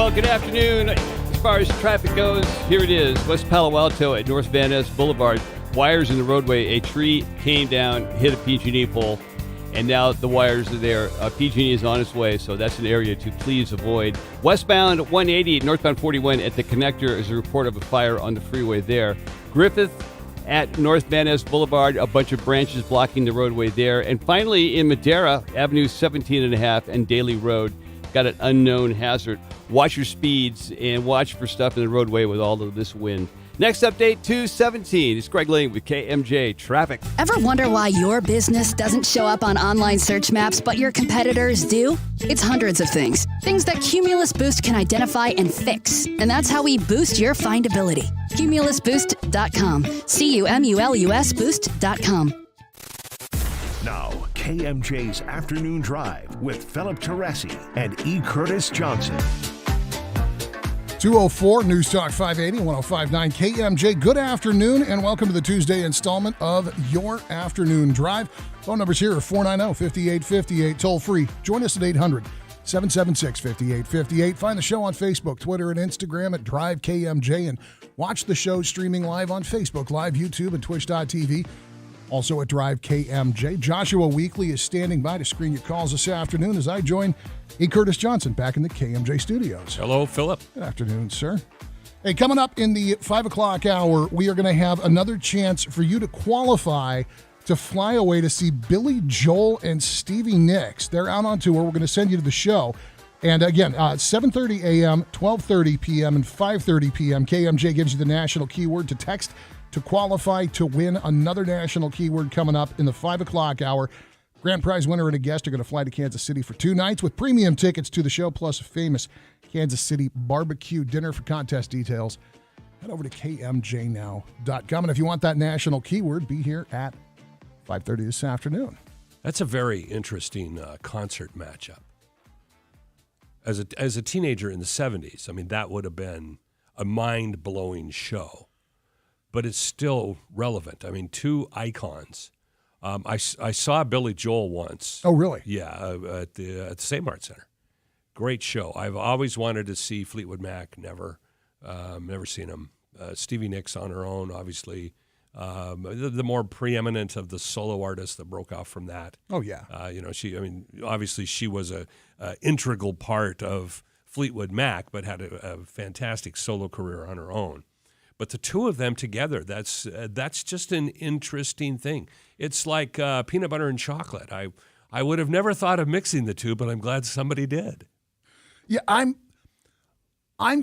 Well, good afternoon. As far as traffic goes, here it is. West Palo Alto at North Van Ness Boulevard. Wires in the roadway. A tree came down, hit a PG&E pole, and now the wires are there. PG&E is on its way, so that's an area to please avoid. Westbound 180, northbound 41 at the connector is a report of a fire on the freeway there. Griffith at North Van Ness Boulevard, a bunch of branches blocking the roadway there. And finally, in Madera, Avenue 17 and a half and Daly Road, got an unknown hazard. Watch your speeds and watch for stuff in the roadway with all of this wind. Next update, 2:17. It's Greg Lane with KMJ Traffic. Ever wonder why your business doesn't show up on online search maps, but your competitors do? It's hundreds of things. Things that Cumulus Boost can identify and fix. And that's how we boost your findability. CumulusBoost.com. CUMULUS Boost.com. Now, KMJ's Afternoon Drive with Philip Teresi and E. Curtis Johnson. 204 News Talk 580, 105.9 KMJ. Good afternoon and welcome to the Tuesday installment of your Afternoon Drive. Phone numbers here are 490-5858, toll free. Join us at 800-776-5858. Find the show on Facebook, Twitter, and Instagram at Drive KMJ, and watch the show streaming live on Facebook Live, YouTube, and Twitch.tv. Also at Drive KMJ. Joshua Weekly is standing by to screen your calls this afternoon as I join E. Curtis Johnson back in the KMJ studios. Hello, Philip. Good afternoon, sir. Hey, coming up in the 5 o'clock hour, we are going to have another chance for you to qualify to fly away to see Billy Joel and Stevie Nicks. They're out on tour. We're going to send you to the show. And again, 7:30 a.m., 12:30 p.m., and 5:30 p.m. KMJ gives you the national keyword to text to qualify to win. Another national keyword coming up in the 5 o'clock hour. Grand prize winner and a guest are going to fly to Kansas City for 2 nights with premium tickets to the show, plus a famous Kansas City barbecue dinner. For contest details, head over to kmjnow.com. And if you want that national keyword, be here at 5:30 this afternoon. That's a very interesting concert matchup. As a teenager in the 70s, I mean, that would have been a mind-blowing show. But it's still relevant. I mean, two icons. I saw Billy Joel once. Oh, really? Yeah, at the St. Martin Center. Great show. I've always wanted to see Fleetwood Mac. Never seen him. Stevie Nicks on her own, obviously. The more preeminent of the solo artists that broke off from that. Oh, yeah. Obviously she was a integral part of Fleetwood Mac, but had a fantastic solo career on her own. But the two of them together, that's just an interesting thing. It's like peanut butter and chocolate. I would have never thought of mixing the two, but I'm glad somebody did. Yeah, I'm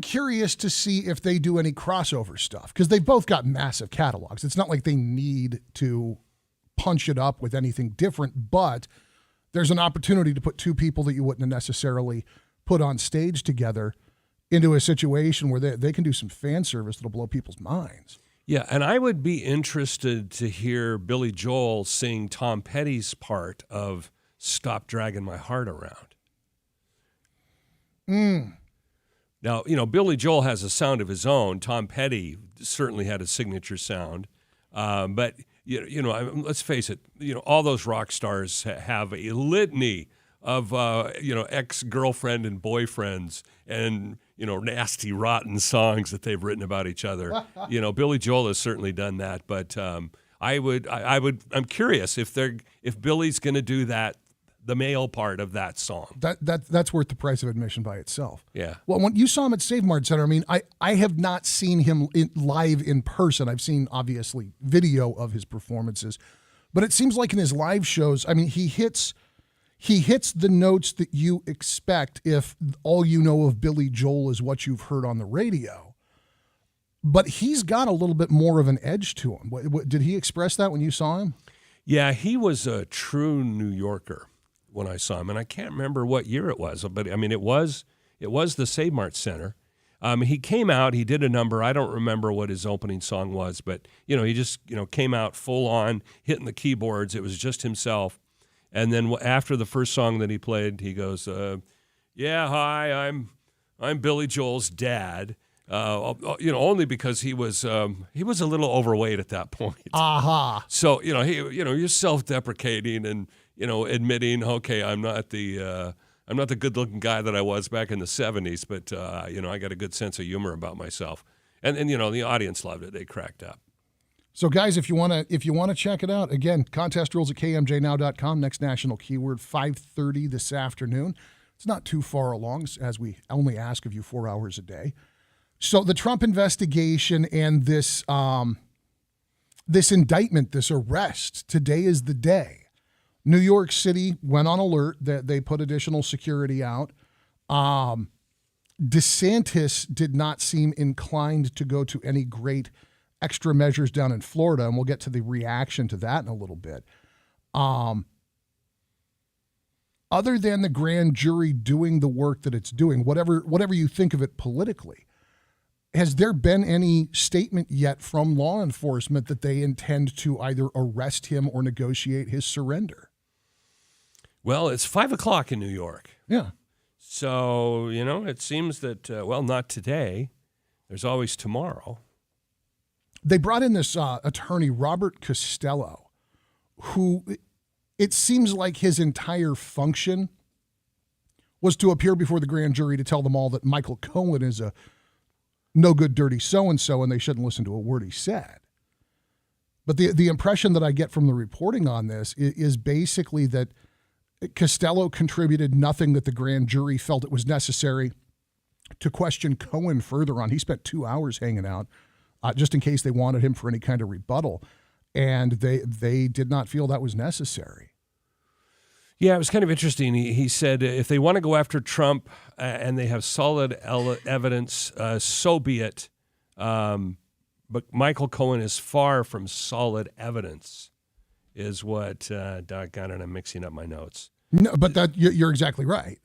curious to see if they do any crossover stuff, because they've both got massive catalogs. It's not like they need to punch it up with anything different, but there's an opportunity to put two people that you wouldn't have necessarily put on stage together into a situation where they can do some fan service that'll blow people's minds. Yeah, and I would be interested to hear Billy Joel sing Tom Petty's part of Stop Dragging My Heart Around. Now, Billy Joel has a sound of his own. Tom Petty certainly had a signature sound. But, let's face it, all those rock stars have a litany of, ex-girlfriend and boyfriends and, nasty, rotten songs that they've written about each other. Billy Joel has certainly done that. But I'm curious if Billy's going to do that, the male part of that song. That's worth the price of admission by itself. Yeah. Well, when you saw him at Save Mart Center, I mean, I have not seen him live in person. I've seen, obviously, video of his performances. But it seems like in his live shows, I mean, he hits the notes that you expect if all you know of Billy Joel is what you've heard on the radio. But he's got a little bit more of an edge to him. Did he express that when you saw him? Yeah, he was a true New Yorker when I saw him, and I can't remember what year it was, but I mean, it was the Save Mart Center. He came out, he did a number. I don't remember what his opening song was, but he just came out full on, hitting the keyboards. It was just himself. And then after the first song that he played, he goes, "Yeah, hi, I'm Billy Joel's dad." Only because he was a little overweight at that point. Aha. So you're self-deprecating and admitting, okay, I'm not the I'm not the good-looking guy that I was back in the 70s, but I got a good sense of humor about myself. And the audience loved it. They cracked up. So, guys, if you want to check it out, again, contest rules at kmjnow.com. Next national keyword, 5:30 this afternoon. It's not too far along, as we only ask of you 4 hours a day. So, the Trump investigation and this indictment, this arrest, today is the day. New York City went on alert that they put additional security out. DeSantis did not seem inclined to go to any great extra measures down in Florida, and we'll get to the reaction to that in a little bit. Other than the grand jury doing the work that it's doing, whatever you think of it politically, has there been any statement yet from law enforcement that they intend to either arrest him or negotiate his surrender? Well, it's 5 o'clock in New York. Yeah. So, it seems that, not today. There's always tomorrow. They brought in this attorney, Robert Costello, who it seems like his entire function was to appear before the grand jury to tell them all that Michael Cohen is a no good, dirty so-and-so, and they shouldn't listen to a word he said. But the impression that I get from the reporting on this is basically that Costello contributed nothing that the grand jury felt it was necessary to question Cohen further on. He spent 2 hours hanging out just in case they wanted him for any kind of rebuttal, and they did not feel that was necessary. Yeah, it was kind of interesting. He said if they want to go after Trump and they have solid evidence, so be it. But Michael Cohen is far from solid evidence, is what, doggone it, I'm mixing up my notes. No, but you're exactly right.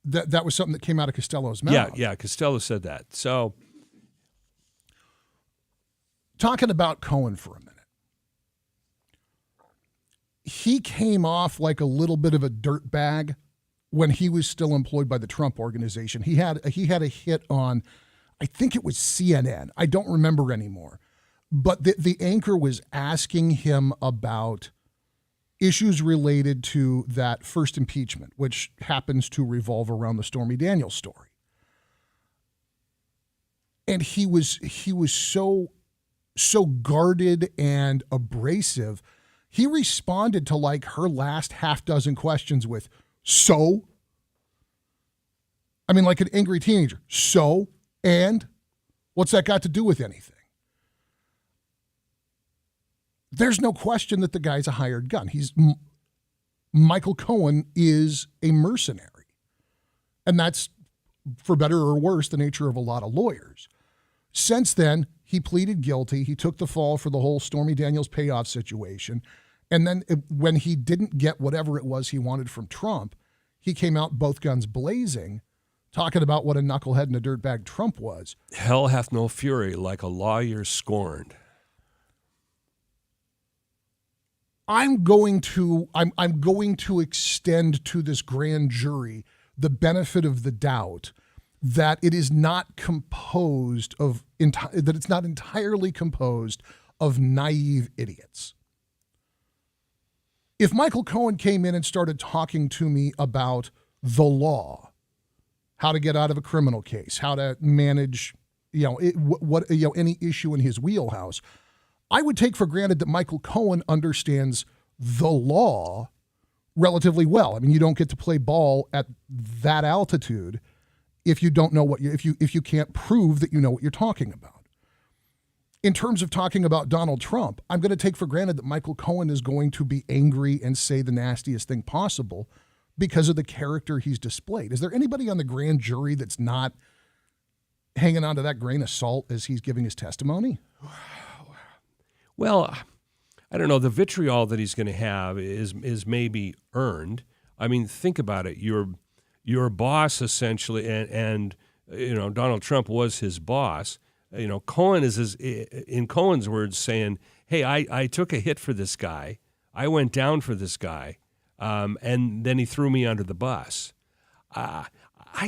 That was something that came out of Costello's mouth. Yeah, Costello said that. So, talking about Cohen for a minute. He came off like a little bit of a dirtbag when he was still employed by the Trump organization. He had a hit on, I think it was CNN. I don't remember anymore. But the anchor was asking him about issues related to that first impeachment, which happens to revolve around the Stormy Daniels story. And he was so guarded and abrasive. He responded to like her last half dozen questions with, so? I mean, like an angry teenager. So? And? What's that got to do with anything? There's no question that the guy's a hired gun. Michael Cohen is a mercenary. And that's, for better or worse, the nature of a lot of lawyers. Since then, he pleaded guilty. He took the fall for the whole Stormy Daniels payoff situation. And then when he didn't get whatever it was he wanted from Trump, he came out both guns blazing, talking about what a knucklehead and a dirtbag Trump was. Hell hath no fury like a lawyer scorned. I'm going to extend to this grand jury the benefit of the doubt that it is not composed of that it's not entirely composed of naive idiots. If Michael Cohen came in and started talking to me about the law, how to get out of a criminal case, how to manage, any issue in his wheelhouse, I would take for granted that Michael Cohen understands the law relatively well. I mean, you don't get to play ball at that altitude if you don't know if you can't prove that you know what you're talking about. In terms of talking about Donald Trump, I'm going to take for granted that Michael Cohen is going to be angry and say the nastiest thing possible because of the character he's displayed. Is there anybody on the grand jury that's not hanging on to that grain of salt as he's giving his testimony? Well, I don't know. The vitriol that he's going to have is maybe earned. I mean, think about it. Your boss essentially, and Donald Trump was his boss. Cohen is in Cohen's words saying, "Hey, I took a hit for this guy. I went down for this guy, and then he threw me under the bus." I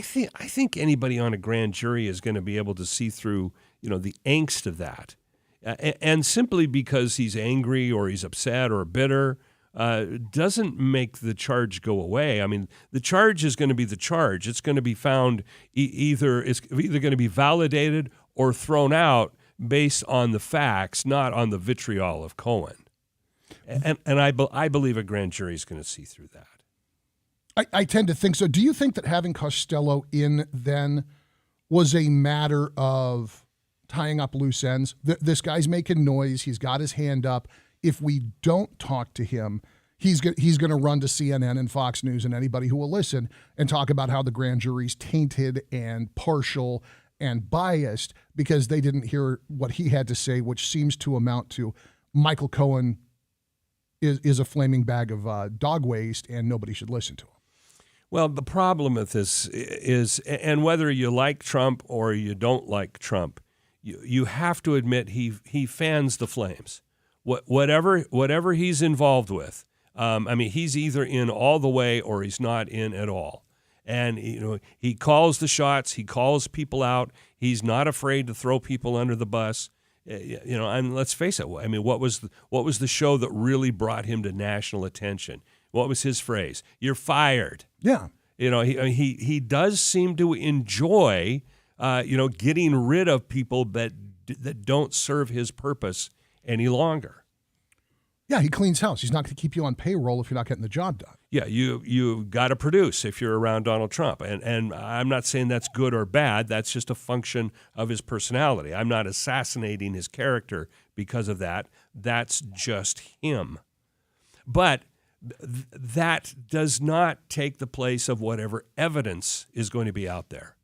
think anybody on a grand jury is going to be able to see through the angst of that. And simply because he's angry or he's upset or bitter doesn't make the charge go away. I mean, the charge is going to be the charge. It's going to be found it's either going to be validated or thrown out based on the facts, not on the vitriol of Cohen. And I believe a grand jury is going to see through that. I tend to think so. Do you think that having Costello in then was a matter of tying up loose ends? This guy's making noise. He's got his hand up. If we don't talk to him, he's going to run to CNN and Fox News and anybody who will listen and talk about how the grand jury's tainted and partial and biased because they didn't hear what he had to say, which seems to amount to Michael Cohen is a flaming bag of dog waste and nobody should listen to him. Well, the problem with this is, and whether you like Trump or you don't like Trump, you have to admit he fans the flames. Whatever he's involved with, he's either in all the way or he's not in at all. And he calls the shots. He calls people out. He's not afraid to throw people under the bus. And let's face it. I mean, what was the show that really brought him to national attention? What was his phrase? You're fired. Yeah. He does seem to enjoy, getting rid of people that don't serve his purpose any longer. Yeah, he cleans house. He's not going to keep you on payroll if you're not getting the job done. Yeah, you got to produce if you're around Donald Trump. And I'm not saying that's good or bad. That's just a function of his personality. I'm not assassinating his character because of that. That's just him. But that does not take the place of whatever evidence is going to be out there.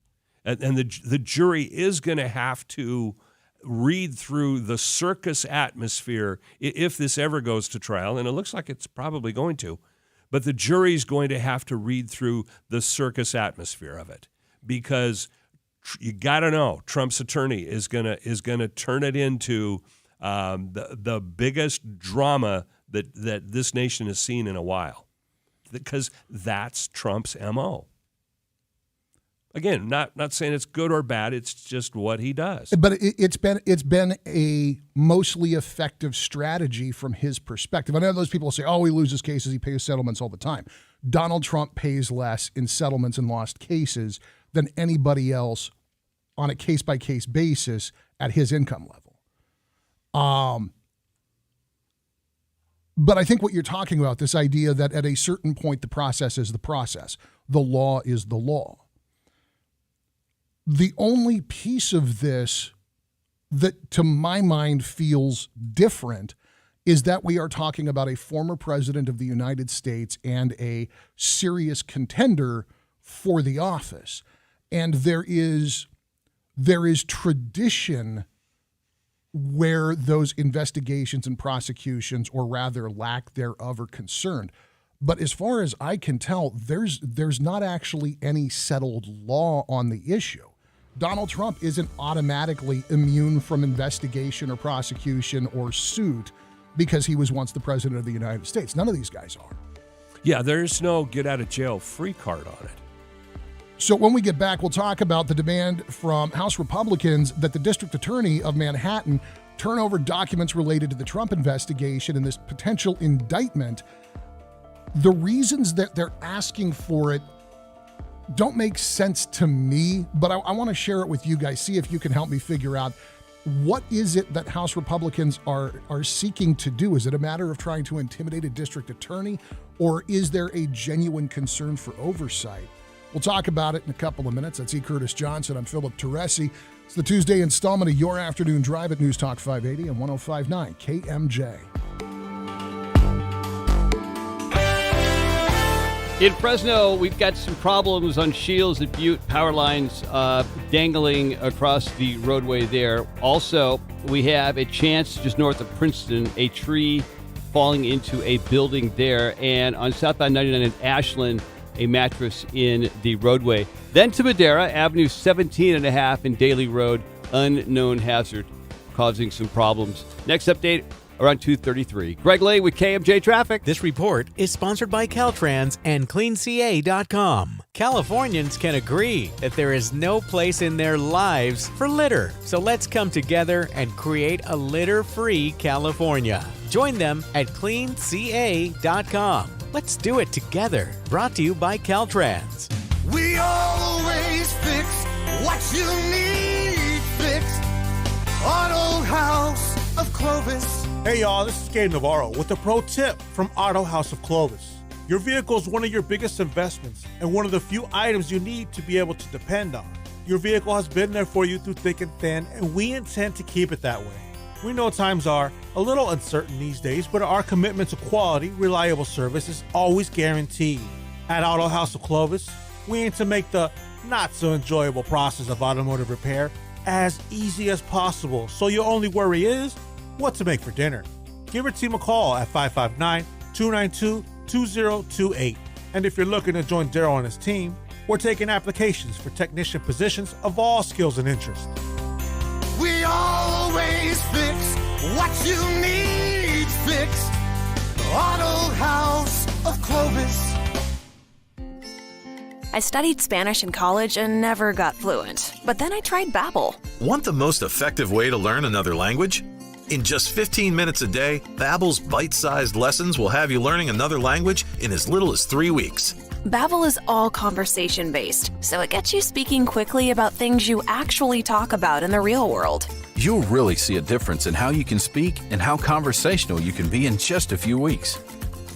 And the jury is going to have to read through the circus atmosphere if this ever goes to trial, and it looks like it's probably going to. But the jury's going to have to read through the circus atmosphere of it because you got to know Trump's attorney is gonna turn it into the biggest drama that this nation has seen in a while, because that's Trump's MO. Again, not saying it's good or bad. It's just what he does. But it's been a mostly effective strategy from his perspective. I know those people say, "Oh, he loses cases. He pays settlements all the time." Donald Trump pays less in settlements and lost cases than anybody else on a case-by-case basis at his income level. But I think what you're talking about, this idea that at a certain point the process is the process, the law is the law. The only piece of this that, to my mind, feels different is that we are talking about a former president of the United States and a serious contender for the office. And there is tradition where those investigations and prosecutions, or rather lack thereof, are concerned. But as far as I can tell, there's not actually any settled law on the issue. Donald Trump isn't automatically immune from investigation or prosecution or suit because he was once the president of the United States. None of these guys are. Yeah, there's no get-out-of-jail-free card on it. So when we get back, we'll talk about the demand from House Republicans that the district attorney of Manhattan turn over documents related to the Trump investigation and this potential indictment. The reasons that they're asking for it don't make sense to me, but I want to share it with you guys. See if you can help me figure out what is it that House Republicans are seeking to do. Is it a matter of trying to intimidate a district attorney, or is there a genuine concern for oversight? We'll talk about it in a couple of minutes. That's E. Curtis Johnson. I'm Philip Teresi. It's the Tuesday installment of Your Afternoon Drive at News Talk 580 and 105.9 KMJ. In Fresno, we've got some problems on Shields and Butte, power lines dangling across the roadway there. Also, we have a chance just north of Princeton, a tree falling into a building there. And on southbound 99 in Ashland, a mattress in the roadway. Then to Madera, Avenue 17 and a half and Daly Road, unknown hazard causing some problems. Next update, around 2:33. Greg Lay with KMJ Traffic. This report is sponsored by Caltrans and CleanCA.com. Californians can agree that there is no place in their lives for litter. So let's come together and create a litter-free California. Join them at cleanca.com. Let's do it together. Brought to you by Caltrans. We always fix what you need fixed. Auto House of Clovis. Hey y'all, this is Gabe Navarro with a pro tip from Auto House of Clovis. Your vehicle is one of your biggest investments and one of the few items you need to be able to depend on. Your vehicle has been there for you through thick and thin, and we intend to keep it that way. We know times are a little uncertain these days, but our commitment to quality, reliable service is always guaranteed. At Auto House of Clovis, we aim to make the not-so-enjoyable process of automotive repair as easy as possible, so your only worry is what to make for dinner. Give our team a call at 559-292-2028. And if you're looking to join Daryl and his team, we're taking applications for technician positions of all skills and interests. We always fix what you need fixed. Auto House of Clovis. I studied Spanish in college and never got fluent. But then I tried Babbel. Want the most effective way to learn another language? In just 15 minutes a day, Babbel's bite-sized lessons will have you learning another language in as little as 3 weeks. Babbel is all conversation-based, so it gets you speaking quickly about things you actually talk about in the real world. You'll really see a difference in how you can speak and how conversational you can be in just a few weeks.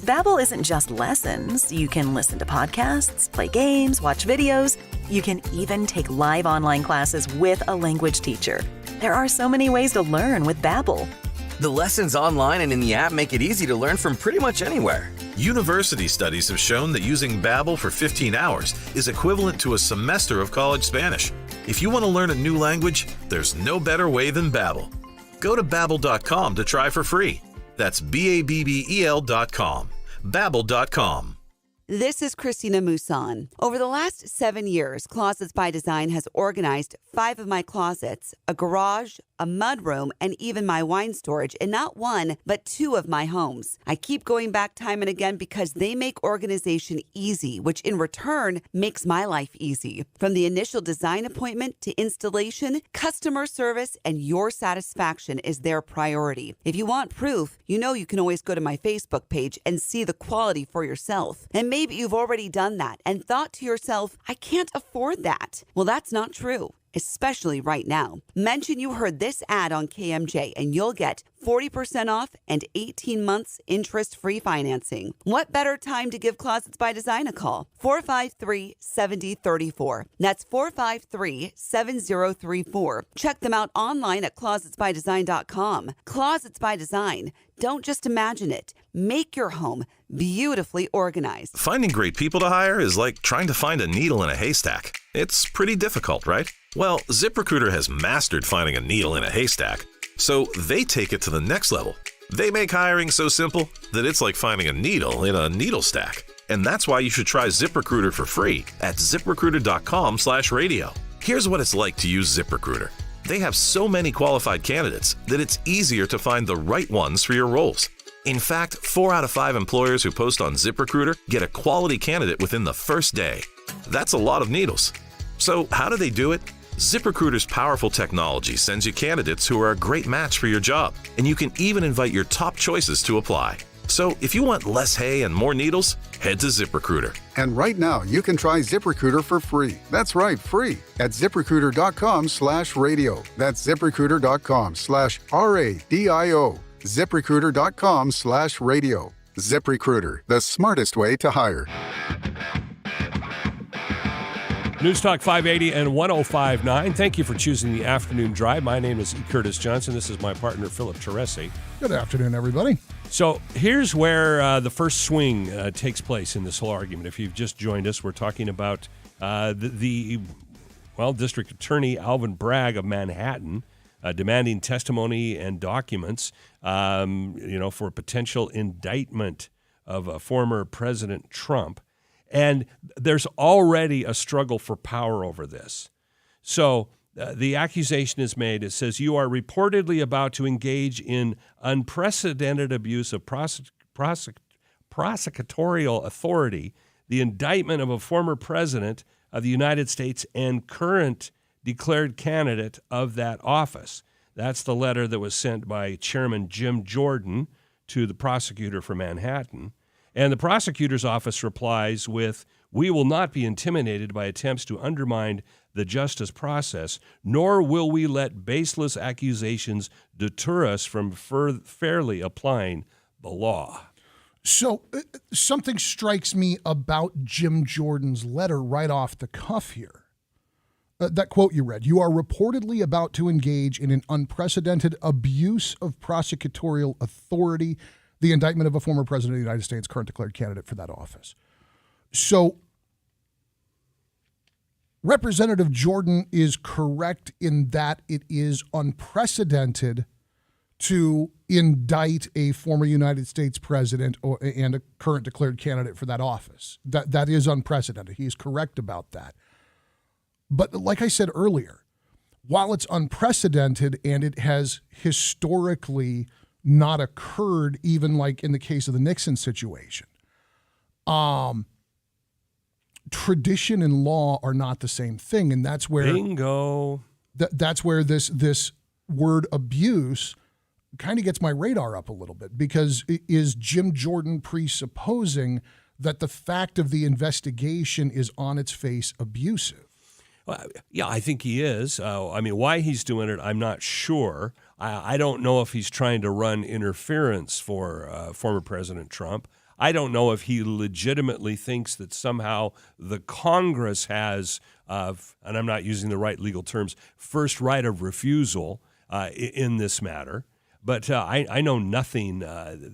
Babbel isn't just lessons. You can listen to podcasts, play games, watch videos. You can even take live online classes with a language teacher. There are so many ways to learn with Babbel. The lessons online and in the app make it easy to learn from pretty much anywhere. University studies have shown that using Babbel for 15 hours is equivalent to a semester of college Spanish. If you want to learn a new language, there's no better way than Babbel. Go to Babbel.com to try for free. That's Babbel.com. Babbel.com. This is Christina Musan. Over the last 7 years, Closets by Design has organized 5 of my closets, a garage, a mudroom, and even my wine storage in not 1, but 2 of my homes. I keep going back time and again because they make organization easy, which in return makes my life easy. From the initial design appointment to installation, customer service and your satisfaction is their priority. If you want proof, you know you can always go to my Facebook page and see the quality for yourself. And maybe you've already done that and thought to yourself, I can't afford that. Well, that's not true. Especially right now. Mention you heard this ad on KMJ and you'll get 40% off and 18 months interest-free financing. What better time to give Closets by Design a call? 453-7034. That's 453-7034. Check them out online at closetsbydesign.com. Closets by Design. Don't just imagine it. Make your home beautifully organized. Finding great people to hire is like trying to find a needle in a haystack. It's pretty difficult, right? Well, ZipRecruiter has mastered finding a needle in a haystack, so they take it to the next level. They make hiring so simple that it's like finding a needle in a needle stack. And that's why you should try ZipRecruiter for free at ZipRecruiter.com/radio. Here's what it's like to use ZipRecruiter. They have so many qualified candidates that it's easier to find the right ones for your roles. In fact, 4 out of 5 employers who post on ZipRecruiter get a quality candidate within the first day. That's a lot of needles. So how do they do it? ZipRecruiter's powerful technology sends you candidates who are a great match for your job, and you can even invite your top choices to apply. So if you want less hay and more needles, head to ZipRecruiter. And right now, you can try ZipRecruiter for free. That's right, free at ZipRecruiter.com/radio. That's ZipRecruiter.com/RADIO. ZipRecruiter.com/radio. ZipRecruiter, the smartest way to hire. News Talk 580 and 105.9. Thank you for choosing the afternoon drive. My name is E. Curtis Johnson. This is my partner, Philip Teresi. Good afternoon, everybody. So here's where the first swing takes place in this whole argument. If you've just joined us, we're talking about the District Attorney Alvin Bragg of Manhattan demanding testimony and documents, for potential indictment of former President Trump. And there's already a struggle for power over this. So the accusation is made. It says, you are reportedly about to engage in unprecedented abuse of prosecutorial authority, the indictment of a former president of the United States and current declared candidate of that office. That's the letter that was sent by Chairman Jim Jordan to the prosecutor for Manhattan. And the prosecutor's office replies with, "We will not be intimidated by attempts to undermine the justice process, nor will we let baseless accusations deter us from fairly applying the law." So something strikes me about Jim Jordan's letter right off the cuff here. That quote you read, "You are reportedly about to engage in an unprecedented abuse of prosecutorial authority, the indictment of a former president of the United States, current declared candidate for that office." So Representative Jordan is correct in that it is unprecedented to indict a former United States president and a current declared candidate for that office. That is unprecedented. He is correct about that. But like I said earlier, while it's unprecedented and it has historically not occurred, even like in the case of the Nixon situation, tradition and law are not the same thing, and that's where bingo. That's where this word abuse kind of gets my radar up a little bit, because is Jim Jordan presupposing that the fact of the investigation is on its face abusive? Well, yeah, I think he is. I mean, why he's doing it, I'm not sure. I don't know if he's trying to run interference for former President Trump. I don't know if he legitimately thinks that somehow the Congress has, and I'm not using the right legal terms, first right of refusal in this matter. But I know nothing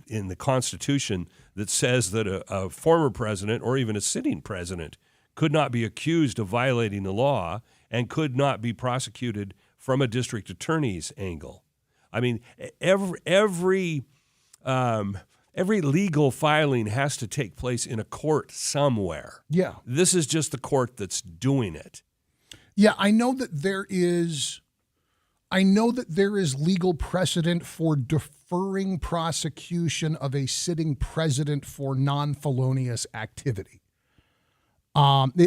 in the Constitution that says that a former president or even a sitting president could not be accused of violating the law and could not be prosecuted from a district attorney's angle. I mean, every legal filing has to take place in a court somewhere. Yeah. This is just the court that's doing it. Yeah, I know that there is legal precedent for deferring prosecution of a sitting president for non-felonious activity.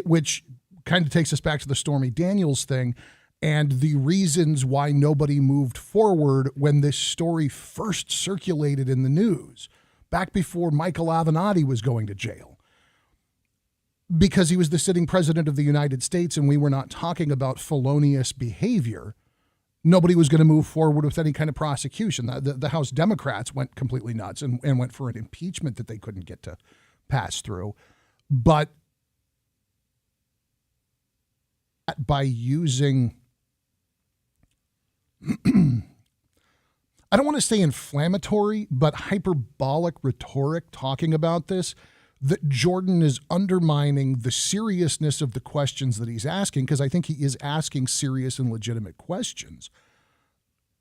Which kind of takes us back to the Stormy Daniels thing and the reasons why nobody moved forward when this story first circulated in the news, back before Michael Avenatti was going to jail. Because he was the sitting president of the United States and we were not talking about felonious behavior, nobody was going to move forward with any kind of prosecution. The House Democrats went completely nuts and went for an impeachment that they couldn't get to pass through. But by using, I don't want to say inflammatory, but hyperbolic rhetoric talking about this, that Jordan is undermining the seriousness of the questions that he's asking, because I think he is asking serious and legitimate questions.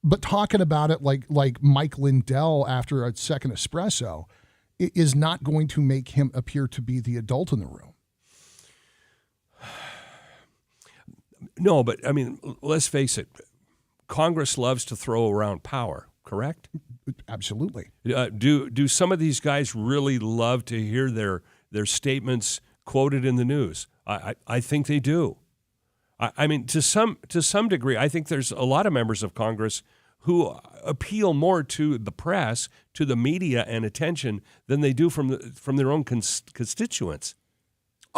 But talking about it like Mike Lindell after a second espresso is not going to make him appear to be the adult in the room. No, but I mean, let's face it. Congress loves to throw around power, correct? Absolutely. Do some of these guys really love to hear their statements quoted in the news? I think they do. I mean, to some degree, I think there's a lot of members of Congress who appeal more to the press, to the media and attention than they do from their own constituents.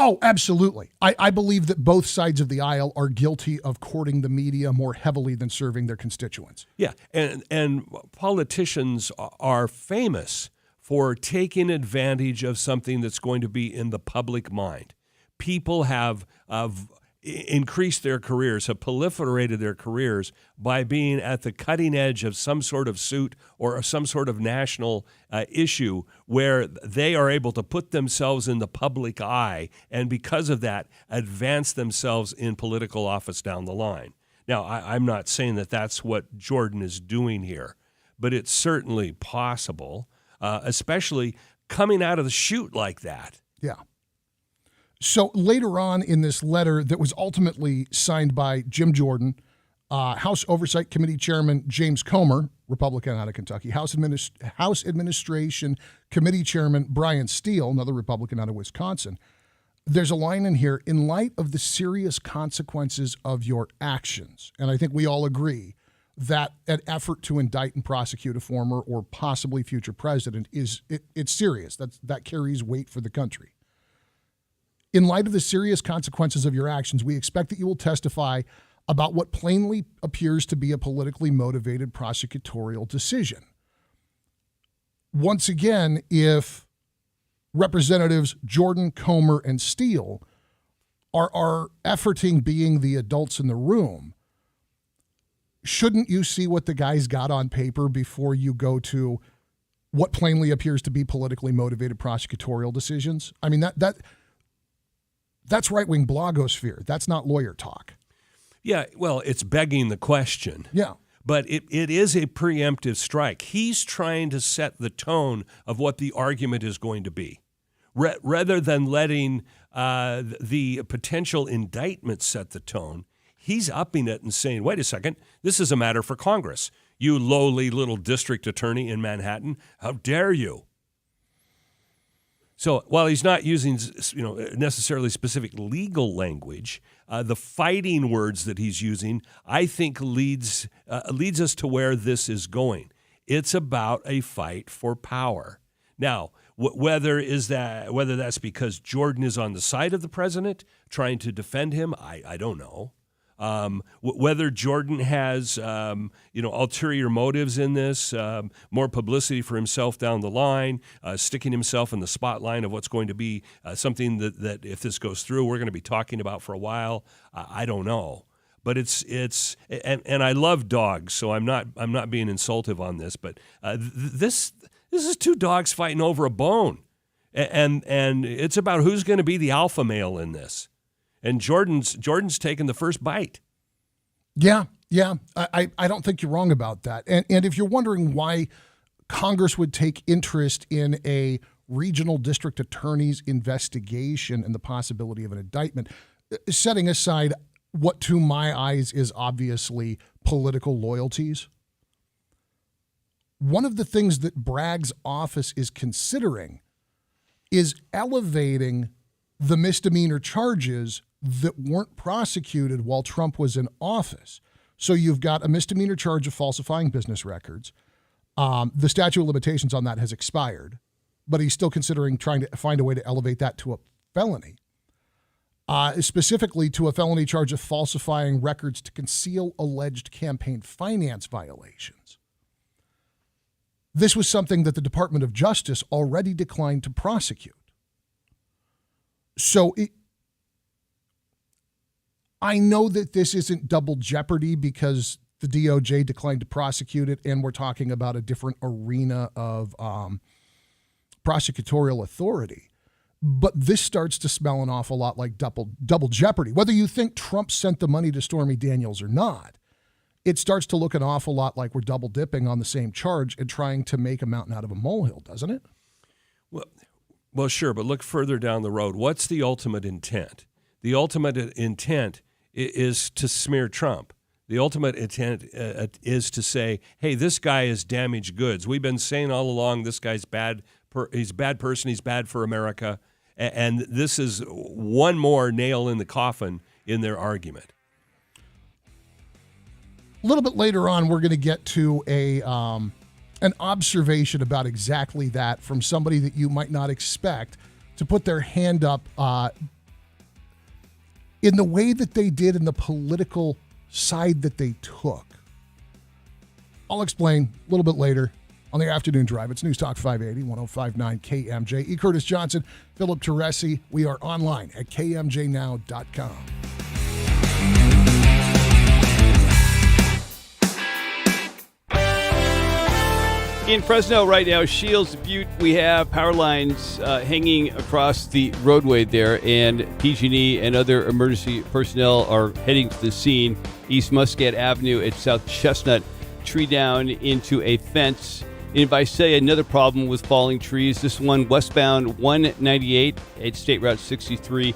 Oh, absolutely. I believe that both sides of the aisle are guilty of courting the media more heavily than serving their constituents. Yeah, and politicians are famous for taking advantage of something that's going to be in the public mind. People have increased their careers, have proliferated their careers by being at the cutting edge of some sort of suit or some sort of national issue where they are able to put themselves in the public eye and because of that advance themselves in political office down the line. Now, I'm not saying that that's what Jordan is doing here, but it's certainly possible, especially coming out of the chute like that. Yeah. So later on in this letter that was ultimately signed by Jim Jordan, House Oversight Committee Chairman James Comer, Republican out of Kentucky, House Administration Committee Chairman Brian Steele, another Republican out of Wisconsin, there's a line in here, in light of the serious consequences of your actions, and I think we all agree that an effort to indict and prosecute a former or possibly future president it's serious. That carries weight for the country. In light of the serious consequences of your actions, we expect that you will testify about what plainly appears to be a politically motivated prosecutorial decision. Once again, if Representatives Jordan, Comer, and Steele are efforting being the adults in the room, shouldn't you see what the guys got on paper before you go to what plainly appears to be politically motivated prosecutorial decisions? I mean, that's right-wing blogosphere. That's not lawyer talk. Yeah, well, it's begging the question. Yeah. But it is a preemptive strike. He's trying to set the tone of what the argument is going to be, rather than letting the potential indictment set the tone. He's upping it and saying, wait a second, this is a matter for Congress. You lowly little district attorney in Manhattan, how dare you? So while he's not using necessarily specific legal language, the fighting words that he's using, I think leads us to where this is going. It's about a fight for power. Now, whether that's because Jordan is on the side of the president trying to defend him, I don't know. Whether Jordan has ulterior motives in this, more publicity for himself down the line, sticking himself in the spotlight of what's going to be something that if this goes through, we're going to be talking about for a while. I don't know, but it's and I love dogs, so I'm not being insultive on this, but this is two dogs fighting over a bone, and it's about who's going to be the alpha male in this. And Jordan's taken the first bite. Yeah. I don't think you're wrong about that. And if you're wondering why Congress would take interest in a regional district attorney's investigation and the possibility of an indictment, setting aside what to my eyes is obviously political loyalties, one of the things that Bragg's office is considering is elevating the misdemeanor charges that weren't prosecuted while Trump was in office. So you've got a misdemeanor charge of falsifying business records. The statute of limitations on that has expired, but he's still considering trying to find a way to elevate that to a felony, specifically to a felony charge of falsifying records to conceal alleged campaign finance violations. This was something that the Department of Justice already declined to prosecute. So I know that this isn't double jeopardy because the DOJ declined to prosecute it, and we're talking about a different arena of prosecutorial authority. But this starts to smell an awful lot like double jeopardy. Whether you think Trump sent the money to Stormy Daniels or not, it starts to look an awful lot like we're double dipping on the same charge and trying to make a mountain out of a molehill, doesn't it? Well, sure, but look further down the road. What's the ultimate intent? The ultimate intent is to smear Trump. The ultimate intent is to say, hey, this guy is damaged goods. We've been saying all along this guy's bad. He's a bad person. He's bad for America. And this is one more nail in the coffin in their argument. A little bit later on, we're going to get to an observation about exactly that from somebody that you might not expect to put their hand up in the way that they did in the political side that they took. I'll explain a little bit later on the afternoon drive. It's News Talk 580, 105.9 KMJ. E. Curtis Johnson, Philip Teresi. We are online at kmjnow.com. In Fresno right now, Shields Butte, we have power lines hanging across the roadway there, and PG&E and other emergency personnel are heading to the scene. East Muscat Avenue at South Chestnut, tree down into a fence. In Visalia, another problem with falling trees. This one westbound 198 at State Route 63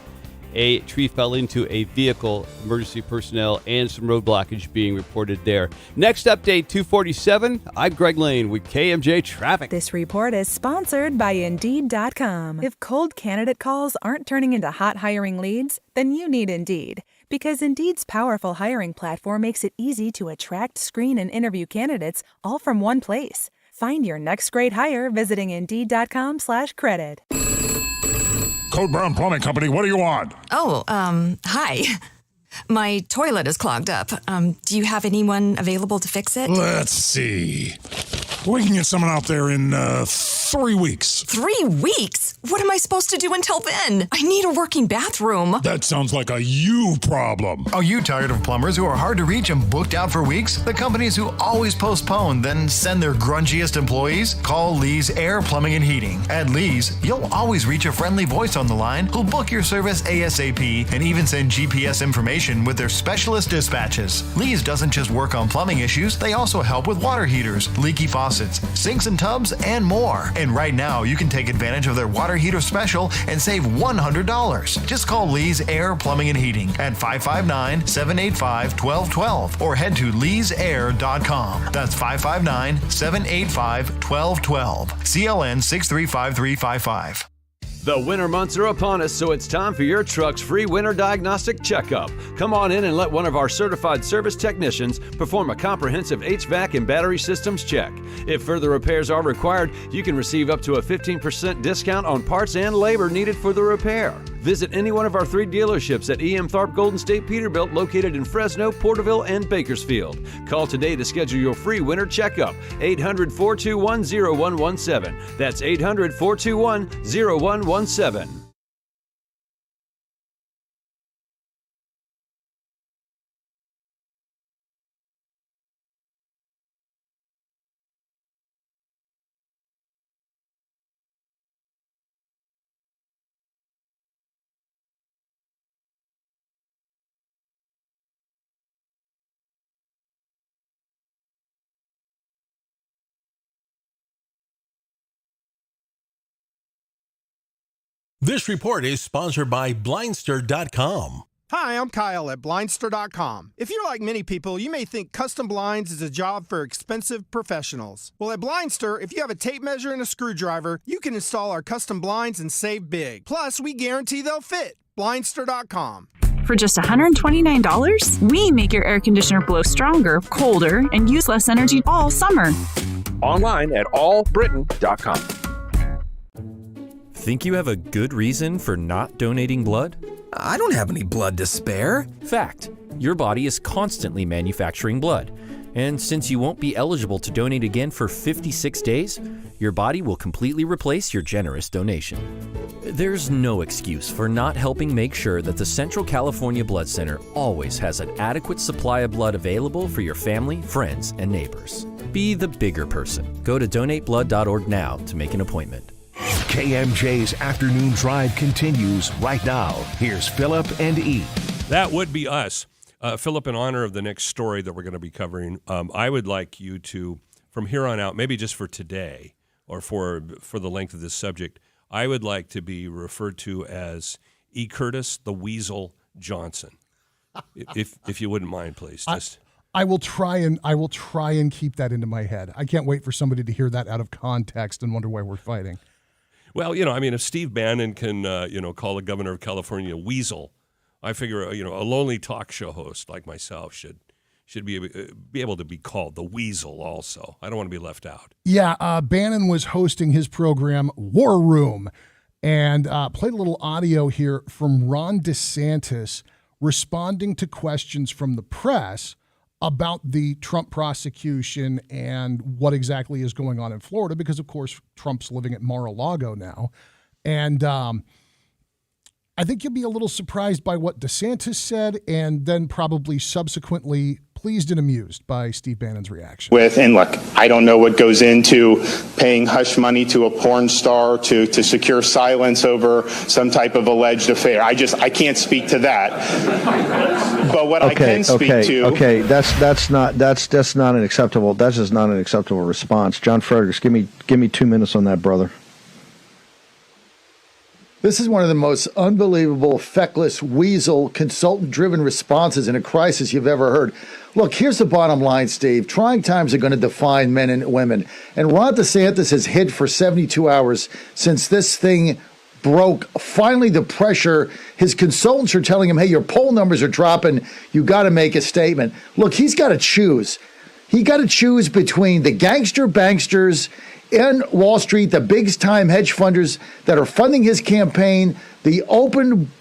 A tree fell into a vehicle, emergency personnel, and some road blockage being reported there. Next update, 2:47. I'm Greg Lane with KMJ Traffic. This report is sponsored by Indeed.com. If cold candidate calls aren't turning into hot hiring leads, then you need Indeed. Because Indeed's powerful hiring platform makes it easy to attract, screen, and interview candidates all from one place. Find your next great hire visiting Indeed.com/credit. Code Brown Plumbing Company, what do you want? Oh, hi. My toilet is clogged up. Do you have anyone available to fix it? Let's see. We can get someone out there in 3 weeks. 3 weeks? What am I supposed to do until then? I need a working bathroom. That sounds like a you problem. Are you tired of plumbers who are hard to reach and booked out for weeks? The companies who always postpone, then send their grungiest employees? Call Lee's Air Plumbing and Heating. At Lee's, you'll always reach a friendly voice on the line who'll book your service ASAP and even send GPS information with their specialist dispatches. Lee's doesn't just work on plumbing issues, they also help with water heaters, leaky faucets, sinks and tubs, and more. And right now, you can take advantage of their water heater special and save $100. Just call Lee's Air Plumbing and Heating at 559-785-1212 or head to leesair.com. That's 559-785-1212. CLN 635355. The winter months are upon us, so it's time for your truck's free winter diagnostic checkup. Come on in and let one of our certified service technicians perform a comprehensive HVAC and battery systems check. If further repairs are required, you can receive up to a 15% discount on parts and labor needed for the repair. Visit any one of our 3 dealerships at EM Tharp Golden State Peterbilt located in Fresno, Porterville, and Bakersfield. Call today to schedule your free winter checkup. 800-421-0117. That's 800-421-0117. This report is sponsored by Blindster.com. Hi, I'm Kyle at Blindster.com. If you're like many people, you may think custom blinds is a job for expensive professionals. Well, at Blindster, if you have a tape measure and a screwdriver, you can install our custom blinds and save big. Plus, we guarantee they'll fit. Blindster.com. For just $129, we make your air conditioner blow stronger, colder, and use less energy all summer. Online at allbritain.com. Think you have a good reason for not donating blood? I don't have any blood to spare. Fact. Your body is constantly manufacturing blood. And since you won't be eligible to donate again for 56 days, your body will completely replace your generous donation. There's no excuse for not helping make sure that the Central California Blood Center always has an adequate supply of blood available for your family, friends, and neighbors. Be the bigger person. Go to donateblood.org now to make an appointment. KMJ's Afternoon Drive continues right now. Here's Philip and E. That would be us. Philip, in honor of the next story that we're going to be covering, I would like you to, from here on out, maybe just for today or for the length of this subject, I would like to be referred to as E. Curtis the Weasel Johnson. if you wouldn't mind, please. I will try and keep that into my head. I can't wait for somebody to hear that out of context and wonder why we're fighting. Well, if Steve Bannon can, call the governor of California a weasel, I figure, a lonely talk show host like myself should be able to be called the weasel also. I don't want to be left out. Yeah, Bannon was hosting his program War Room and played a little audio here from Ron DeSantis responding to questions from the press about the Trump prosecution and what exactly is going on in Florida, because, of course, Trump's living at Mar-a-Lago now. And I think you'll be a little surprised by what DeSantis said and then probably subsequently pleased and amused by Steve Bannon's reaction. And look, I don't know what goes into paying hush money to a porn star to secure silence over some type of alleged affair. I can't speak to that. But what I can speak to. Okay, that's not an acceptable. That's just not an acceptable response. John Fredericks, give me 2 minutes on that, brother. This is one of the most unbelievable, feckless, weasel, consultant-driven responses in a crisis you've ever heard. Look, here's the bottom line, Steve. Trying times are going to define men and women. And Ron DeSantis has hid for 72 hours since this thing broke. Finally, the pressure, his consultants are telling him, hey, your poll numbers are dropping. You got to make a statement. Look, he's got to choose. He got to choose between the gangster banksters in Wall Street, the big-time hedge funders that are funding his campaign, the open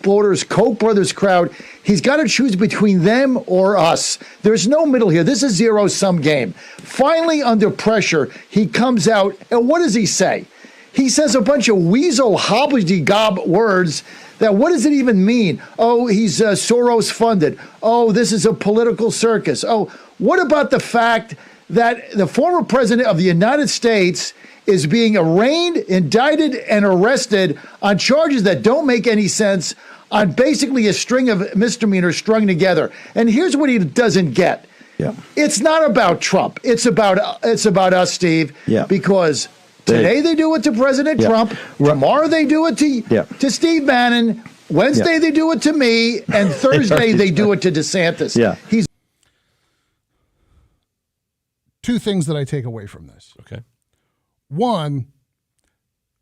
borders, Koch brothers crowd. He's got to choose between them or us. There's no middle here. This is a zero-sum game. Finally, under pressure, he comes out, and what does he say? He says a bunch of weasel hobbledygob words that what does it even mean? Oh, he's Soros funded. Oh, this is a political circus. Oh, what about the fact that the former president of the United States is being arraigned, indicted, and arrested on charges that don't make any sense, on basically a string of misdemeanors strung together? And here's what he doesn't get. Yeah. It's not about Trump. It's about us, Steve. Yeah. Because today they do it to President Trump. Tomorrow they do it to Steve Bannon. Wednesday they do it to me. And Thursday they do it to DeSantis. Yeah. He's two things that I take away from this. Okay. One,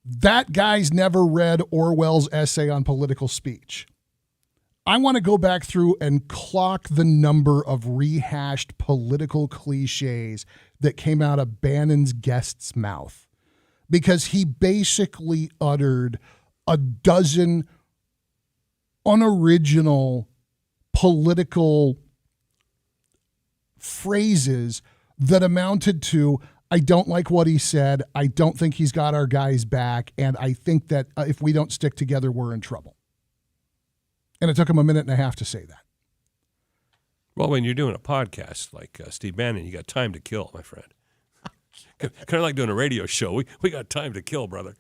that guy's never read Orwell's essay on political speech. I want to go back through and clock the number of rehashed political cliches that came out of Bannon's guest's mouth, because he basically uttered a dozen unoriginal political phrases that amounted to, I don't like what he said, I don't think he's got our guys back, and I think that if we don't stick together, we're in trouble. And it took him a minute and a half to say that. Well, when you're doing a podcast like Steve Bannon, you got time to kill, my friend. Kind of like doing a radio show. We got time to kill, brother.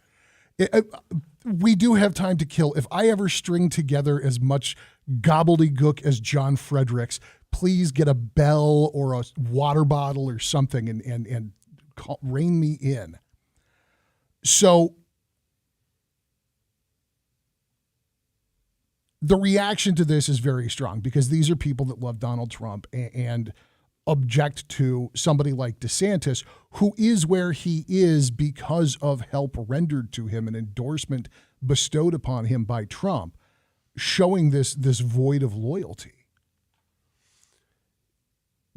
We do have time to kill. If I ever string together as much gobbledygook as John Fredericks, please get a bell or a water bottle or something and rein me in. So the reaction to this is very strong, because these are people that love Donald Trump and object to somebody like DeSantis, who is where he is because of help rendered to him, an endorsement bestowed upon him by Trump, showing this void of loyalty.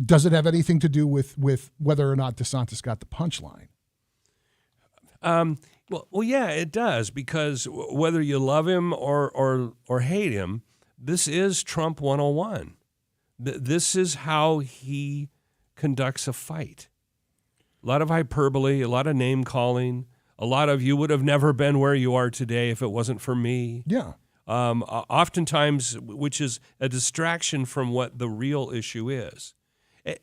Does it have anything to do with whether or not DeSantis got the punchline? Well, yeah, it does, because whether you love him or hate him, this is Trump 101. This is how he conducts a fight. A lot of hyperbole, a lot of name calling, a lot of you would have never been where you are today if it wasn't for me. Yeah. Oftentimes, which is a distraction from what the real issue is.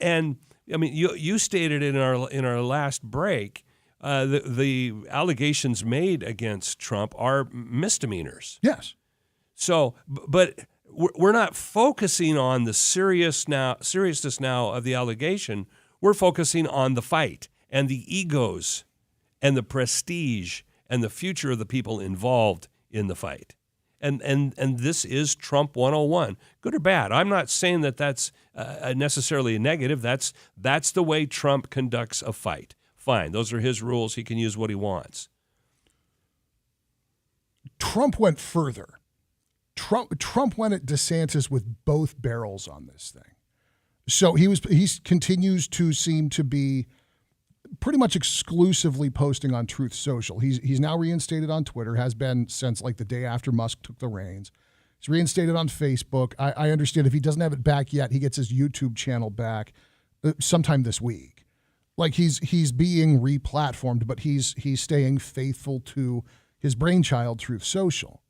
And I mean, you stated in our last break, the allegations made against Trump are misdemeanors. Yes. So, but we're not focusing on the seriousness now of the allegation. We're focusing on the fight and the egos and the prestige and the future of the people involved in the fight. And this is Trump 101, good or bad. I'm not saying that that's necessarily a negative. That's the way Trump conducts a fight. Fine, those are his rules. He can use what he wants. Trump went further. Trump went at DeSantis with both barrels on this thing. So he continues to seem to be pretty much exclusively posting on Truth Social. He's now reinstated on Twitter, has been since like the day after Musk took the reins. He's reinstated on Facebook. I understand if he doesn't have it back yet, he gets his YouTube channel back sometime this week. Like he's being replatformed, but he's staying faithful to his brainchild, Truth Social.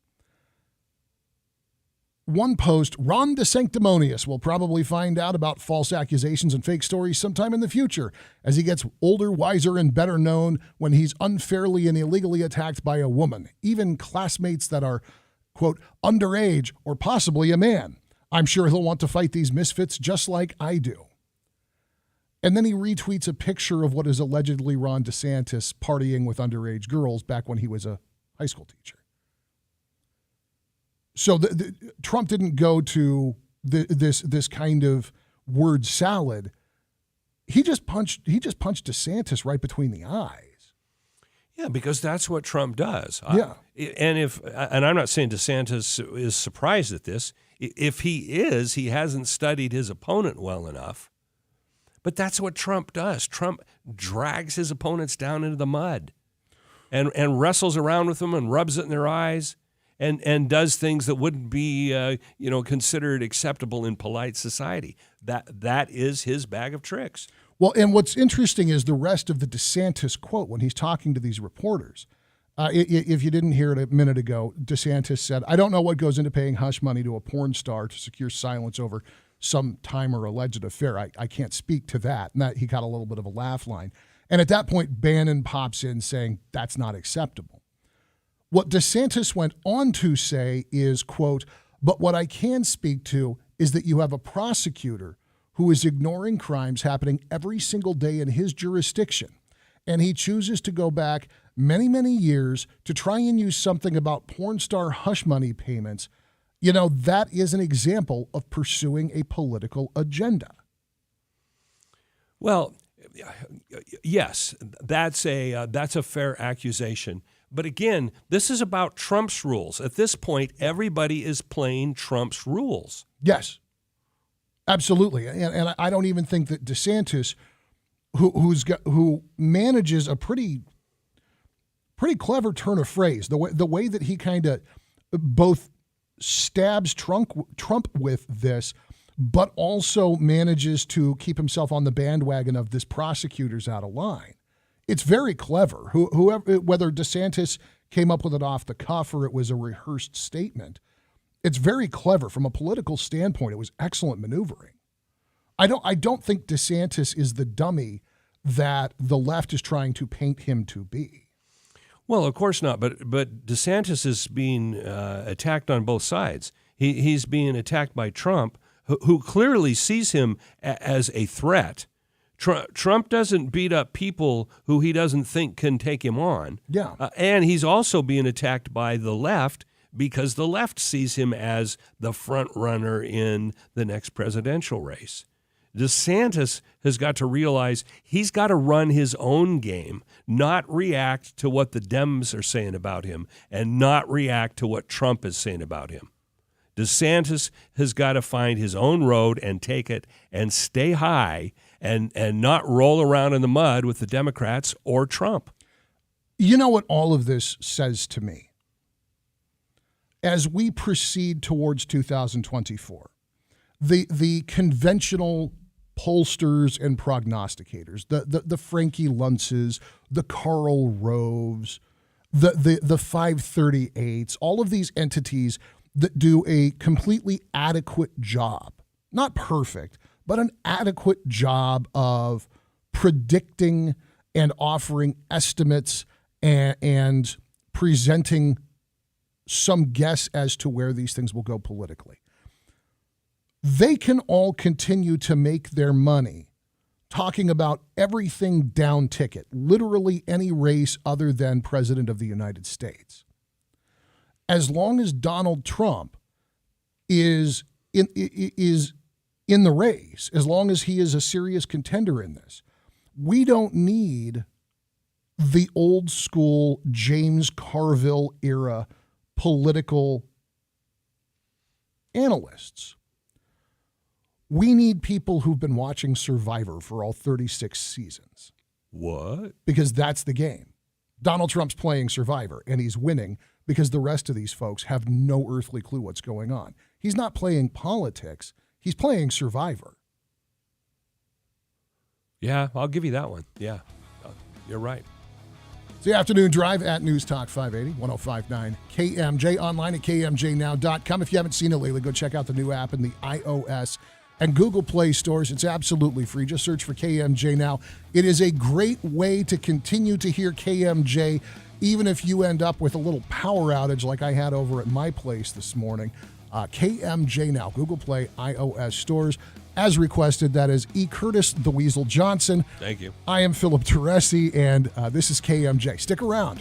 One post, Ron DeSanctimonious will probably find out about false accusations and fake stories sometime in the future as he gets older, wiser, and better known when he's unfairly and illegally attacked by a woman, even classmates that are, quote, underage or possibly a man. I'm sure he'll want to fight these misfits just like I do. And then he retweets a picture of what is allegedly Ron DeSantis partying with underage girls back when he was a high school teacher. So Trump didn't go to this kind of word salad. He just punched DeSantis right between the eyes. Yeah, because that's what Trump does. Yeah. And I'm not saying DeSantis is surprised at this. If he is, he hasn't studied his opponent well enough. But that's what Trump does. Trump drags his opponents down into the mud and wrestles around with them and rubs it in their eyes and does things that wouldn't be considered acceptable in polite society. That is his bag of tricks. Well, and what's interesting is the rest of the DeSantis quote when he's talking to these reporters. If you didn't hear it a minute ago, DeSantis said, "I don't know what goes into paying hush money to a porn star to secure silence over some time or alleged affair. I can't speak to that." And that he got a little bit of a laugh line. And at that point, Bannon pops in saying that's not acceptable. What DeSantis went on to say is, quote, "But what I can speak to is that you have a prosecutor who is ignoring crimes happening every single day in his jurisdiction. And he chooses to go back many, many years to try and use something about porn star hush money payments. That is an example of pursuing a political agenda." Well, yes, that's a fair accusation. But again, this is about Trump's rules. At this point, everybody is playing Trump's rules. Yes, absolutely. And I don't even think that DeSantis, who manages a pretty clever turn of phrase, the way that he kind of both stabs Trump with this, but also manages to keep himself on the bandwagon of this prosecutor's out of line. It's very clever. Whoever, whether DeSantis came up with it off the cuff or it was a rehearsed statement, it's very clever from a political standpoint. It was excellent maneuvering. I don't think DeSantis is the dummy that the left is trying to paint him to be. Well, of course not. But DeSantis is being attacked on both sides. He's being attacked by Trump, who clearly sees him as a threat. Trump doesn't beat up people who he doesn't think can take him on. Yeah. And he's also being attacked by the left because the left sees him as the front runner in the next presidential race. DeSantis has got to realize he's got to run his own game, not react to what the Dems are saying about him and not react to what Trump is saying about him. DeSantis has got to find his own road and take it and stay high and not roll around in the mud with the Democrats or Trump. You know what all of this says to me? As we proceed towards 2024, the conventional pollsters and prognosticators, the Frankie Luntzes, the Karl Roves, the 538s, all of these entities that do a completely adequate job, not perfect, but an adequate job of predicting and offering estimates and presenting some guess as to where these things will go politically. They can all continue to make their money talking about everything down ticket, literally any race other than President of the United States. As long as Donald Trump is in the race, as long as he is a serious contender in this, we don't need the old school James Carville era political analysts. We need people who've been watching Survivor for all 36 seasons. What? Because that's the game. Donald Trump's playing Survivor, and he's winning because the rest of these folks have no earthly clue what's going on. He's not playing politics. He's playing Survivor. Yeah, I'll give you that one. Yeah, you're right. It's the Afternoon Drive at News Talk 580, 105.9 KMJ, online at KMJNow.com. If you haven't seen it lately, go check out the new app in the iOS and Google Play stores. It's absolutely free. Just search for KMJ Now. It is a great way to continue to hear KMJ, even if you end up with a little power outage like I had over at my place this morning. KMJ Now, Google Play, iOS stores. As requested, that is E. Curtis, the Weasel Johnson. Thank you. I am Philip Teresi, and this is KMJ. Stick around.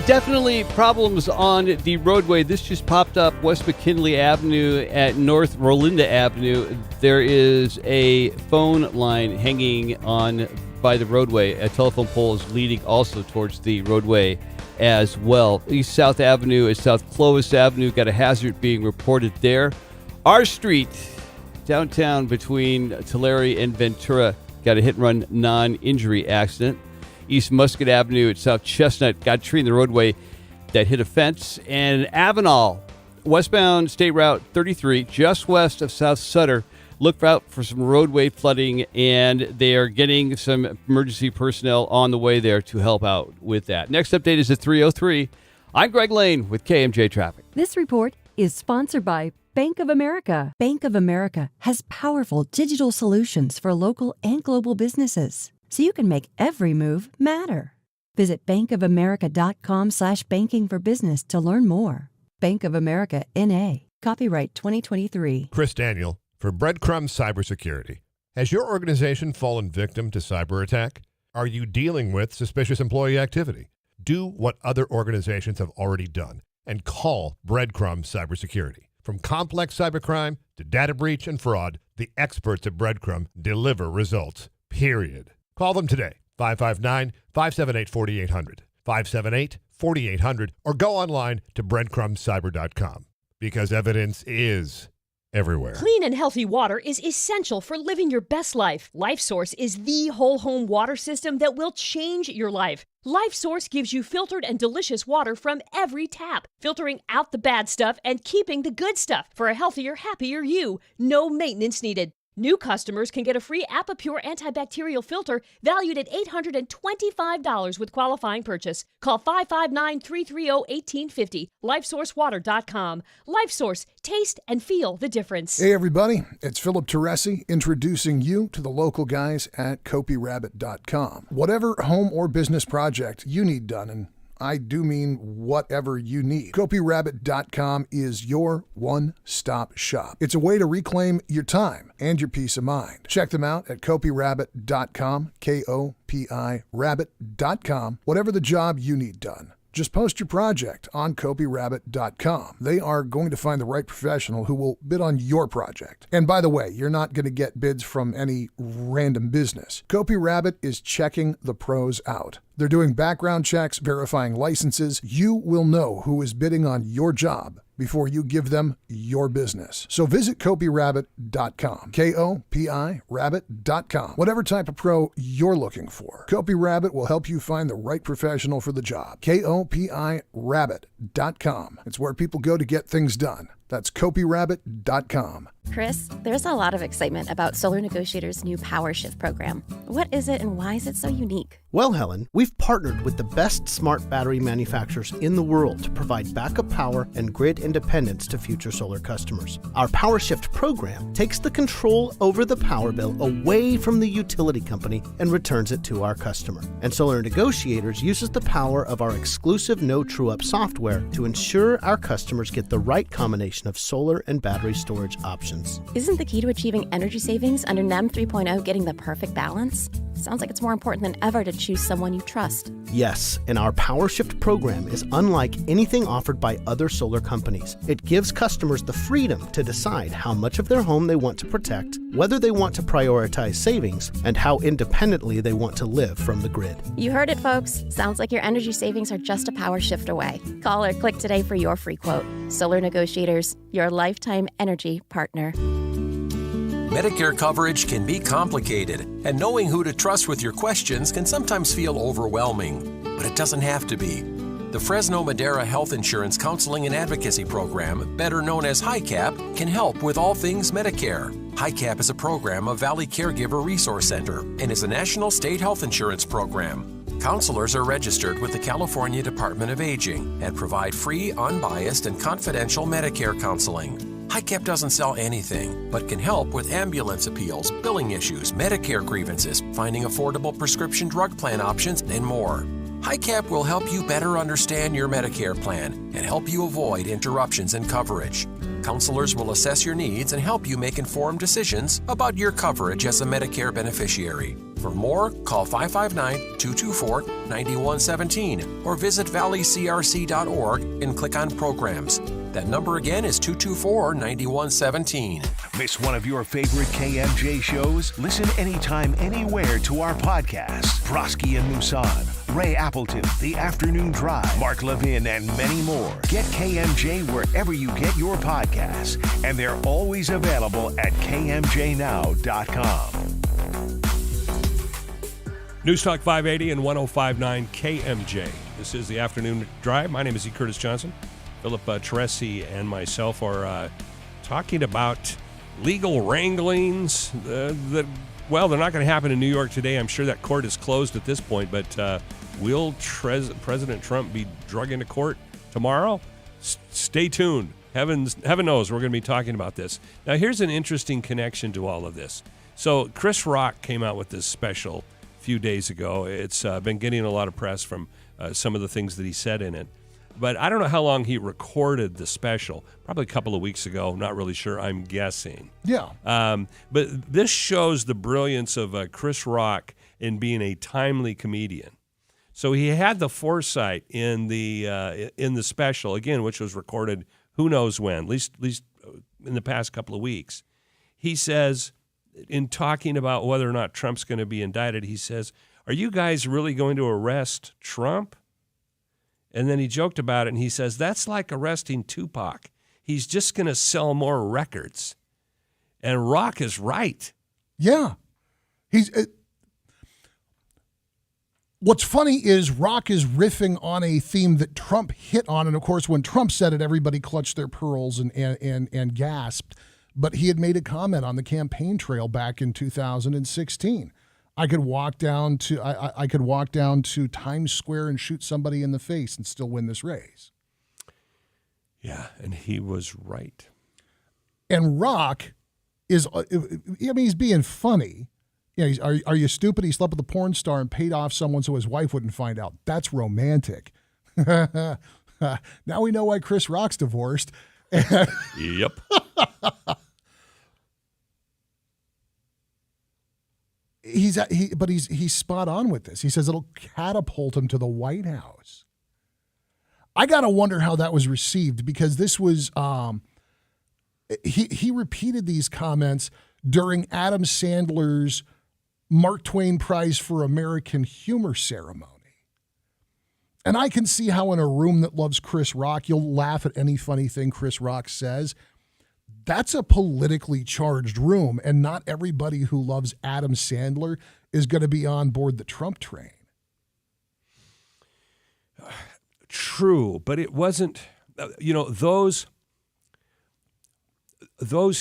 Definitely problems on the roadway. This just popped up West McKinley Avenue at North Rolinda Avenue. There is a phone line hanging on by the roadway. A telephone pole is leading also towards the roadway as well. East South Avenue is South Clovis Avenue. Got a hazard being reported there. Our street, downtown between Tulare and Ventura, got a hit-and-run non-injury accident. East Muscat Avenue at South Chestnut got a tree in the roadway that hit a fence. And Avenal, westbound State Route 33, just west of South Sutter, look out for some roadway flooding, and they are getting some emergency personnel on the way there to help out with that. Next update is at 3:03. I'm Greg Lane with KMJ Traffic. This report is sponsored by Bank of America. Bank of America has powerful digital solutions for local and global businesses, so you can make every move matter. Visit bankofamerica.com/banking for business to learn more. Bank of America, N.A. Copyright 2023. Chris Daniel for Breadcrumbs Cybersecurity. Has your organization fallen victim to cyber attack? Are you dealing with suspicious employee activity? Do what other organizations have already done and call Breadcrumbs Cybersecurity. From complex cybercrime to data breach and fraud, the experts at Breadcrumbs deliver results, period. Call them today, 559-578-4800, 578-4800, or go online to breadcrumbscyber.com, because evidence is everywhere. Clean and healthy water is essential for living your best life. LifeSource is the whole home water system that will change your life. LifeSource gives you filtered and delicious water from every tap, filtering out the bad stuff and keeping the good stuff for a healthier, happier you. No maintenance needed. New customers can get a free Apapure antibacterial filter valued at $825 with qualifying purchase. Call 559-330-1850, LifeSourceWater.com. LifeSource, taste and feel the difference. Hey everybody, it's Philip Teresi introducing you to the local guys at CopyRabbit.com. Whatever home or business project you need done, and I do mean whatever you need, CopyRabbit.com is your one-stop shop. It's a way to reclaim your time and your peace of mind. Check them out at CopyRabbit.com, K-O-P-I Rabbit.com. Whatever the job you need done, just post your project on CopyRabbit.com. They are going to find the right professional who will bid on your project. And by the way, you're not going to get bids from any random business. CopyRabbit is checking the pros out. They're doing background checks, verifying licenses. You will know who is bidding on your job before you give them your business. So visit CopyRabbit.com, K-O-P-I Rabbit.com. Whatever type of pro you're looking for, CopyRabbit will help you find the right professional for the job. K-O-P-I Rabbit.com. It's where people go to get things done. That's CopyRabbit.com. Chris, there's a lot of excitement about Solar Negotiators' new Power Shift program. What is it and why is it so unique? Well, Helen, we've partnered with the best smart battery manufacturers in the world to provide backup power and grid independence to future solar customers. Our Power Shift program takes the control over the power bill away from the utility company and returns it to our customer. And Solar Negotiators uses the power of our exclusive No True Up software to ensure our customers get the right combination of solar and battery storage options. Isn't the key to achieving energy savings under NEM 3.0 getting the perfect balance? Sounds like it's more important than ever to choose someone you trust. Yes, and our Power Shift program is unlike anything offered by other solar companies. It gives customers the freedom to decide how much of their home they want to protect, whether they want to prioritize savings, and how independently they want to live from the grid. You heard it, folks. Sounds like your energy savings are just a power shift away. Call or click today for your free quote. Solar Negotiators, your lifetime energy partner. Medicare coverage can be complicated, and knowing who to trust with your questions can sometimes feel overwhelming, but it doesn't have to be. The Fresno Madera Health Insurance Counseling and Advocacy Program, better known as HICAP, can help with all things Medicare. HICAP is a program of Valley Caregiver Resource Center and is a national state health insurance program. Counselors are registered with the California Department of Aging and provide free, unbiased, and confidential Medicare counseling. HICAP doesn't sell anything, but can help with ambulance appeals, billing issues, Medicare grievances, finding affordable prescription drug plan options, and more. HICAP will help you better understand your Medicare plan and help you avoid interruptions in coverage. Counselors will assess your needs and help you make informed decisions about your coverage as a Medicare beneficiary. For more, call 559-224-9117 or visit valleycrc.org and click on Programs. That number again is 224-9117. Miss one of your favorite KMJ shows? Listen anytime, anywhere to our podcast. Prosky and Musan, Ray Appleton, The Afternoon Drive, Mark Levin, and many more. Get KMJ wherever you get your podcasts, and they're always available at kmjnow.com. News Talk 580 and 105.9 KMJ. This is The Afternoon Drive. My name is E. Curtis Johnson. Philip Teresi and myself are talking about legal wranglings. They're not going to happen in New York today. I'm sure that court is closed at this point, but will President Trump be drug into court tomorrow? Stay tuned. Heaven knows we're going to be talking about this. Now, here's an interesting connection to all of this. So Chris Rock came out with this special a few days ago. It's been getting a lot of press from some of the things that he said in it. But I don't know how long he recorded the special. Probably a couple of weeks ago. Not really sure. I'm guessing. Yeah. But this shows the brilliance of Chris Rock in being a timely comedian. So he had the foresight in the special again, which was recorded who knows when, at least in the past couple of weeks. He says, in talking about whether or not Trump's going to be indicted, he says, "Are you guys really going to arrest Trump?" And then he joked about it, and he says, "That's like arresting Tupac. He's just going to sell more records." And Rock is right. Yeah. What's funny is Rock is riffing on a theme that Trump hit on. And, of course, when Trump said it, everybody clutched their pearls and gasped. But he had made a comment on the campaign trail back in 2016. I could walk down to Times Square and shoot somebody in the face and still win this race. Yeah, and he was right. And Rock is, he's being funny. You know, are you stupid? He slept with a porn star and paid off someone so his wife wouldn't find out. That's romantic. Now we know why Chris Rock's divorced. Yep. He's spot on with this. He says it'll catapult him to the White House. I gotta wonder how that was received, because this was he repeated these comments during Adam Sandler's Mark Twain Prize for American Humor ceremony. And I can see how in a room that loves Chris Rock, you'll laugh at any funny thing Chris Rock says. That's a politically charged room, and not everybody who loves Adam Sandler is going to be on board the Trump train. True, but it wasn't, those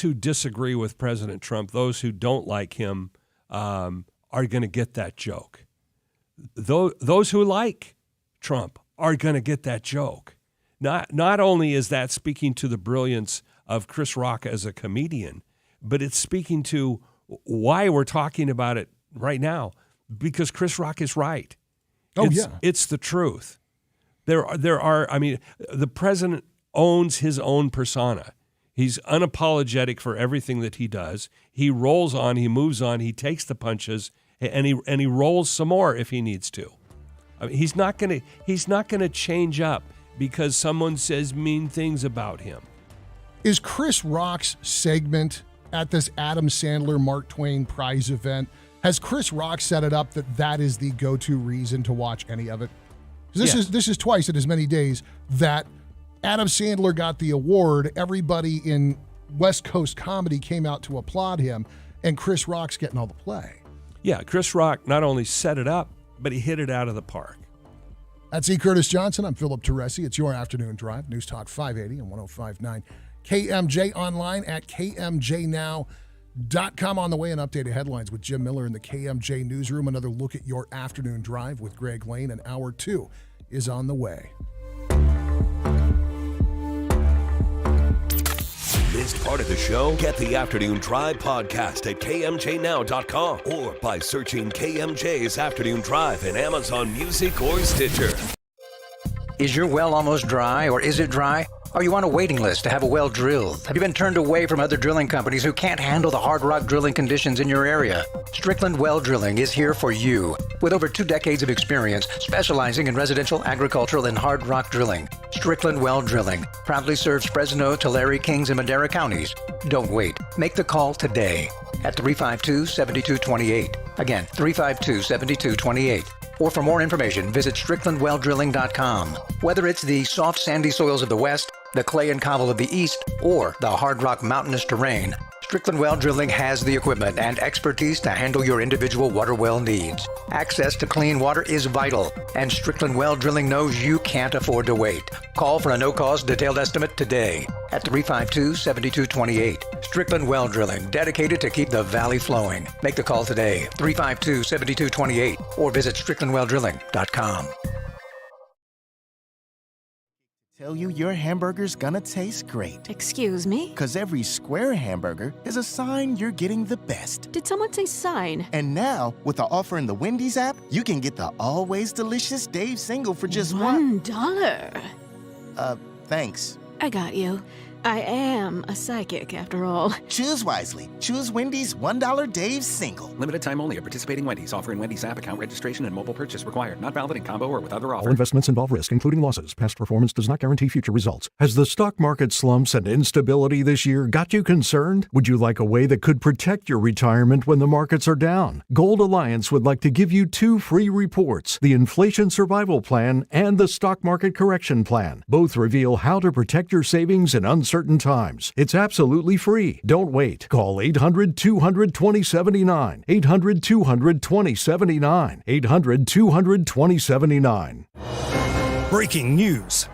who disagree with President Trump, those who don't like him, are going to get that joke. Those who like Trump are going to get that joke. Not only is that speaking to the brilliance of Chris Rock as a comedian, but it's speaking to why we're talking about it right now, because Chris Rock is right. It's the truth. The president owns his own persona. He's unapologetic for everything that he does. He rolls on, he moves on, he takes the punches, and he rolls some more if he needs to. I mean, he's not gonna change up because someone says mean things about him. Is Chris Rock's segment at this Adam Sandler Mark Twain Prize event, has Chris Rock set it up that is the go-to reason to watch any of it? This is twice in as many days that Adam Sandler got the award. Everybody in West Coast comedy came out to applaud him, and Chris Rock's getting all the play. Yeah, Chris Rock not only set it up, but he hit it out of the park. That's E. Curtis Johnson. I'm Philip Teresi. It's your Afternoon Drive. News Talk 580 and 105.9 KMJ, online at kmjnow.com. On the way, an update of headlines with Jim Miller in the KMJ newsroom. Another look at your Afternoon Drive with Greg Lane, and Hour 2 is on the way. Missed part of the show? Get the Afternoon Drive podcast at kmjnow.com or by searching KMJ's Afternoon Drive in Amazon Music or Stitcher. Is your well almost dry, or is it dry? Are you on a waiting list to have a well drilled? Have you been turned away from other drilling companies who can't handle the hard rock drilling conditions in your area? Strickland Well Drilling is here for you. With over 2 decades of experience specializing in residential, agricultural, and hard rock drilling, Strickland Well Drilling proudly serves Fresno, Tulare, Kings, and Madera counties. Don't wait. Make the call today at 352-7228. Again, 352-7228. Or for more information, visit StricklandWellDrilling.com. Whether it's the soft sandy soils of the west, the clay and cobble of the east, or the hard rock mountainous terrain, Strickland Well Drilling has the equipment and expertise to handle your individual water well needs. Access to clean water is vital, and Strickland Well Drilling knows you can't afford to wait. Call for a no-cost detailed estimate today at 352-7228. Strickland Well Drilling, dedicated to keep the valley flowing. Make the call today, 352-7228, or visit StricklandWellDrilling.com. Tell you your hamburger's gonna taste great. Excuse me? Because every square hamburger is a sign you're getting the best. Did someone say sign? And now, with the offer in the Wendy's app, you can get the always delicious Dave single for just $1. Thanks. I got you. I am a psychic, after all. Choose wisely. Choose Wendy's $1 Dave single. Limited time only at participating Wendy's. Offer in Wendy's app. Account registration and mobile purchase required. Not valid in combo or with other offers. All investments involve risk, including losses. Past performance does not guarantee future results. Has the stock market slumps and instability this year got you concerned? Would you like a way that could protect your retirement when the markets are down? Gold Alliance would like to give you 2 free reports, the Inflation Survival Plan and the Stock Market Correction Plan. Both reveal how to protect your savings in uncertain times. It's absolutely free. Don't wait. Call 800-200-2079. 800-200-2079. 800-200-2079. Breaking news.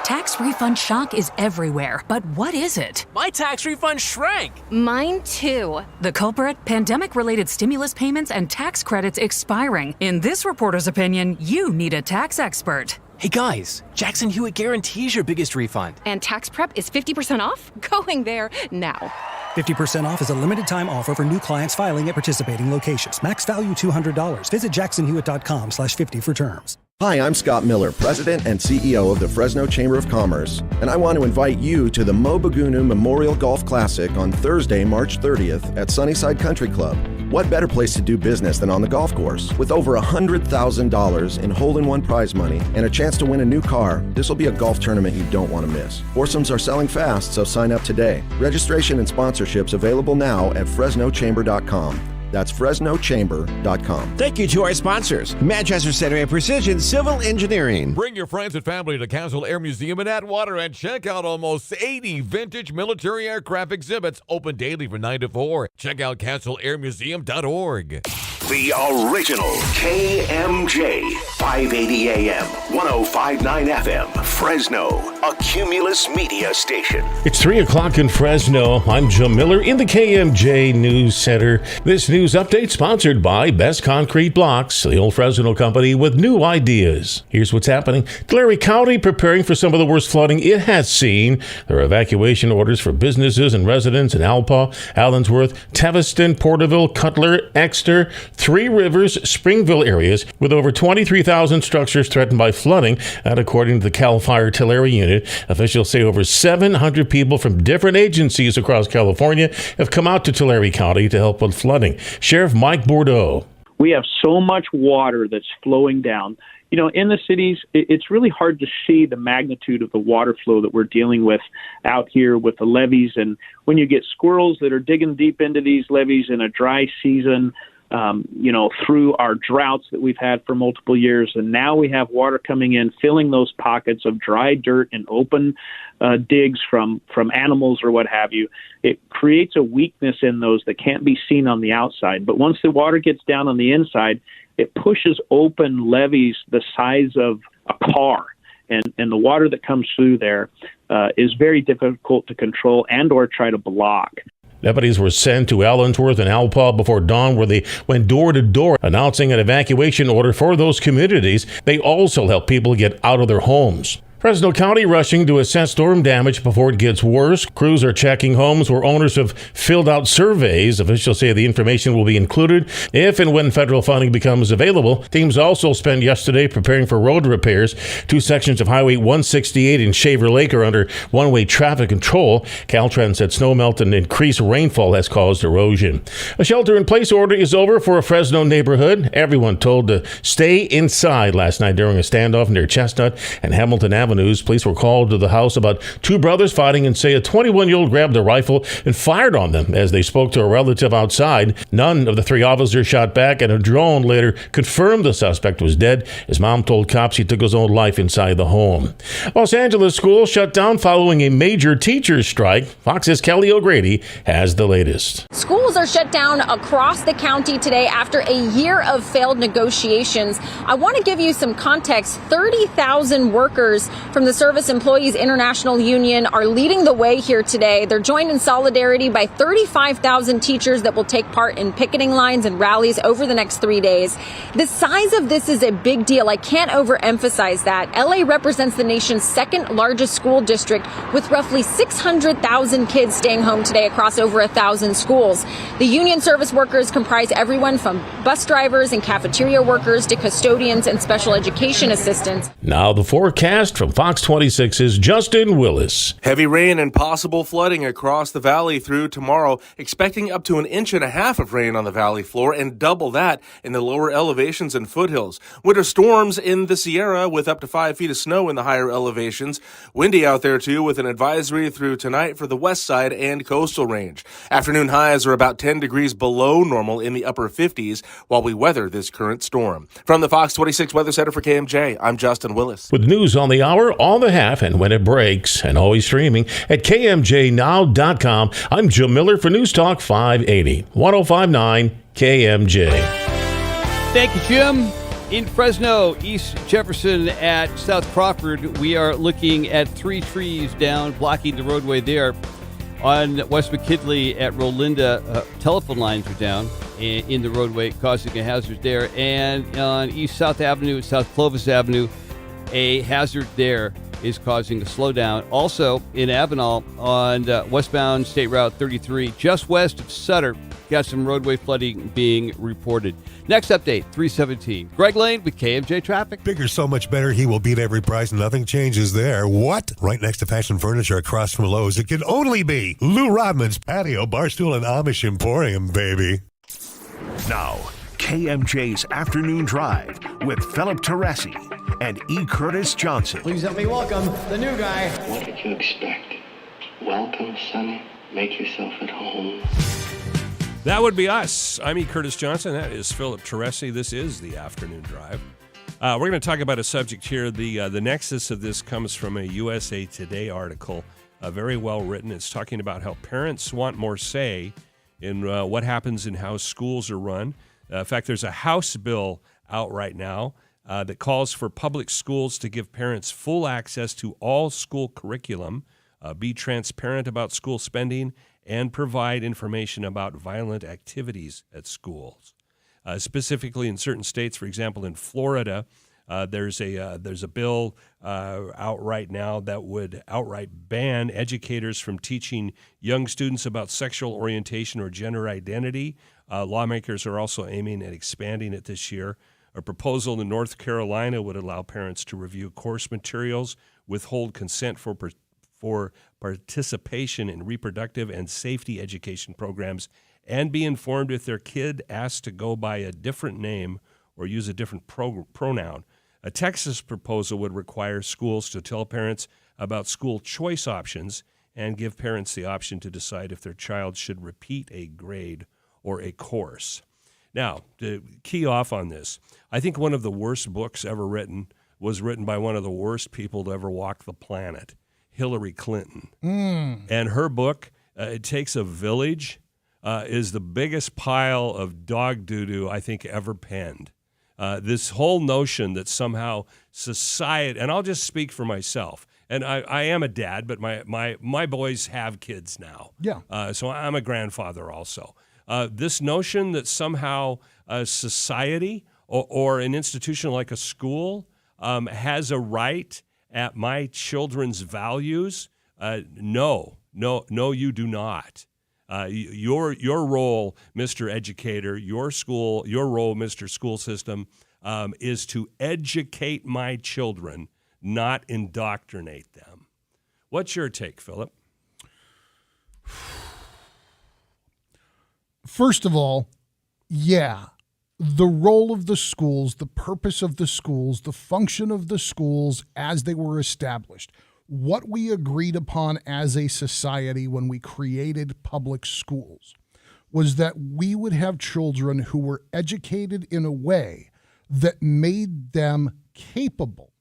Tax refund shock is everywhere, but what is it? My tax refund shrank. Mine too. The culprit? Pandemic-related stimulus payments and tax credits expiring. In this reporter's opinion, you need a tax expert. Hey guys, Jackson Hewitt guarantees your biggest refund. And tax prep is 50% off? Going there now. 50% off is a limited time offer for new clients filing at participating locations. Max value $200. Visit jacksonhewitt.com/50 for terms. Hi, I'm Scott Miller, President and CEO of the Fresno Chamber of Commerce, and I want to invite you to the Mobagunu Memorial Golf Classic on Thursday, March 30th at Sunnyside Country Club. What better place to do business than on the golf course? With over $100,000 in hole-in-one prize money and a chance to win a new car, this will be a golf tournament you don't want to miss. Foursomes are selling fast, so sign up today. Registration and sponsorships available now at FresnoChamber.com. That's FresnoChamber.com. Thank you to our sponsors, Manchester Center and Precision Civil Engineering. Bring your friends and family to Castle Air Museum in Atwater and check out almost 80 vintage military aircraft exhibits open daily from 9 to 4. Check out castleairmuseum.org. The original KMJ, 580 AM, 105.9 FM, Fresno, a Cumulus media station. It's 3 o'clock in Fresno. I'm Joe Miller in the KMJ News Center. This news update sponsored by Best Concrete Blocks, the old Fresno company with new ideas. Here's what's happening. Tulare County preparing for some of the worst flooding it has seen. There are evacuation orders for businesses and residents in Alpa, Allensworth, Teviston, Porterville, Cutler, Exeter, Three Rivers, Springville areas with over 23,000 structures threatened by flooding. And according to the CAL FIRE Tulare unit, officials say over 700 people from different agencies across California have come out to Tulare County to help with flooding. Sheriff Mike Bordeaux. We have so much water that's flowing down. You know, in the cities, it's really hard to see the magnitude of the water flow that we're dealing with out here with the levees. And when you get squirrels that are digging deep into these levees in a dry season, through our droughts that we've had for multiple years. And now we have water coming in, filling those pockets of dry dirt and open digs from animals or what have you. It creates a weakness in those that can't be seen on the outside. But once the water gets down on the inside, it pushes open levees the size of a car. And the water that comes through there is very difficult to control and or try to block. Deputies were sent to Allensworth and Alpa before dawn, where they went door to door announcing an evacuation order for those communities. They also help people get out of their homes. Fresno County rushing to assess storm damage before it gets worse. Crews are checking homes where owners have filled out surveys. Officials say the information will be included if and when federal funding becomes available. Teams also spent yesterday preparing for road repairs. 2 sections of Highway 168 in Shaver Lake are under one-way traffic control. Caltrans said snowmelt and increased rainfall has caused erosion. A shelter-in-place order is over for a Fresno neighborhood. Everyone told to stay inside last night during a standoff near Chestnut and Hamilton Avenue. Police were called to the house about 2 brothers fighting and say a 21-year-old grabbed a rifle and fired on them as they spoke to a relative outside. None of the 3 officers shot back, and a drone later confirmed the suspect was dead. His mom told cops he took his own life inside the home. Los Angeles schools shut down following a major teachers strike. Fox's Kelly O'Grady has the latest. Schools are shut down across the county today after a year of failed negotiations. I want to give you some context. 30,000 workers from the Service Employees International Union are leading the way here today. They're joined in solidarity by 35,000 teachers that will take part in picketing lines and rallies over the next 3 days. The size of this is a big deal. I can't overemphasize that. LA represents the nation's 2nd largest school district with roughly 600,000 kids staying home today across over 1,000 schools. The union service workers comprise everyone from bus drivers and cafeteria workers to custodians and special education assistants. Now the forecast from Fox 26's Justin Willis. Heavy rain and possible flooding across the valley through tomorrow, expecting up to 1.5 inches of rain on the valley floor and double that in the lower elevations and foothills. Winter storms in the Sierra with up to 5 feet of snow in the higher elevations. Windy out there too with an advisory through tonight for the west side and coastal range. Afternoon highs are about 10 degrees below normal in the upper 50s while we weather this current storm. From the Fox 26 Weather Center for KMJ, I'm Justin Willis. With news on the hour, all the half, and when it breaks, and always streaming at KMJNow.com. I'm Jim Miller for News Talk 580, 105.9 KMJ. Thank you, Jim. In Fresno, East Jefferson at South Crawford, we are looking at 3 trees down, blocking the roadway there. On West McKinley at Rolinda, telephone lines are down in the roadway, causing a hazard there. And on East South Avenue and South Clovis Avenue, a hazard there is causing a slowdown. Also in Avenal on westbound State Route 33, just west of Sutter, got some roadway flooding being reported. Next update, 317. Greg Lane with KMJ Traffic. Bigger's so much better, he will beat every price. Nothing changes there. What? Right next to Fashion Furniture across from Lowe's, it can only be Lou Rodman's Patio, Barstool, and Amish Emporium, baby. Now, KMJ's Afternoon Drive with Philip Teresi and E. Curtis Johnson. Please help me welcome the new guy. What did you expect? Welcome, Sonny. Make yourself at home. That would be us. I'm E. Curtis Johnson. That is Philip Teresi. This is the Afternoon Drive. We're going to talk about a subject here. The nexus of this comes from a USA Today article, very well written. It's talking about how parents want more say in what happens in how schools are run. In fact, there's a House bill out right now that calls for public schools to give parents full access to all school curriculum, be transparent about school spending, and provide information about violent activities at schools. Specifically in certain states, for example, in Florida, there's a bill out right now that would outright ban educators from teaching young students about sexual orientation or gender identity. Lawmakers are also aiming at expanding it this year. A proposal in North Carolina would allow parents to review course materials, withhold consent for participation in reproductive and safety education programs, and be informed if their kid asks to go by a different name or use a different pronoun. A Texas proposal would require schools to tell parents about school choice options and give parents the option to decide if their child should repeat a grade or a course. Now, to key off on this, I think one of the worst books ever written was written by one of the worst people to ever walk the planet, Hillary Clinton. And her book, It Takes a Village, is the biggest pile of dog doo-doo I think ever penned. This whole notion that somehow society, and I'll just speak for myself, and I am a dad, but my boys have kids now. Yeah. So I'm a grandfather also. This notion that somehow society or an institution like a school has a right at my children's values? No, you do not. Your role, Mr. Educator, your role, Mr. School System, is to educate my children, not indoctrinate them. What's your take, Philip? First of all, yeah, the role of the schools, the purpose of the schools, the function of the schools as they were established, what we agreed upon as a society when we created public schools was that we would have children who were educated in a way that made them capable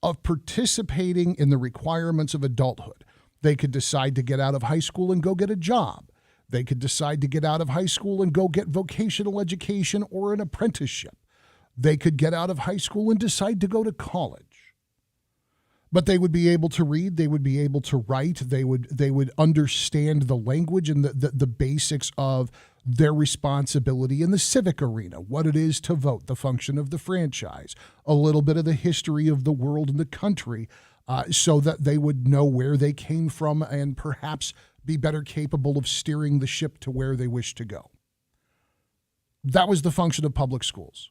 of participating in the requirements of adulthood. They could decide to get out of high school and go get a job. They could decide to get out of high school and go get vocational education or an apprenticeship. They could get out of high school and decide to go to college. But they would be able to read, they would be able to write, they would understand the language and the basics of their responsibility in the civic arena, what it is to vote, the function of the franchise, a little bit of the history of the world and the country, so that they would know where they came from and perhaps be better capable of steering the ship to where they wish to go. That was the function of public schools.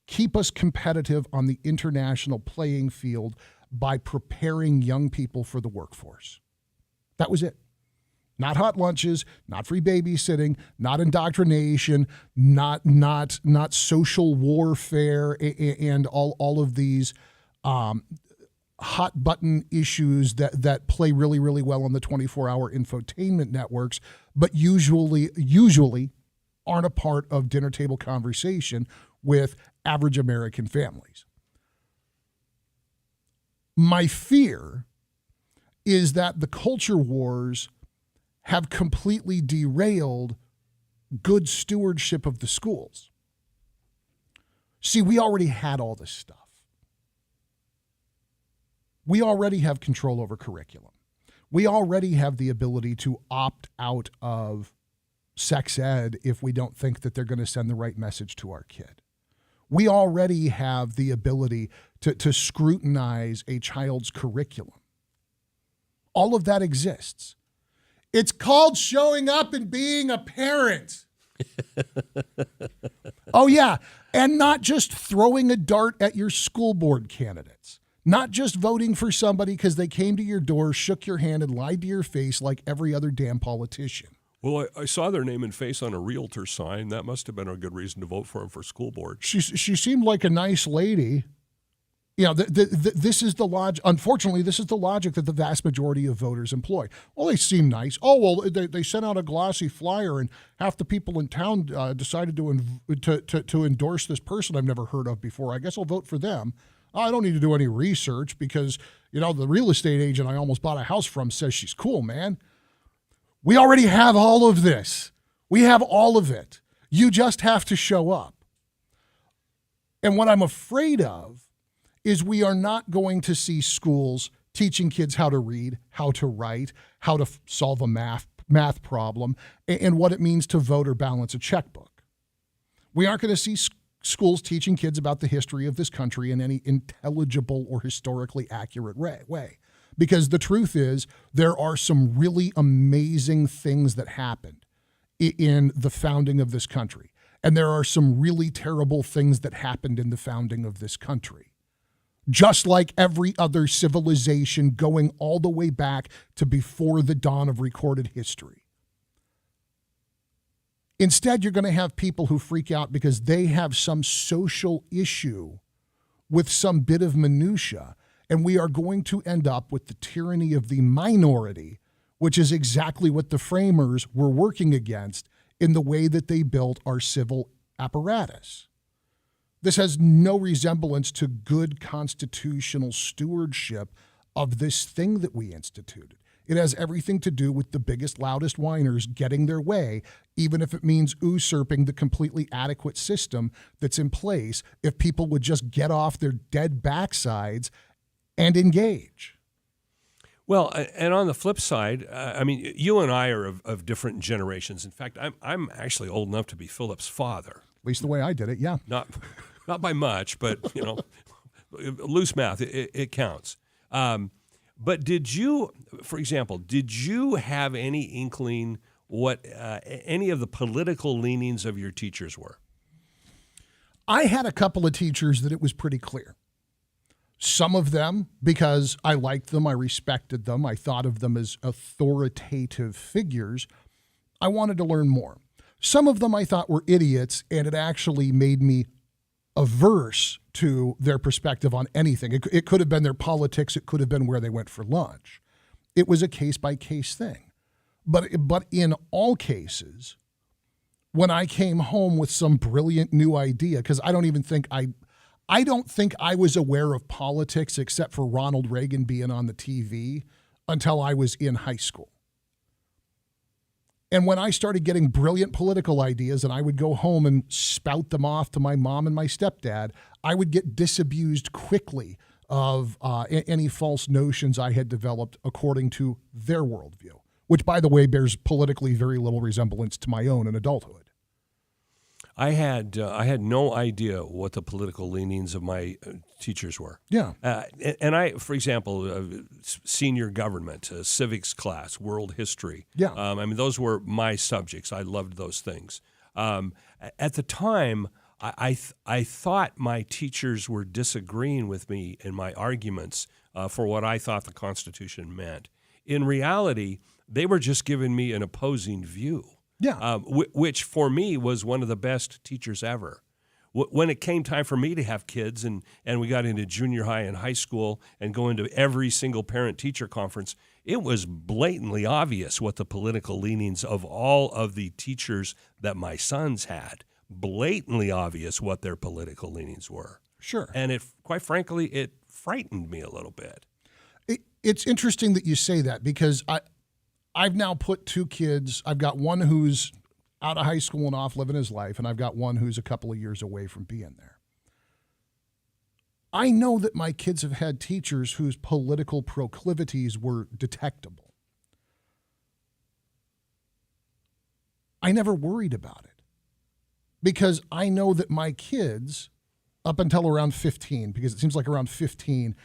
Keep us competitive on the international playing field by preparing young people for the workforce. That was it. Not hot lunches, not free babysitting, not indoctrination, not social warfare, and all of these hot button issues that play really, really well on the 24-hour infotainment networks, but usually aren't a part of dinner table conversation with average American families. My fear is that the culture wars have completely derailed good stewardship of the schools. See, we already had all this stuff. We already have control over curriculum. We already have the ability to opt out of sex ed if we don't think that they're going to send the right message to our kid. We already have the ability to scrutinize a child's curriculum. All of that exists. It's called showing up and being a parent. Oh, yeah. And not just throwing a dart at your school board candidates. Not just voting for somebody because they came to your door, shook your hand, and lied to your face like every other damn politician. Well, I saw their name and face on a realtor sign. That must have been a good reason to vote for him for school board. She seemed like a nice lady. You know, this is the logic. Unfortunately, this is the logic that the vast majority of voters employ. Well, they seem nice. Oh, well, they sent out a glossy flyer, and half the people in town decided to endorse this person I've never heard of before. I guess I'll vote for them. I don't need to do any research because, you know, the real estate agent I almost bought a house from says she's cool, man. We already have all of this. We have all of it. You just have to show up. And what I'm afraid of is we are not going to see schools teaching kids how to read, how to write, how to solve a math problem, and what it means to vote or balance a checkbook. We aren't going to see schools teaching kids about the history of this country in any intelligible or historically accurate way. Because the truth is, there are some really amazing things that happened in the founding of this country. And there are some really terrible things that happened in the founding of this country. Just like every other civilization going all the way back to before the dawn of recorded history. Instead, you're going to have people who freak out because they have some social issue with some bit of minutia. And we are going to end up with the tyranny of the minority, which is exactly what the framers were working against in the way that they built our civil apparatus. This has no resemblance to good constitutional stewardship of this thing that we instituted. It has everything to do with the biggest, loudest whiners getting their way, even if it means usurping the completely adequate system that's in place if people would just get off their dead backsides and engage. Well, and on the flip side, I mean, you and I are of different generations. In fact, I'm actually old enough to be Philip's father. At least the way I did it, yeah. Not by much, but, you know, loose math, it counts. But did you, for example, did you have any inkling what any of the political leanings of your teachers were? I had a couple of teachers that it was pretty clear. Some of them, because I liked them, I respected them, I thought of them as authoritative figures, I wanted to learn more. Some of them I thought were idiots, and it actually made me averse to their perspective on anything. It could have been their politics. It could have been where they went for lunch. It was a case-by-case thing. But in all cases, when I came home with some brilliant new idea, because I don't think I was aware of politics except for Ronald Reagan being on the TV until I was in high school. And when I started getting brilliant political ideas and I would go home and spout them off to my mom and my stepdad, I would get disabused quickly of any false notions I had developed according to their worldview, which, by the way, bears politically very little resemblance to my own in adulthood. I had no idea what the political leanings of my teachers were. Yeah. And I, for example, senior government, civics class, world history. Yeah. I mean, those were my subjects. I loved those things. At the time, I thought my teachers were disagreeing with me in my arguments for what I thought the Constitution meant. In reality, they were just giving me an opposing view. Yeah. Which for me was one of the best teachers ever. When it came time for me to have kids and we got into junior high and high school and go into every single parent-teacher conference, it was blatantly obvious what the political leanings of all of the teachers that my sons had, blatantly obvious what their political leanings were. Sure. And quite frankly, it frightened me a little bit. It's interesting that you say that because I've now put two kids. I've got one who's out of high school and off living his life, and I've got one who's a couple of years away from being there. I know that my kids have had teachers whose political proclivities were detectable. I never worried about it because I know that my kids, up until around 15, because it seems like around 15,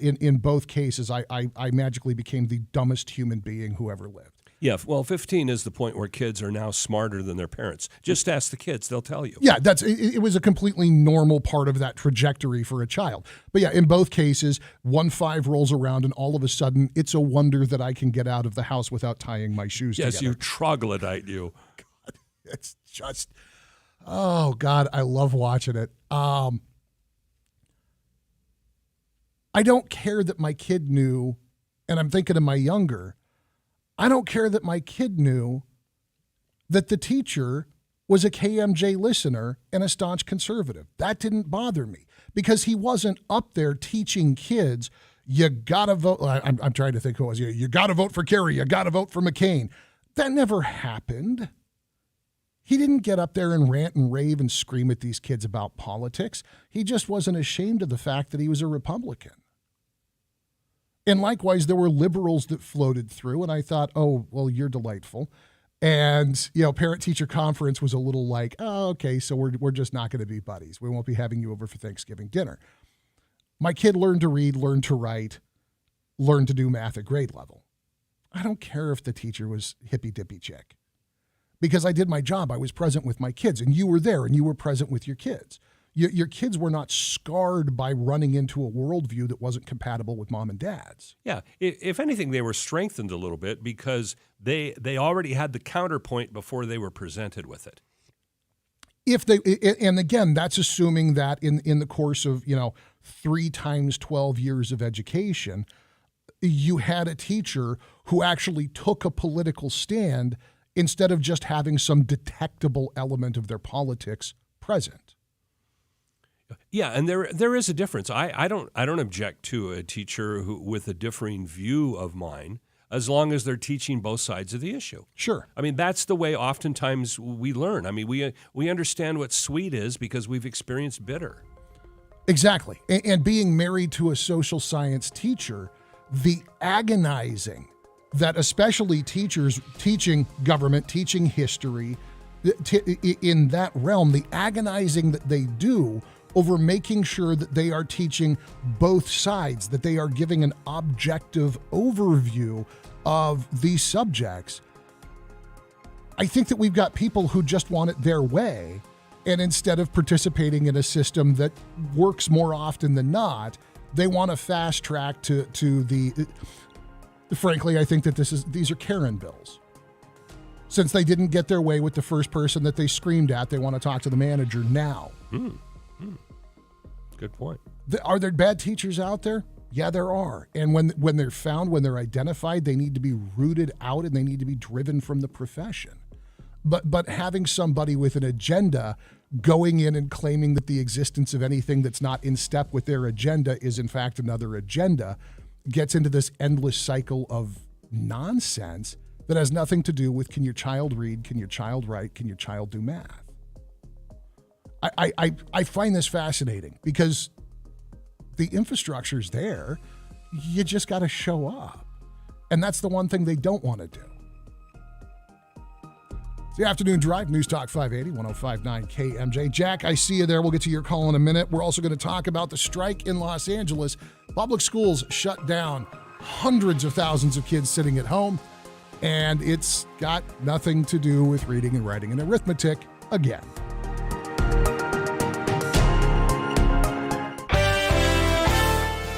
in both cases, I magically became the dumbest human being who ever lived. Yeah, well, 15 is the point where kids are now smarter than their parents. Just ask the kids; they'll tell you. Yeah, it was a completely normal part of that trajectory for a child. But yeah, in both cases, 1-5 rolls around, and all of a sudden, it's a wonder that I can get out of the house without tying my shoes together. Yes, you troglodyte, you. God, it's just, oh God, I love watching it. I don't care that my kid knew, and I'm thinking of my younger, I don't care that my kid knew that the teacher was a KMJ listener and a staunch conservative. That didn't bother me because he wasn't up there teaching kids, you got to vote. I'm trying to think who it was. You got to vote for Kerry. You got to vote for McCain. That never happened. He didn't get up there and rant and rave and scream at these kids about politics. He just wasn't ashamed of the fact that he was a Republican. And likewise, there were liberals that floated through, and I thought, oh, well, you're delightful. And, parent-teacher conference was a little like, oh, okay, so we're just not going to be buddies. We won't be having you over for Thanksgiving dinner. My kid learned to read, learned to write, learned to do math at grade level. I don't care if the teacher was hippy-dippy chick. Because I did my job. I was present with my kids, and you were there, and you were present with your kids. Your kids were not scarred by running into a worldview that wasn't compatible with mom and dad's. Yeah, if anything, they were strengthened a little bit because they already had the counterpoint before they were presented with it. And again, that's assuming that in the course of 3 times 12 years of education, you had a teacher who actually took a political stand instead of just having some detectable element of their politics present. Yeah, and there is a difference. I don't object to a teacher with a differing view of mine as long as they're teaching both sides of the issue. Sure. I mean, that's the way oftentimes we learn. I mean, we understand what sweet is because we've experienced bitter. Exactly. And being married to a social science teacher, the agonizing that especially teachers teaching government, teaching history, in that realm, the agonizing that they do over making sure that they are teaching both sides, that they are giving an objective overview of these subjects. I think that we've got people who just want it their way, and instead of participating in a system that works more often than not, they want to fast track to the. Frankly, I think that these are Karen bills. Since they didn't get their way with the first person that they screamed at, they want to talk to the manager now. Good point. Are there bad teachers out there? Yeah, there are. And when they're found, when they're identified, they need to be rooted out and they need to be driven from the profession. But having somebody with an agenda going in and claiming that the existence of anything that's not in step with their agenda is in fact another agenda gets into this endless cycle of nonsense that has nothing to do with, can your child read, can your child write, can your child do math? I find this fascinating because the infrastructure's there. You just got to show up. And that's the one thing they don't want to do. It's the Afternoon Drive, News Talk 580, 105.9 KMJ. Jack, I see you there. We'll get to your call in a minute. We're also going to talk about the strike in Los Angeles. Public schools shut down. Hundreds of thousands of kids sitting at home. And it's got nothing to do with reading and writing and arithmetic again.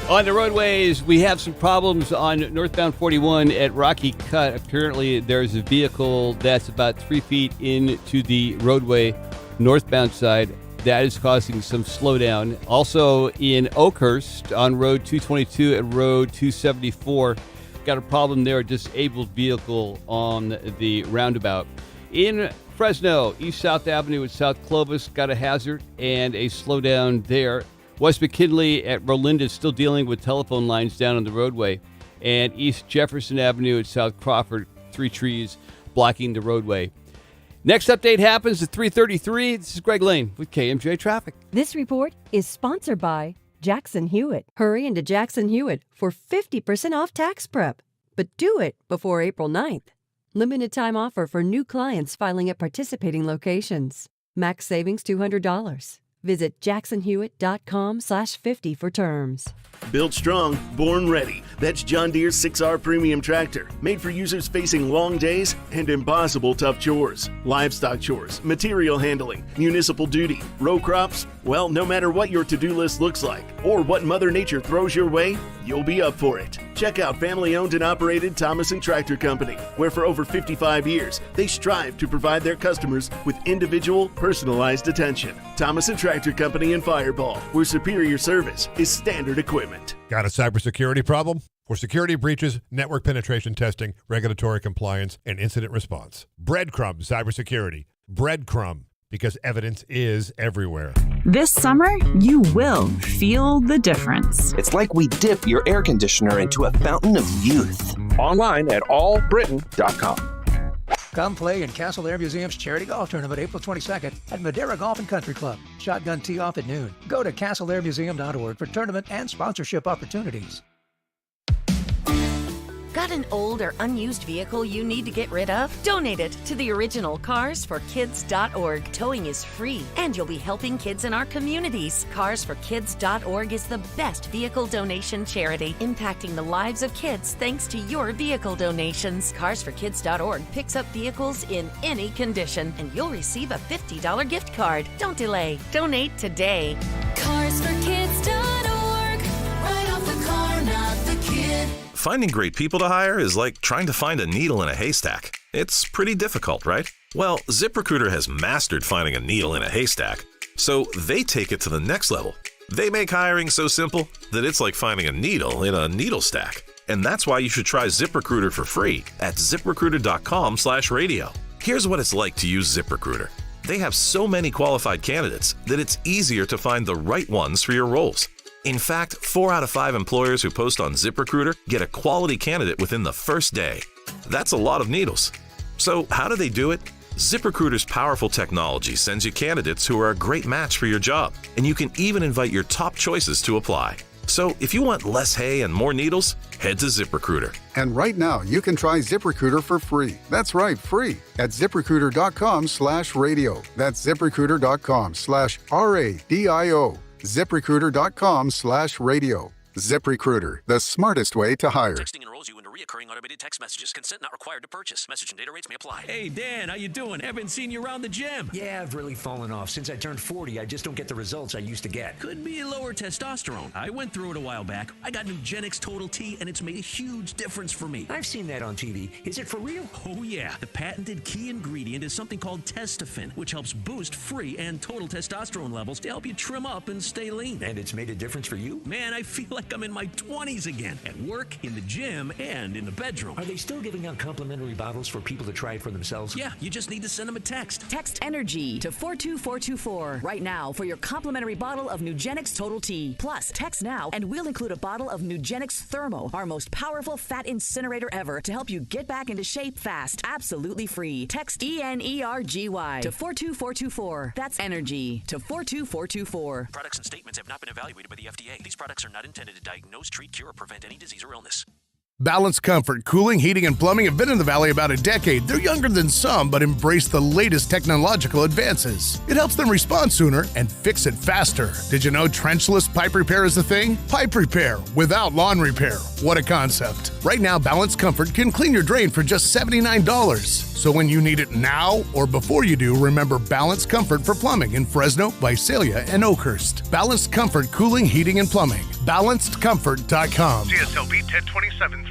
On the roadways, we have some problems on northbound 41 at Rocky Cut. Apparently, there's a vehicle that's about 3 feet into the roadway, northbound side. That is causing some slowdown. Also in Oakhurst on Road 222 and Road 274, got a problem there, a disabled vehicle on the roundabout. In Fresno, East-South Avenue at South Clovis, got a hazard and a slowdown there. West McKinley at Rolinda is still dealing with telephone lines down on the roadway. And East Jefferson Avenue at South Crawford, 3 trees blocking the roadway. Next update happens at 3:33. This is Greg Lane with KMJ Traffic. This report is sponsored by Jackson Hewitt. Hurry into Jackson Hewitt for 50% off tax prep. But do it before April 9th. Limited time offer for new clients filing at participating locations. Max savings $200. Visit jacksonhewitt.com/50 for terms. Built strong, born ready. That's John Deere's 6R Premium Tractor. Made for users facing long days and impossible tough chores. Livestock chores, material handling, municipal duty, row crops. Well, no matter what your to-do list looks like or what Mother Nature throws your way, you'll be up for it. Check out family-owned and operated Thomas & Tractor Company, where for over 55 years, they strive to provide their customers with individual, personalized attention. Thomas & Tractor Company in Fireball, where superior service is standard equipment. Got a cybersecurity problem? For security breaches, network penetration testing, regulatory compliance, and incident response. Breadcrumb Cybersecurity. Breadcrumb, because evidence is everywhere. This summer, you will feel the difference. It's like we dip your air conditioner into a fountain of youth. Online at allbritain.com. Come play in Castle Air Museum's Charity Golf Tournament April 22nd at Madera Golf and Country Club. Shotgun tee off at noon. Go to castleairmuseum.org for tournament and sponsorship opportunities. Got an old or unused vehicle you need to get rid of? Donate it to the original carsforkids.org. Towing is free, and you'll be helping kids in our communities. Carsforkids.org is the best vehicle donation charity, impacting the lives of kids thanks to your vehicle donations. Carsforkids.org picks up vehicles in any condition, and you'll receive a $50 gift card. Don't delay. Donate today. Carsforkids.org. Right off the car, not the kid. Finding great people to hire is like trying to find a needle in a haystack. It's pretty difficult, right? Well, ZipRecruiter has mastered finding a needle in a haystack, so they take it to the next level. They make hiring so simple that it's like finding a needle in a needle stack. And that's why you should try ZipRecruiter for free at ZipRecruiter.com/radio. Here's what it's like to use ZipRecruiter. They have so many qualified candidates that it's easier to find the right ones for your roles. In fact, 4 out of 5 employers who post on ZipRecruiter get a quality candidate within the first day. That's a lot of needles. So how do they do it? ZipRecruiter's powerful technology sends you candidates who are a great match for your job, and you can even invite your top choices to apply. So if you want less hay and more needles, head to ZipRecruiter. And right now, you can try ZipRecruiter for free. That's right, free at ZipRecruiter.com/radio. That's ZipRecruiter.com/RADIO. ZipRecruiter.com/radio. ZipRecruiter, the smartest way to hire. Texting enrolls you into recurring automated text messages. Consent not required to purchase. Message and data rates may apply. Hey, Dan, how you doing? Haven't seen you around the gym. Yeah, I've really fallen off. Since I turned 40, I just don't get the results I used to get. Could be lower testosterone. I went through it a while back. I got Nugenix Total T, and it's made a huge difference for me. I've seen that on TV. Is it for real? Oh, yeah. The patented key ingredient is something called Testofen, which helps boost free and total testosterone levels to help you trim up and stay lean. And it's made a difference for you? Man, I feel like I'm in my 20s again. At work, in the gym, and in the bedroom. Are they still giving out complimentary bottles for people to try it for themselves? Yeah, you just need to send them a text. Text ENERGY to 42424 right now for your complimentary bottle of Nugenix Total T. Plus, text now and we'll include a bottle of Nugenix Thermo, our most powerful fat incinerator ever, to help you get back into shape fast. Absolutely free. Text ENERGY to 42424. That's ENERGY to 42424. Products and statements have not been evaluated by the FDA. These products are not intended to diagnose, treat, cure, or prevent any disease or illness. Balanced Comfort Cooling, Heating, and Plumbing have been in the Valley about a decade. They're younger than some, but embrace the latest technological advances. It helps them respond sooner and fix it faster. Did you know trenchless pipe repair is a thing? Pipe repair without lawn repair. What a concept. Right now, Balanced Comfort can clean your drain for just $79. So when you need it now or before you do, remember Balanced Comfort for Plumbing in Fresno, Visalia, and Oakhurst. Balanced Comfort Cooling, Heating, and Plumbing. BalancedComfort.com. CSLB 1027-318.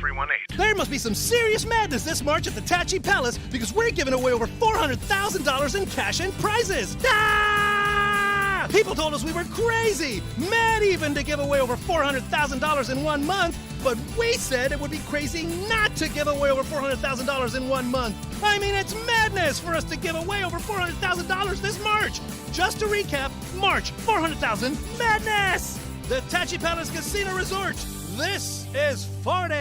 There must be some serious madness this March at the Tachi Palace because we're giving away over $400,000 in cash and prizes. Ah! People told us we were crazy, mad even, to give away over $400,000 in 1 month, but we said it would be crazy not to give away over $400,000 in 1 month. I mean, it's madness for us to give away over $400,000 this March. Just to recap, March, $400,000 madness! The Tachi Palace Casino Resort. This is 40.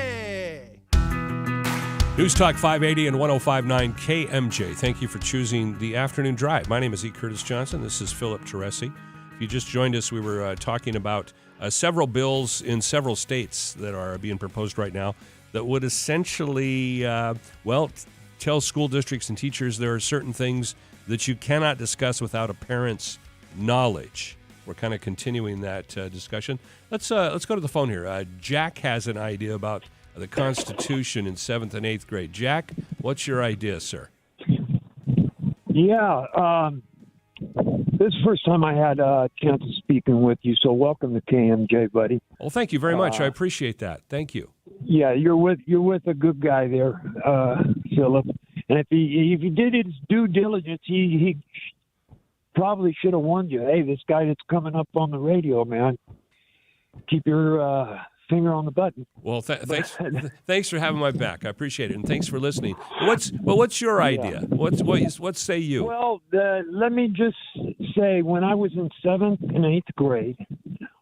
News Talk 580 and 105.9 KMJ. Thank you for choosing the afternoon drive. My name is E. Curtis Johnson. This is Philip Teresi. If you just joined us, we were talking about several bills in several states that are being proposed right now that would essentially, tell school districts and teachers there are certain things that you cannot discuss without a parent's knowledge. We're kind of continuing that discussion. Let's go to the phone here. Jack has an idea about the Constitution in 7th and 8th grade. Jack, what's your idea, sir? Yeah, this is the first time I had a chance of speaking with you, so welcome to KMJ, buddy. Well, thank you very much. I appreciate that. Thank you. Yeah, you're with a good guy there, Philip. And if he did his due diligence, he probably should have warned you. Hey, this guy that's coming up on the radio, man, keep your finger on the button. Well, thanks for having my back. I appreciate it, and thanks for listening. What's your idea? What say you? Well, let me just say, when I was in 7th and 8th grade,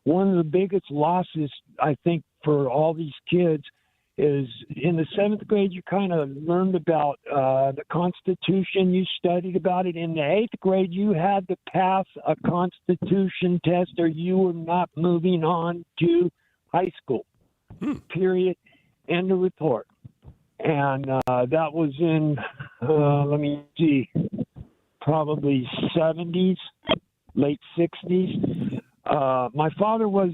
one of the biggest losses, I think, for all these kids is in the 7th grade, you kind of learned about the Constitution. You studied about it. In the 8th grade, you had to pass a Constitution test or you were not moving on to high school, period, end of report. And that was in, let me see, probably 70s, late 60s. My father was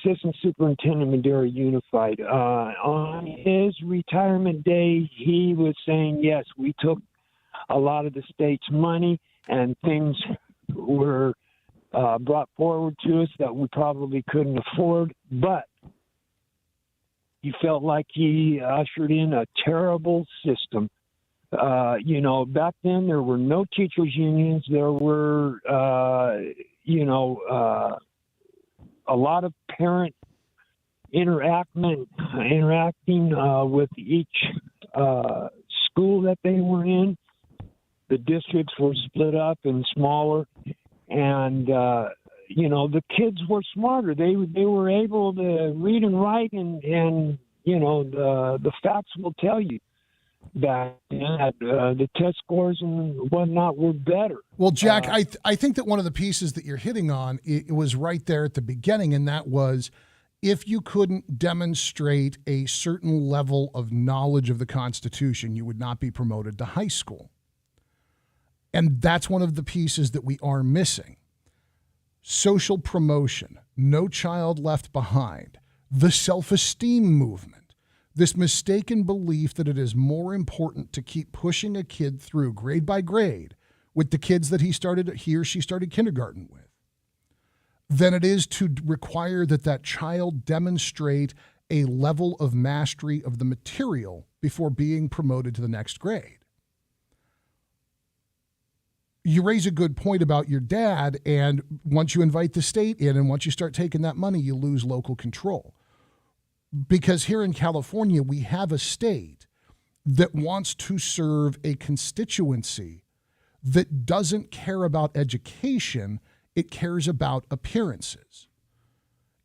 assistant superintendent of Madera Unified. On his retirement day, he was saying, yes, we took a lot of the state's money and things were brought forward to us that we probably couldn't afford, but he felt like he ushered in a terrible system. Back then there were no teachers' unions. There were, a lot of parent interacting with each school that they were in. The districts were split up and smaller, and the kids were smarter. They were able to read and write, and the facts will tell you that the test scores and whatnot were better. Well, Jack, I think that one of the pieces that you're hitting on, it was right there at the beginning, and that was if you couldn't demonstrate a certain level of knowledge of the Constitution, you would not be promoted to high school. And that's one of the pieces that we are missing. social promotion, No Child Left Behind, the self-esteem movement, this mistaken belief that it is more important to keep pushing a kid through grade by grade with the kids that he or she started kindergarten with, than it is to require that child demonstrate a level of mastery of the material before being promoted to the next grade. You raise a good point about your dad, and once you invite the state in and once you start taking that money, you lose local control. Because here in California, we have a state that wants to serve a constituency that doesn't care about education, it cares about appearances.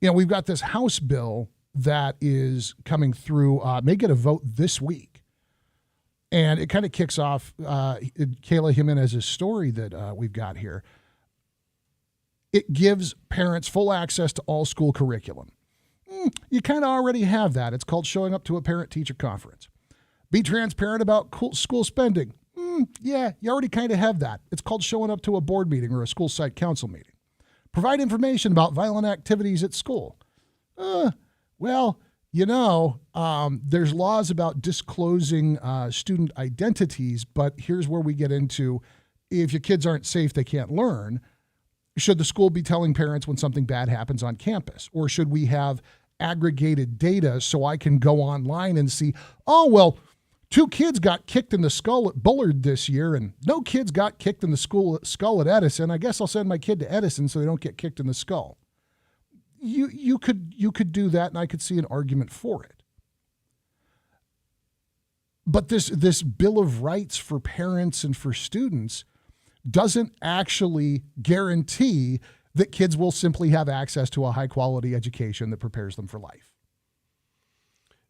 We've got this House bill that is coming through, may get a vote this week. And it kind of kicks off Kayla Jimenez's story that we've got here. It gives parents full access to all school curriculum. You kind of already have that. It's called showing up to a parent-teacher conference. Be transparent about school spending. Yeah, you already kind of have that. It's called showing up to a board meeting or a school site council meeting. Provide information about violent activities at school. There's laws about disclosing student identities, but here's where we get into, if your kids aren't safe, they can't learn. Should the school be telling parents when something bad happens on campus? Or should we have aggregated data so I can go online and see, 2 kids got kicked in the skull at Bullard this year and no kids got kicked in the skull at Edison. I guess I'll send my kid to Edison so they don't get kicked in the skull. You could do that, and I could see an argument for it. But this Bill of Rights for parents and for students doesn't actually guarantee that kids will simply have access to a high-quality education that prepares them for life.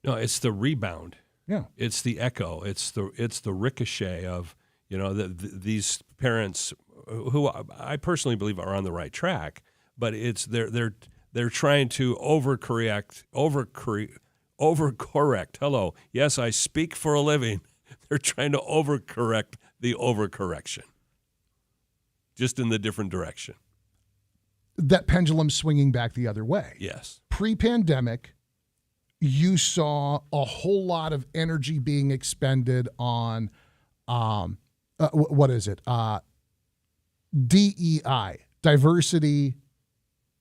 No, it's the rebound. Yeah, it's the echo. It's the ricochet of these parents who I personally believe are on the right track, but it's they're trying to overcorrect. Hello. Yes, I speak for a living. They're trying to overcorrect the overcorrection, just in the different direction. That pendulum swinging back the other way. Yes. Pre-pandemic, you saw a whole lot of energy being expended on, DEI, diversity,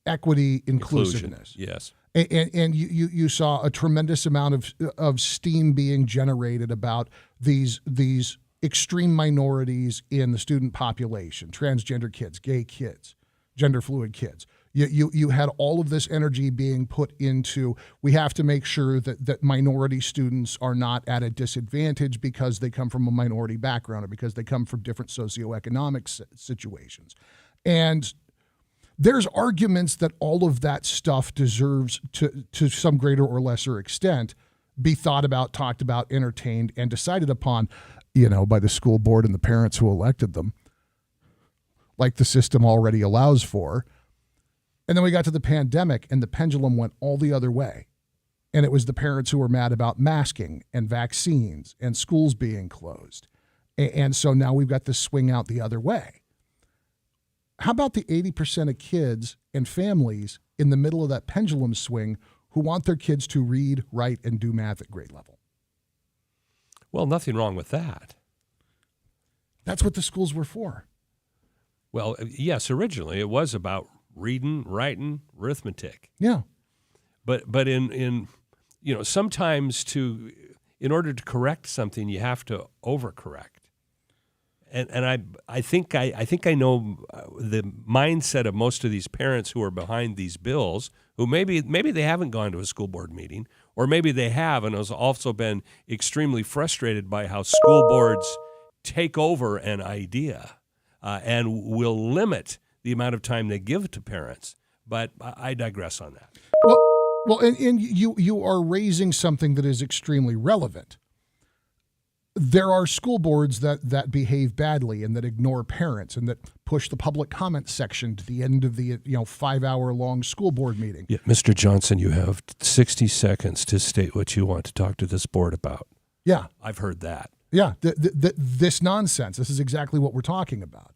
equity, inclusiveness. Yes. And you saw a tremendous amount of steam being generated about these extreme minorities in the student population, transgender kids, gay kids, gender fluid kids. You had all of this energy being put into, we have to make sure that minority students are not at a disadvantage because they come from a minority background or because they come from different socioeconomic situations. And there's arguments that all of that stuff deserves to some greater or lesser extent be thought about, talked about, entertained, and decided upon, by the school board and the parents who elected them, like the system already allows for. And then we got to the pandemic and the pendulum went all the other way. And it was the parents who were mad about masking and vaccines and schools being closed. And so now we've got this swing out the other way. How about the 80% of kids and families in the middle of that pendulum swing who want their kids to read, write, and do math at grade level? Well, nothing wrong with that. That's what the schools were for. Well, yes, originally it was about reading, writing, arithmetic. Yeah. But in sometimes in order to correct something, you have to overcorrect. And I think I know the mindset of most of these parents who are behind these bills, who maybe they haven't gone to a school board meeting, or maybe they have and has also been extremely frustrated by how school boards take over an idea and will limit the amount of time they give to parents. But I digress on that. Well, and you are raising something that is extremely relevant. There are school boards that behave badly and that ignore parents and that push the public comment section to the end of the 5-hour-long school board meeting. Yeah, Mr. Johnson, you have 60 seconds to state what you want to talk to this board about. Yeah. I've heard that. Yeah, this nonsense. This is exactly what we're talking about.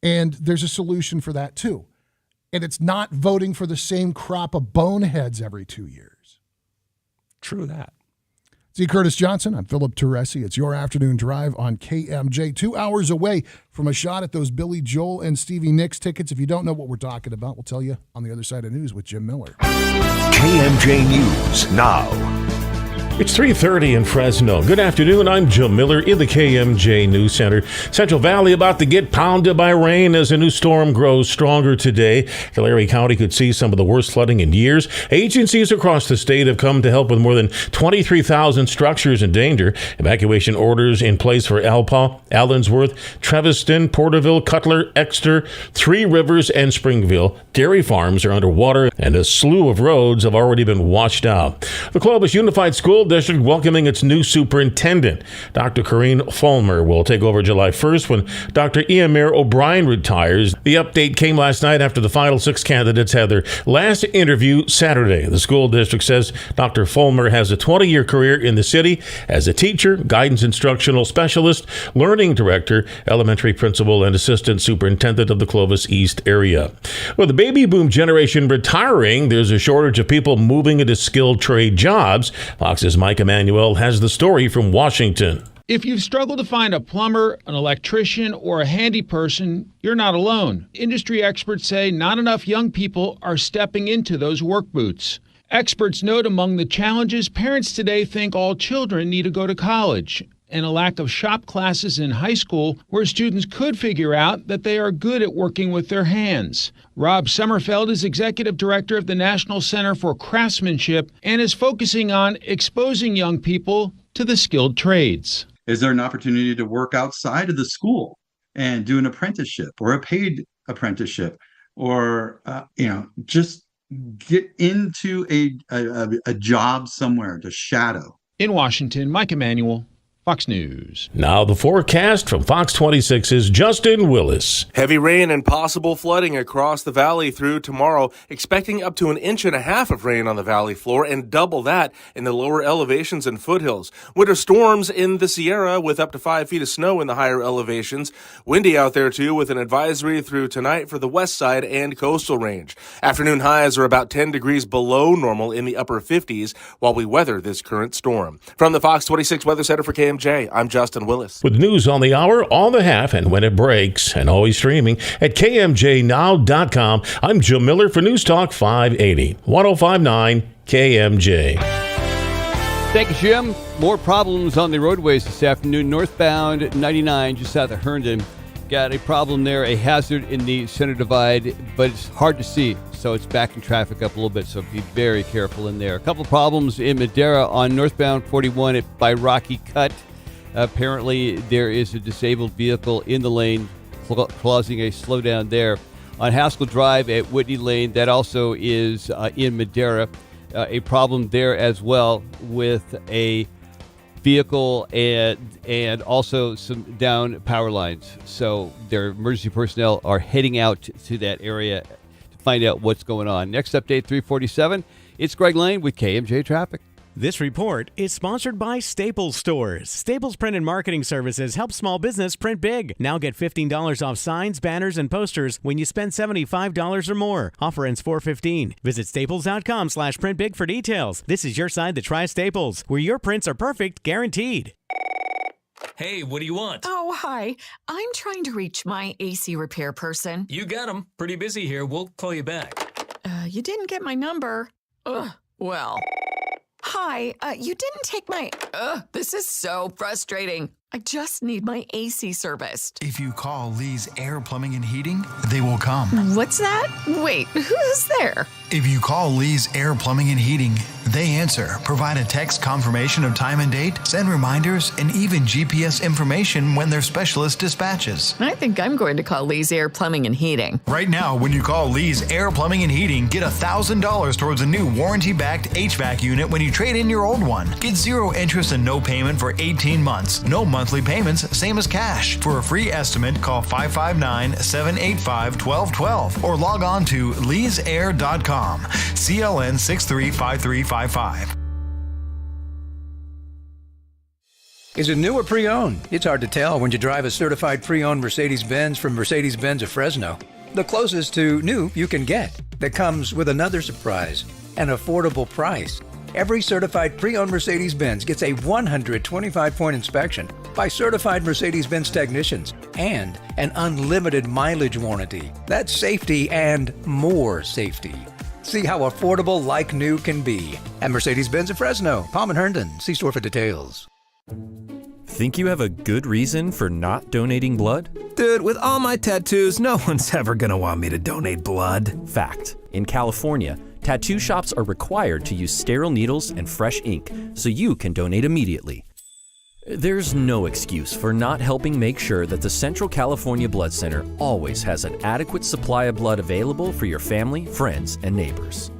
And there's a solution for that too. and it's not voting for the same crop of boneheads every 2 years. True that. Z. Curtis Johnson, I'm Philip Teresi. It's your afternoon drive on KMJ. 2 hours away from a shot at those Billy Joel and Stevie Nicks tickets. If you don't know what we're talking about, we'll tell you on the other side of news with Jim Miller. KMJ News now. It's 3:30 in Fresno. Good afternoon. I'm Jim Miller in the KMJ News Center. Central Valley about to get pounded by rain as a new storm grows stronger today. Tulare County could see some of the worst flooding in years. Agencies across the state have come to help with more than 23,000 structures in danger. Evacuation orders in place for Alpa, Allensworth, Treviston, Porterville, Cutler, Exeter, Three Rivers, and Springville. Dairy farms are underwater, and a slew of roads have already been washed out. The Clovis Unified School District welcoming its new superintendent. Dr. Corrine Fulmer will take over July 1st when Dr. Eamir O'Brien retires. The update came last night after the final 6 candidates had their last interview Saturday. The school district says Dr. Fulmer has a 20-year career in the city as a teacher, guidance instructional specialist, learning director, elementary principal, and assistant superintendent of the Clovis East area. With the baby boom generation retiring, there's a shortage of people moving into skilled trade jobs. Fox's Mike Emanuel has the story from Washington. If you've struggled to find a plumber, an electrician, or a handy person, you're not alone. Industry experts say not enough young people are stepping into those work boots. Experts note among the challenges, parents today think all children need to go to college, and a lack of shop classes in high school where students could figure out that they are good at working with their hands. Rob Sommerfeld is executive director of the National Center for Craftsmanship and is focusing on exposing young people to the skilled trades. Is there an opportunity to work outside of the school and do an apprenticeship or a paid apprenticeship, or just get into a job somewhere to shadow? In Washington, Mike Emanuel, Fox News. Now the forecast from Fox 26's Justin Willis. Heavy rain and possible flooding across the valley through tomorrow, expecting up to 1.5 inches of rain on the valley floor and double that in the lower elevations and foothills. Winter storms in the Sierra with up to 5 feet of snow in the higher elevations. Windy out there too with an advisory through tonight for the west side and coastal range. Afternoon highs are about 10 degrees below normal in the upper 50s while we weather this current storm. From the Fox 26 Weather Center for KMJ, I'm Justin Willis. With news on the hour, all the half, and when it breaks, and always streaming at KMJNow.com. I'm Jim Miller for News Talk 580, 105.9 KMJ. Thank you, Jim. More problems on the roadways this afternoon. Northbound 99 just south of Herndon. Got a problem there, a hazard in the center divide, but it's hard to see, so it's backing traffic up a little bit, so be very careful in there. A couple problems in Madera on northbound 41 by Rocky Cut. Apparently, there is a disabled vehicle in the lane causing a slowdown there. On Haskell Drive at Whitney Lane, that also is in Madera. A problem there as well with a vehicle and also some down power lines. So their emergency personnel are heading out to that area to find out what's going on. Next update, 347. It's Greg Lane with KMJ Traffic. This report is sponsored by Staples Stores. Staples Print and Marketing Services help small business print big. Now get $15 off signs, banners, and posters when you spend $75 or more. Offer ends 4/15. Visit staples.com/printbig for details. This is your sign that tries Staples, where your prints are perfect, guaranteed. Hey, what do you want? Oh, hi. I'm trying to reach my AC repair person. You got him. Pretty busy here. We'll call you back. You didn't get my number. Well. Hi, you didn't take my... this is so frustrating. I just need my AC serviced. If you call Lee's Air Plumbing and Heating, they will come. What's that? Wait, who's there? If you call Lee's Air Plumbing and Heating, they answer, provide a text confirmation of time and date, send reminders, and even GPS information when their specialist dispatches. I think I'm going to call Lee's Air Plumbing and Heating. Right now, when you call Lee's Air Plumbing and Heating, get $1,000 towards a new warranty-backed HVAC unit when you trade in your old one. Get 0 interest and no payment for 18 months. No monthly payments, same as cash. For a free estimate, call 559-785-1212 or log on to leesair.com. CLN 635355. Is it new or pre-owned? It's hard to tell when you drive a certified pre-owned Mercedes-Benz from Mercedes-Benz of Fresno. the closest to new you can get, that comes with another surprise, an affordable price. Every certified pre-owned Mercedes-Benz gets a 125-point inspection by certified Mercedes-Benz technicians and an unlimited mileage warranty. That's safety and more safety. See how affordable like new can be at Mercedes-Benz of Fresno, Palm and Herndon. See store for details. Think you have a good reason for not donating blood? Dude, with all my tattoos, no one's ever gonna want me to donate blood. Fact. In California, tattoo shops are required to use sterile needles and fresh ink so you can donate immediately. There's no excuse for not helping make sure that the Central California Blood Center always has an adequate supply of blood available for your family, friends, and neighbors.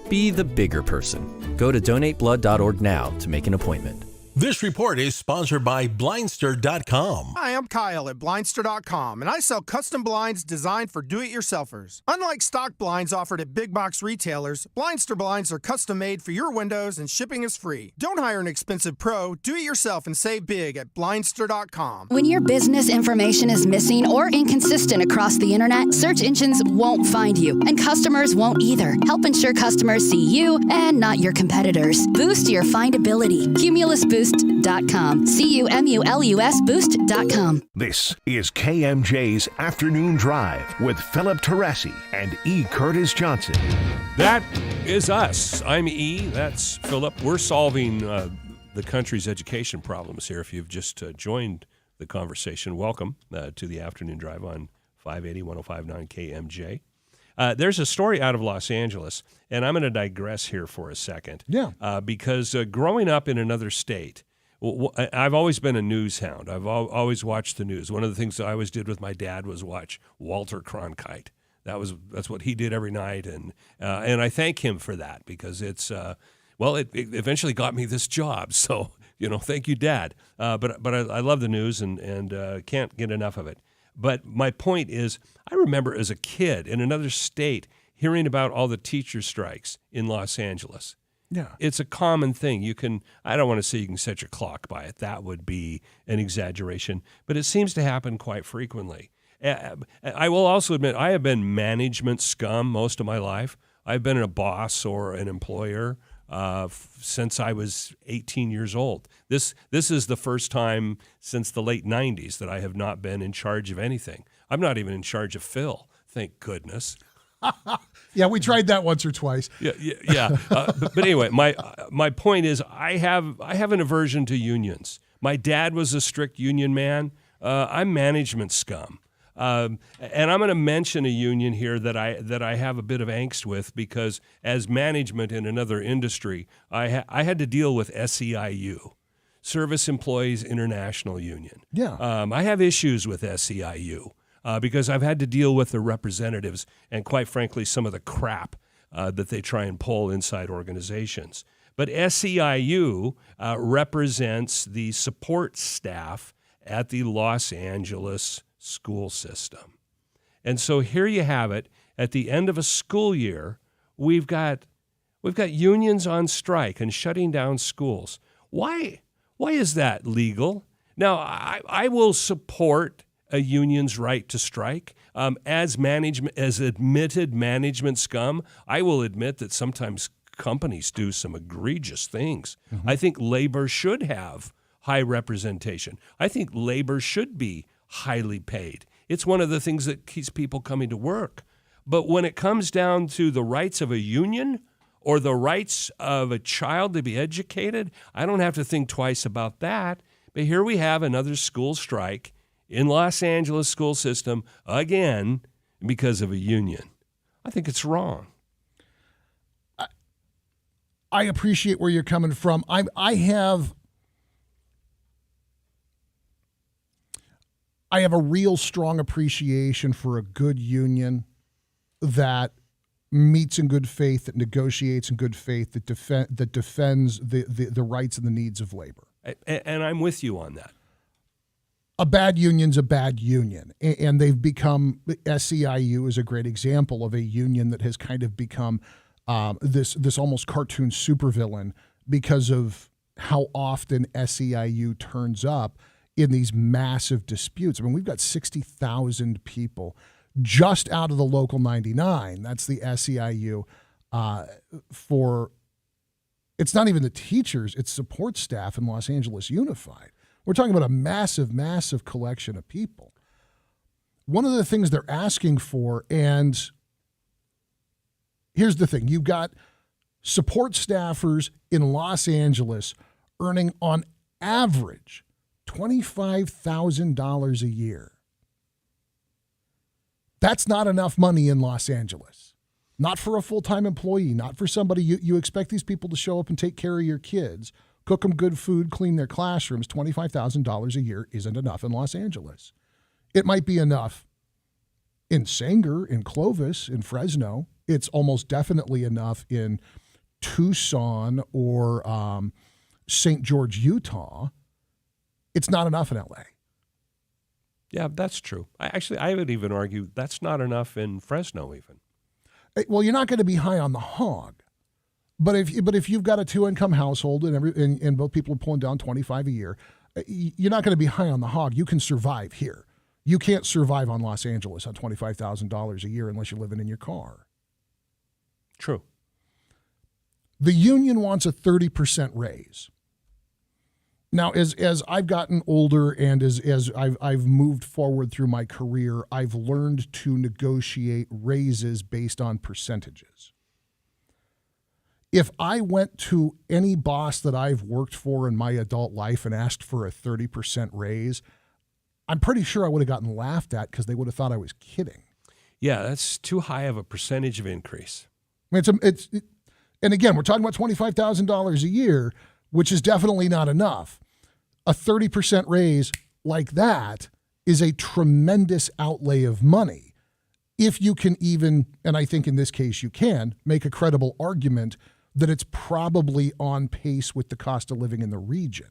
Be the bigger person. Go to donateblood.org now to make an appointment. This report is sponsored by Blindster.com. Hi, I'm Kyle at Blindster.com, and I sell custom blinds designed for do-it-yourselfers. Unlike stock blinds offered at big box retailers, Blindster blinds are custom made for your windows and shipping is free. Don't hire an expensive pro. Do it yourself and save big at Blindster.com. When your business information is missing or inconsistent across the internet, search engines won't find you, and customers won't either. Help ensure customers see you and not your competitors. Boost your findability. CumulusBoost.com. CUMULUS Boost.com. This is KMJ's Afternoon Drive with Philip Teresi and E. Curtis Johnson. That is us. I'm E. That's Philip. We're solving the country's education problems here. If you've just joined the conversation, welcome to the Afternoon Drive on 580-1059 KMJ. There's a story out of Los Angeles, and I'm going to digress here for a second. Yeah. Because growing up in another state, I've always been a news hound. I've always watched the news. One of the things that I always did with my dad was watch Walter Cronkite. That's what he did every night, and I thank him for that because it eventually got me this job. So thank you, Dad. But I love the news and can't get enough of it. But my point is, I remember as a kid in another state hearing about all the teacher strikes in Los Angeles. Yeah. It's a common thing. I don't want to say you can set your clock by it. That would be an exaggeration. But it seems to happen quite frequently. I will also admit, I have been management scum most of my life. I've been a boss or an employer since I was 18 years old. This is the first time since the late 90s that I have not been in charge of anything. I'm not even in charge of Phil, thank goodness. Yeah, we tried that once or twice. Yeah. But anyway, my point is I have an aversion to unions. My dad was a strict union man. I'm management scum. And I'm going to mention a union here that I have a bit of angst with because as management in another industry, I had to deal with SEIU, Service Employees International Union. Yeah. I have issues with SEIU because I've had to deal with the representatives and quite frankly some of the crap that they try and pull inside organizations. But SEIU represents the support staff at the Los Angeles school system. And so here you have it. At the end of a school year, we've got unions on strike and shutting down schools. Why is that legal? Now, I will support a union's right to strike. As admitted management scum, I will admit that sometimes companies do some egregious things. Mm-hmm. I think labor should have high representation. I think labor should be highly paid. It's one of the things that keeps people coming to work. But when it comes down to the rights of a union or the rights of a child to be educated, I don't have to think twice about that. But here we have another school strike in Los Angeles school system again because of a union. I think it's wrong. I appreciate where you're coming from. I have a real strong appreciation for a good union that meets in good faith, that negotiates in good faith, that defends the rights and the needs of labor. And I'm with you on that. A bad union's a bad union, and they've become, SEIU is a great example of a union that has kind of become this almost cartoon supervillain because of how often SEIU turns up in these massive disputes. I mean, we've got 60,000 people just out of the local 99. That's the SEIU for, it's not even the teachers, it's support staff in Los Angeles Unified. We're talking about a massive, massive collection of people. One of the things they're asking for, and here's the thing, you've got support staffers in Los Angeles earning on average $25,000 a year. That's not enough money in Los Angeles. Not for a full-time employee, not for somebody. You expect these people to show up and take care of your kids, cook them good food, clean their classrooms. $25,000 a year isn't enough in Los Angeles. It might be enough in Sanger, in Clovis, in Fresno. It's almost definitely enough in Tucson or St. George, Utah. It's not enough in LA. Yeah, that's true. I would even argue that's not enough in Fresno even. Well, you're not going to be high on the hog. But if you've got a two-income household and both people are pulling down $25 a year, you're not going to be high on the hog. You can survive here. You can't survive on Los Angeles on $25,000 a year unless you're living in your car. True. The union wants a 30% raise. Now, as I've gotten older and as I've moved forward through my career, I've learned to negotiate raises based on percentages. If I went to any boss that I've worked for in my adult life and asked for a 30% raise, I'm pretty sure I would have gotten laughed at because they would have thought I was kidding. Yeah, that's too high of a percentage of increase. I mean, and again, we're talking about $25,000 a year, which is definitely not enough. A 30% raise like that is a tremendous outlay of money. If you can even, and I think in this case you can, make a credible argument that it's probably on pace with the cost of living in the region.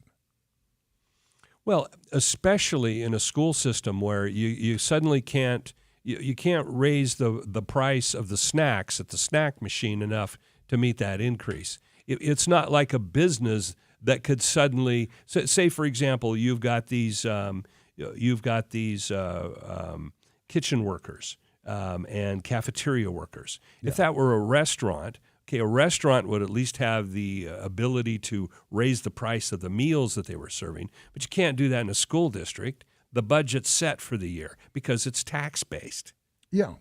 Well, especially in a school system where you suddenly can't raise the price of the snacks at the snack machine enough to meet that increase. It's not like a business that could suddenly say, for example, you've got these kitchen workers and cafeteria workers. Yeah. If that were a restaurant, a restaurant would at least have the ability to raise the price of the meals that they were serving, but you can't do that in a school district. The budget's set for the year because it's tax-based. Yeah.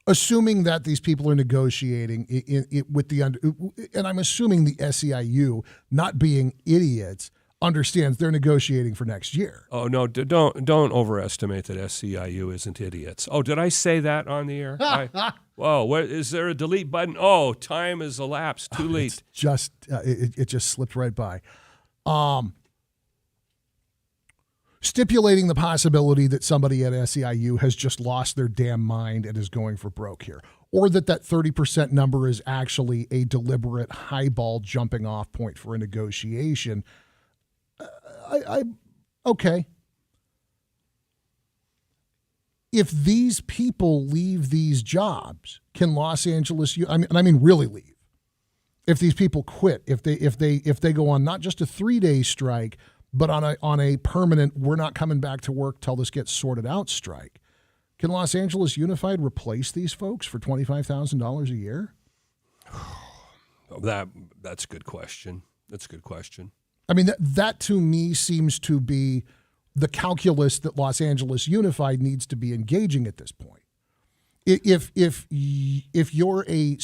Assuming that these people are negotiating with and I'm assuming the SEIU, not being idiots, understands they're negotiating for next year. Oh no! Don't overestimate that SEIU isn't idiots. Oh, did I say that on the air? Whoa! Is there a delete button? Oh, time has elapsed. Too late. It's just it just slipped right by. Stipulating the possibility that somebody at SEIU has just lost their damn mind and is going for broke here, or that 30% number is actually a deliberate highball jumping off point for a negotiation. Okay. If these people leave these jobs, can Los Angeles, I mean really leave? If these people quit, if they go on not just a 3-day strike, but on a permanent, we're not coming back to work till this gets sorted out strike, can Los Angeles Unified replace these folks for $25,000 a year? That's a good question. I mean, that to me seems to be the calculus that Los Angeles Unified needs to be engaging at this point. If you're a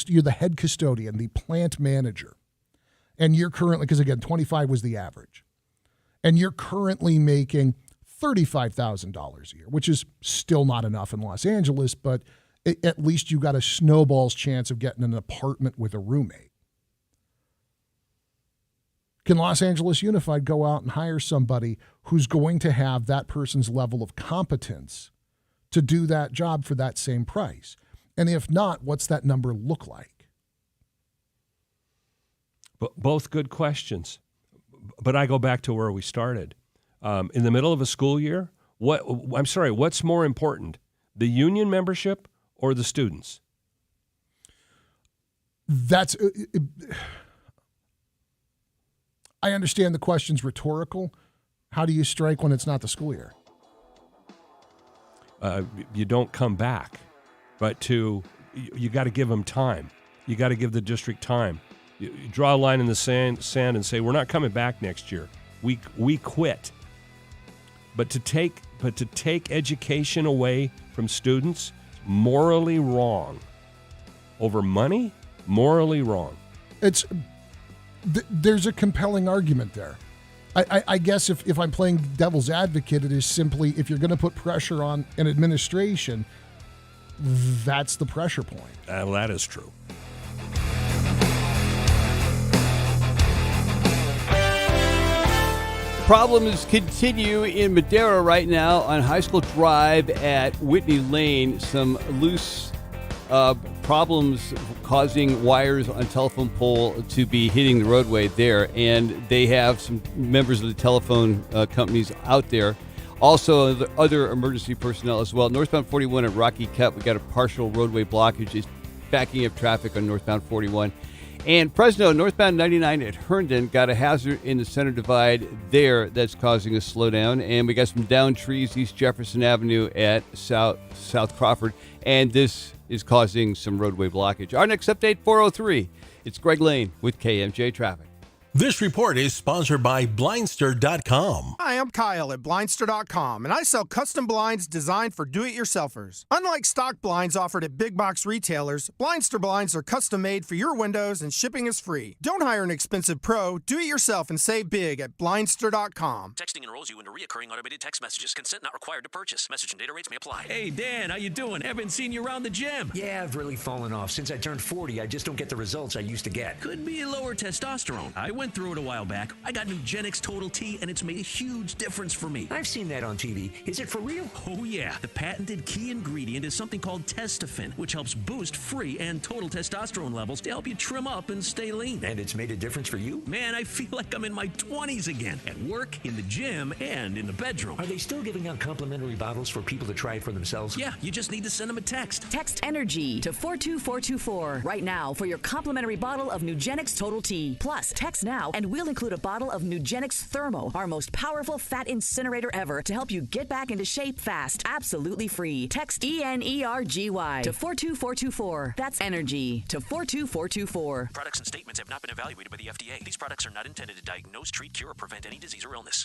you're the head custodian, the plant manager, and you're currently, because again, 25 was the average, and you're currently making $35,000 a year, which is still not enough in Los Angeles, but at least you got a snowball's chance of getting an apartment with a roommate. Can Los Angeles Unified go out and hire somebody who's going to have that person's level of competence to do that job for that same price? And if not, what's that number look like? Both good questions. But I go back to where we started. In the middle of a school year, what's more important, the union membership or the students? I understand the question's rhetorical. How do you strike when it's not the school year? You don't come back, but you got to give them time. You got to give the district time. You draw a line in the sand and say, we're not coming back next year. We quit. But to take education away from students, morally wrong. Over money, morally wrong. There's a compelling argument there. I guess if I'm playing devil's advocate, it is simply, if you're going to put pressure on an administration, that's the pressure point. That is true. Problems continue in Madera right now on High School Drive at Whitney Lane. Some loose problems causing wires on telephone pole to be hitting the roadway there, and they have some members of the telephone companies out there. Also, other emergency personnel as well. Northbound 41 at Rocky Cut, we got a partial roadway blockage. It's backing up traffic on northbound 41. And Fresno, northbound 99 at Herndon, got a hazard in the center divide there that's causing a slowdown. And we got some downed trees East Jefferson Avenue at South Crawford. And this is causing some roadway blockage. Our next update, 4:03. It's Greg Lane with KMJ Traffic. This report is sponsored by Blindster.com. Hi, I'm Kyle at Blindster.com, and I sell custom blinds designed for do-it-yourselfers. Unlike stock blinds offered at big box retailers, Blindster blinds are custom made for your windows and shipping is free. Don't hire an expensive pro. Do it yourself and save big at Blindster.com. Texting enrolls you into recurring automated text messages. Consent not required to purchase. Message and data rates may apply. Hey, Dan, how you doing? Haven't seen you around the gym. Yeah, I've really fallen off. Since I turned 40, I just don't get the results I used to get. Could be lower testosterone. I went through it a while back. I got Nugenix Total T, and it's made a huge difference for me. I've seen that on TV. Is it for real? Oh, yeah. The patented key ingredient is something called Testofen, which helps boost free and total testosterone levels to help you trim up and stay lean. And it's made a difference for you? Man, I feel like I'm in my 20s again. At work, in the gym, and in the bedroom. Are they still giving out complimentary bottles for people to try it for themselves? Yeah, you just need to send them a text. Text ENERGY to 42424 right now for your complimentary bottle of Nugenix Total T. Plus, text now and we'll include a bottle of Nugenix Thermo, our most powerful fat incinerator ever, to help you get back into shape fast. Absolutely free. Text ENERGY to 42424. That's ENERGY to 42424. Products and statements have not been evaluated by the FDA. These products are not intended to diagnose, treat, cure, or prevent any disease or illness.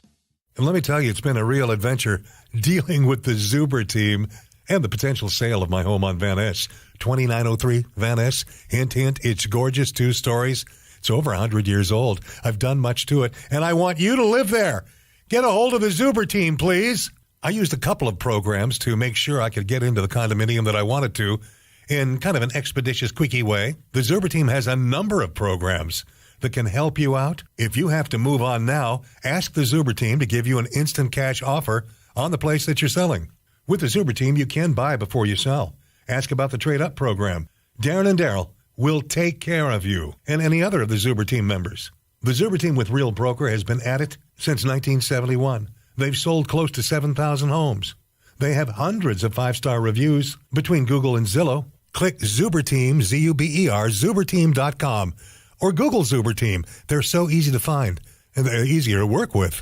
And let me tell you, it's been a real adventure dealing with the Zuber team and the potential sale of my home on Van Ness. 2903 Van Ness. Hint, hint, it's gorgeous. 2 stories. It's over 100 years old. I've done much to it, and I want you to live there. Get a hold of the Zuber team, please. I used a couple of programs to make sure I could get into the condominium that I wanted to in kind of an expeditious, quickie way. The Zuber team has a number of programs that can help you out. If you have to move on now, ask the Zuber team to give you an instant cash offer on the place that you're selling. With the Zuber team, you can buy before you sell. Ask about the trade-up program. Darren and Daryl will take care of you and any other of the Zuber team members. The Zuber team with Real Broker has been at it since 1971. They've sold close to 7,000 homes. They have hundreds of 5-star reviews between Google and Zillow. Click Zuber Team, Z-U-B-E-R, zuberteam.com, or Google Zuber Team. They're so easy to find, and they're easier to work with.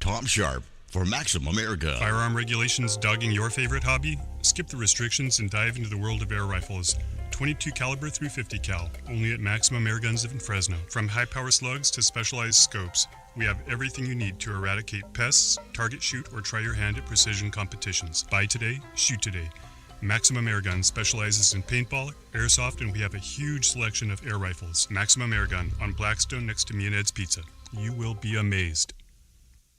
Tom Sharp for Maximum Air Gun. Firearm regulations dogging your favorite hobby? Skip the restrictions and dive into the world of air rifles. 22 caliber through 50 cal, only at Maximum Air Guns in Fresno. From high power slugs to specialized scopes, we have everything you need to eradicate pests, target shoot, or try your hand at precision competitions. Buy today, shoot today. Maximum Air Gun specializes in paintball, airsoft, and we have a huge selection of air rifles. Maximum Air Gun on Blackstone next to Me and Ed's Pizza. You will be amazed.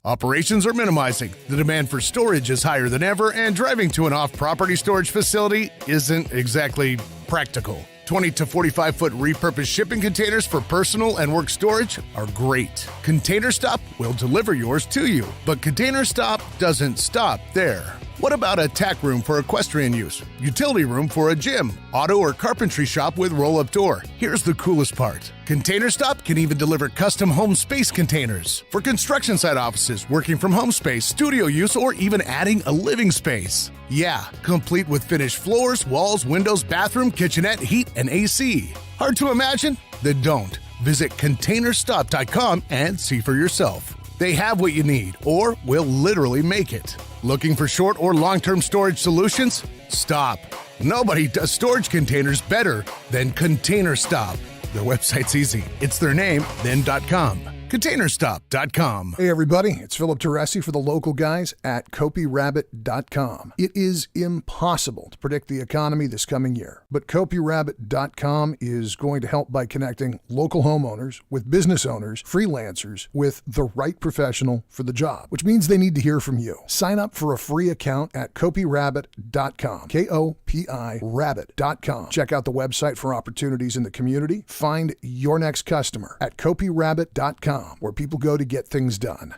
Operations are minimizing. The demand for storage is higher than ever, and driving to an off-property storage facility isn't exactly practical. 20 to 45-foot repurposed shipping containers for personal and work storage are great. Container Stop will deliver yours to you, but Container Stop doesn't stop there. What about a tack room for equestrian use, utility room for a gym, auto or carpentry shop with roll-up door? Here's the coolest part. Container Stop can even deliver custom home space containers for construction site offices, working from home space, studio use, or even adding a living space. Yeah, complete with finished floors, walls, windows, bathroom, kitchenette, heat, and AC. Hard to imagine? Then don't. Visit containerstop.com and see for yourself. They have what you need, or will literally make it. Looking for short or long-term storage solutions? Stop. Nobody does storage containers better than Container Stop. Their website's easy. It's their name, then .com. ContainerStop.com. Hey everybody, it's Philip Teresi for the local guys at CopyRabbit.com. It is impossible to predict the economy this coming year, but CopyRabbit.com is going to help by connecting local homeowners with business owners, freelancers, with the right professional for the job, which means they need to hear from you. Sign up for a free account at CopyRabbit.com, K-O-P-I Rabbit.com. Check out the website for opportunities in the community. Find your next customer at CopyRabbit.com, where people go to get things done.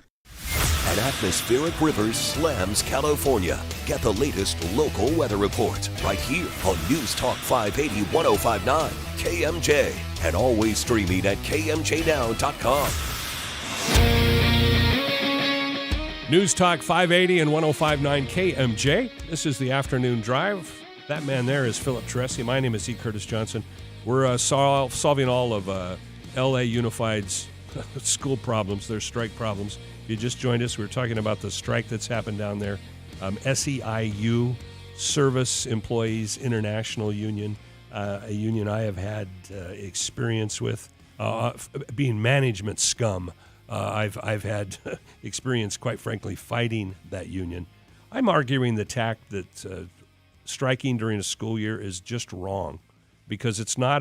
An atmospheric river slams California. Get the latest local weather report right here on News Talk 580 1059 KMJ, and always streaming at KMJNow.com. News Talk 580 and 1059 KMJ. This is the afternoon drive. That man there is Philip Teresi. My name is E. Curtis Johnson. We're solving all of LA Unified's school problems, their strike problems. If you just joined us, we were talking about the strike that's happened down there. SEIU, Service Employees International Union, a union I have had experience with, being management scum. I've had experience, quite frankly, fighting that union. I'm arguing the tact that striking during a school year is just wrong, because it's not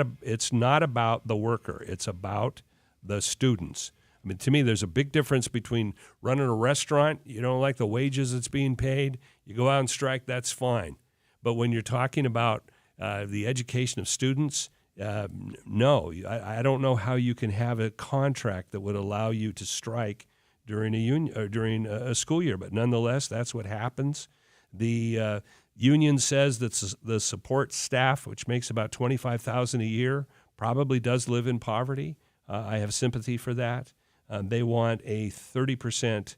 about the worker. It's about the students. I mean, to me, there's a big difference between running a restaurant. You don't like the wages that's being paid. You go out and strike, that's fine. But when you're talking about the education of students, no, I don't know how you can have a contract that would allow you to strike during a union or during a school year. But nonetheless, that's what happens. The union says that the support staff, which makes about $25,000 a year, probably does live in poverty. I have sympathy for that. They want a 30%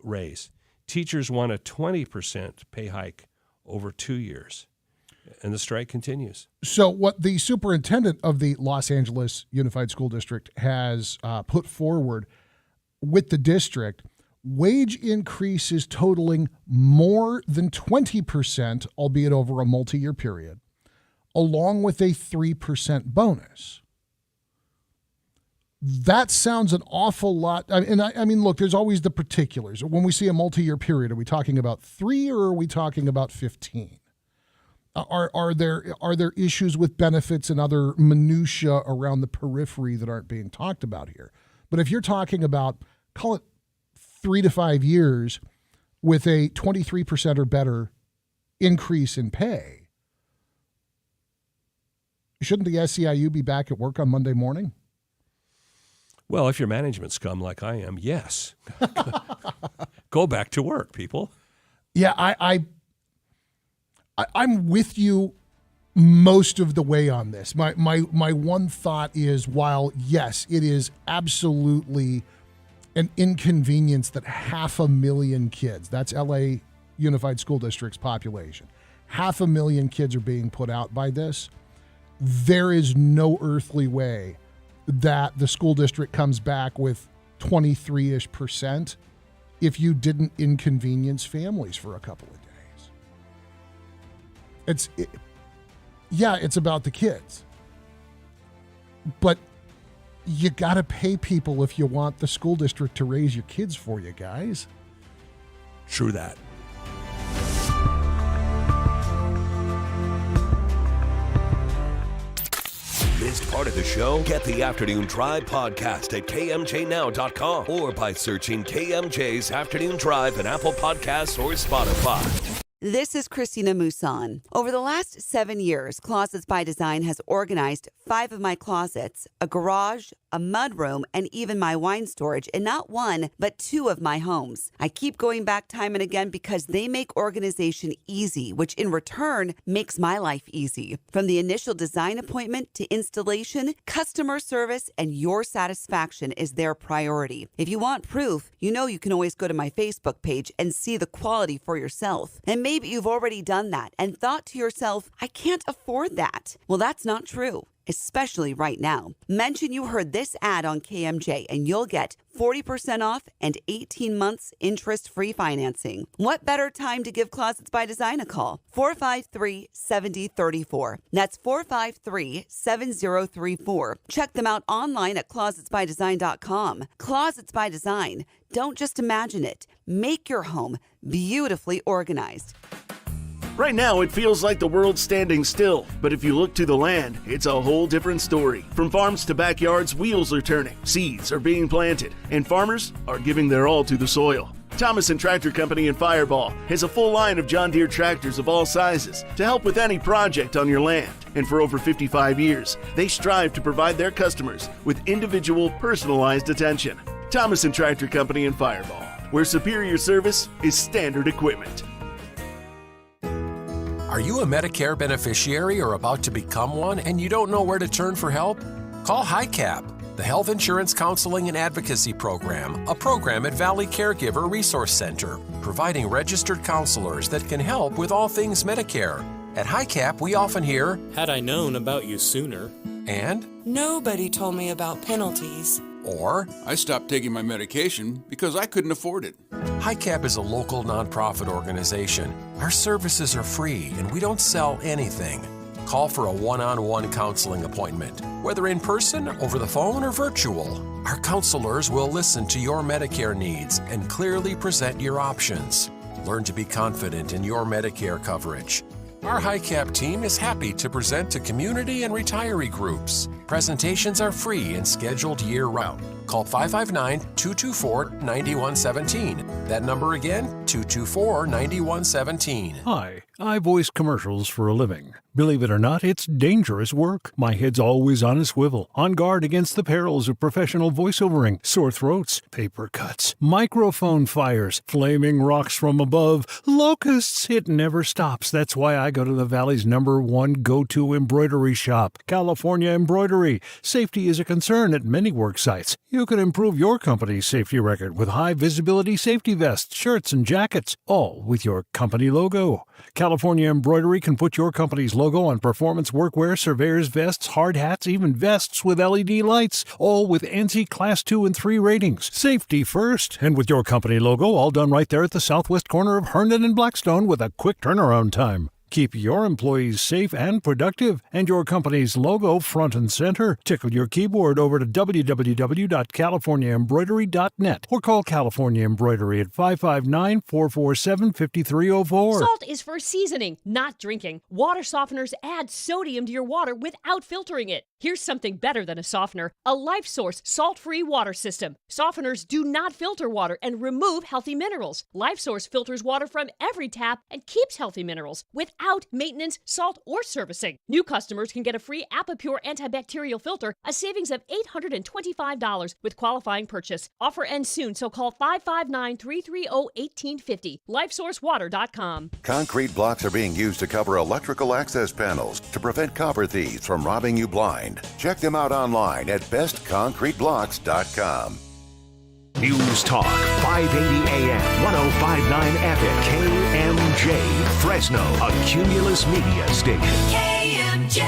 raise. Teachers want a 20% pay hike over 2 years, and the strike continues. So what the superintendent of the Los Angeles Unified School District has put forward with the district, wage increases totaling more than 20%, albeit over a multi-year period, along with a 3% bonus. That sounds an awful lot. I mean, look, there's always the particulars. When we see a multi-year period, are we talking about 3 or are we talking about 15? Are there issues with benefits and other minutia around the periphery that aren't being talked about here? But if you're talking about, call it 3 to 5 years with a 23% or better increase in pay, shouldn't the SEIU be back at work on Monday morning? Well, if you're management scum like I am, yes. Go back to work, people. Yeah, I'm with you most of the way on this. My one thought is, while yes, it is absolutely an inconvenience that 500,000 kids, that's LA Unified School District's population, 500,000 kids are being put out by this. There is no earthly way that the school district comes back with 23-ish% if you didn't inconvenience families for a couple of days. It's about the kids. But you got to pay people if you want the school district to raise your kids for you, guys. True that. Missed part of the show? Get the Afternoon Drive podcast at KMJNow.com or by searching KMJ's Afternoon Drive in Apple Podcasts or Spotify. This is Christina Mousson. Over the last 7 years, Closets by Design has organized 5 of my closets, a garage, a mudroom, and even my wine storage in not 1, but 2 of my homes. I keep going back time and again because they make organization easy, which in return makes my life easy. From the initial design appointment to installation, customer service, and your satisfaction is their priority. If you want proof, you know you can always go to my Facebook page and see the quality for yourself. And maybe you've already done that and thought to yourself, I can't afford that. Well, that's not true. especially right now. Mention you heard this ad on KMJ and you'll get 40% off and 18 months interest-free financing. What better time to give Closets by Design a call? 453-7034. That's 453-7034. Check them out online at closetsbydesign.com. Closets by Design. Don't just imagine it. Make your home beautifully organized. Right now, it feels like the world's standing still, but if you look to the land, it's a whole different story. From farms to backyards, wheels are turning, seeds are being planted, and farmers are giving their all to the soil. Thomas & Tractor Company in Fireball has a full line of John Deere tractors of all sizes to help with any project on your land. And for over 55 years, they strive to provide their customers with individual, personalized attention. Thomas & Tractor Company in Fireball, where superior service is standard equipment. Are you a Medicare beneficiary or about to become one and you don't know where to turn for help? Call HICAP, the Health Insurance Counseling and Advocacy Program, a program at Valley Caregiver Resource Center, providing registered counselors that can help with all things Medicare. At HICAP, we often hear, "Had I known about you sooner," and "Nobody told me about penalties," or "I stopped taking my medication because I couldn't afford it." HICAP is a local nonprofit organization. Our services are free and we don't sell anything. Call for a one-on-one counseling appointment, whether in person, over the phone, or virtual. Our counselors will listen to your Medicare needs and clearly present your options. Learn to be confident in your Medicare coverage. Our HICAP team is happy to present to community and retiree groups. Presentations are free and scheduled year-round. Call 559-224-9117. That number again, 224-9117. Hi, I voice commercials for a living. Believe it or not, it's dangerous work. My head's always on a swivel, on guard against the perils of professional voiceovering, sore throats, paper cuts, microphone fires, flaming rocks from above, locusts. It never stops. That's why I go to the Valley's #1 go-to embroidery shop, California Embroidery. Safety is a concern at many work sites. You can improve your company's safety record with high-visibility safety vests, shirts, and jackets, all with your company logo. California Embroidery can put your company's logo on performance workwear, surveyor's vests, hard hats, even vests with LED lights, all with ANSI Class 2 and 3 ratings. Safety first, and with your company logo all done right there at the southwest corner of Herndon and Blackstone with a quick turnaround time. Keep your employees safe and productive, and your company's logo front and center. Tickle your keyboard over to www.californiaembroidery.net or call California Embroidery at 559-447-5304. Salt is for seasoning, not drinking. Water softeners add sodium to your water without filtering it. Here's something better than a softener, a LifeSource salt-free water system. Softeners do not filter water and remove healthy minerals. LifeSource filters water from every tap and keeps healthy minerals without maintenance, salt, or servicing. New customers can get a free ApiPure antibacterial filter, a savings of $825 with qualifying purchase. Offer ends soon, so call 559-330-1850. LifeSourceWater.com. Concrete blocks are being used to cover electrical access panels to prevent copper thieves from robbing you blind. Check them out online at bestconcreteblocks.com. News Talk 580 AM 105.9 FM KMJ Fresno, a Cumulus Media station. KMJ.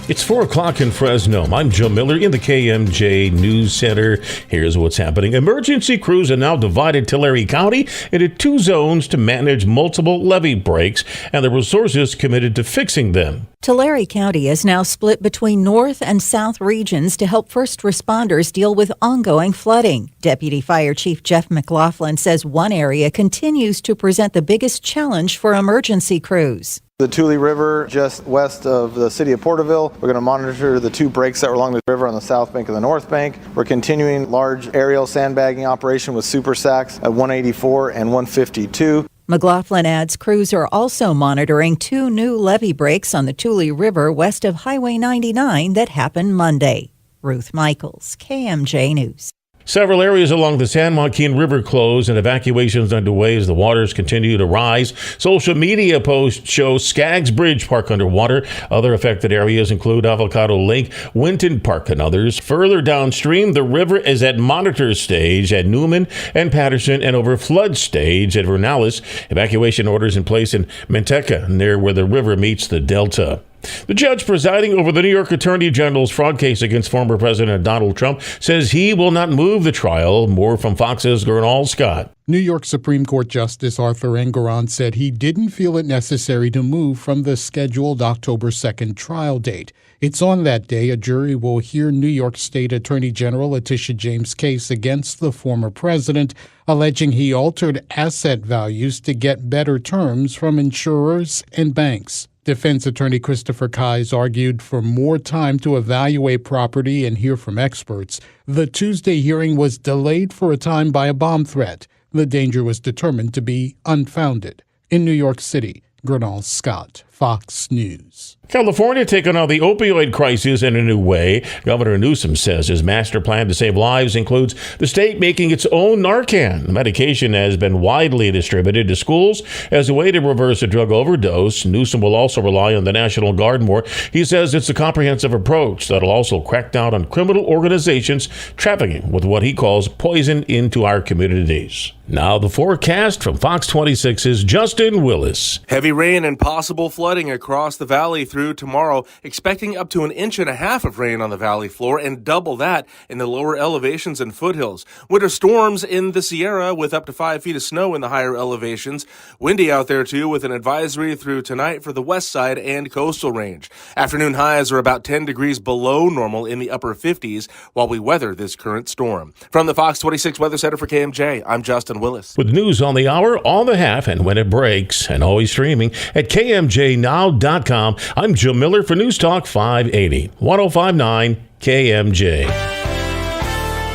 It's 4 o'clock in Fresno. I'm Joe Miller in the KMJ News Center. Here's what's happening. Emergency crews have now divided Tulare County into 2 zones to manage multiple levee breaks, and the resources committed to fixing them. Tulare County is now split between north and south regions to help first responders deal with ongoing flooding. Deputy Fire Chief Jeff McLaughlin says one area continues to present the biggest challenge for emergency crews. The Tule River, just west of the city of Porterville. We're going to monitor the 2 breaks that were along the river on the south bank and the north bank. We're continuing large aerial sandbagging operation with super sacks at 184 and 152. McLaughlin adds crews are also monitoring 2 new levee breaks on the Tule River west of Highway 99 that happened Monday. Ruth Michaels, KMJ News. Several areas along the San Joaquin River closed and evacuations underway as the waters continue to rise. Social media posts show Skaggs Bridge Park underwater. Other affected areas include Avocado Lake, Winton Park, and others. Further downstream, the river is at monitor stage at Newman and Patterson and over flood stage at Vernalis. Evacuation orders in place in Manteca, near where the river meets the delta. The judge presiding over the New York Attorney General's fraud case against former President Donald Trump says he will not move the trial. More from Fox's Gernal Scott. New York Supreme Court Justice Arthur Engoron said he didn't feel it necessary to move from the scheduled October 2nd trial date. It's on that day a jury will hear New York State Attorney General Letitia James' case against the former president, alleging he altered asset values to get better terms from insurers and banks. Defense attorney Christopher Kise argued for more time to evaluate property and hear from experts. The Tuesday hearing was delayed for a time by a bomb threat. The danger was determined to be unfounded. In New York City, Gernal Scott, Fox News. California taking on the opioid crisis in a new way. Governor Newsom says his master plan to save lives includes the state making its own Narcan. The medication has been widely distributed to schools as a way to reverse a drug overdose. Newsom will also rely on the National Guard more. He says it's a comprehensive approach that'll also crack down on criminal organizations trafficking with what he calls poison into our communities. Now the forecast from Fox 26's Justin Willis. Heavy rain and possible flooding across the valley through tomorrow, expecting up to 1.5 inches of rain on the valley floor and double that in the lower elevations and foothills. Winter storms in the Sierra with up to 5 feet of snow in the higher elevations. Windy out there too with an advisory through tonight for the west side and coastal range. Afternoon highs are about 10 degrees below normal in the upper 50s while we weather this current storm. From the Fox 26 Weather Center for KMJ, I'm Justin Willis. With news on the hour, on the half, and when it breaks, and always streaming at KMJNow.com. I'm Jim Miller for News Talk 580, 105.9 KMJ.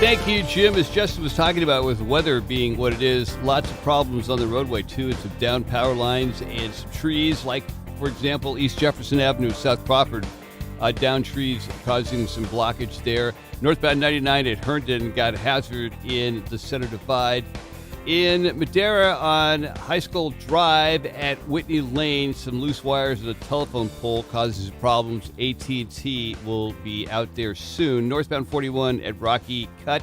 Thank you, Jim. As Justin was talking about with weather being what it is, lots of problems on the roadway, too. It's some down power lines and some trees, like, for example, East Jefferson Avenue, South Crawford. Down trees causing some blockage there. Northbound 99 at Herndon got hazard in the Center Divide. In Madera on High School Drive at Whitney Lane, some loose wires at a telephone pole causes problems. AT&T will be out there soon. Northbound 41 at Rocky Cut,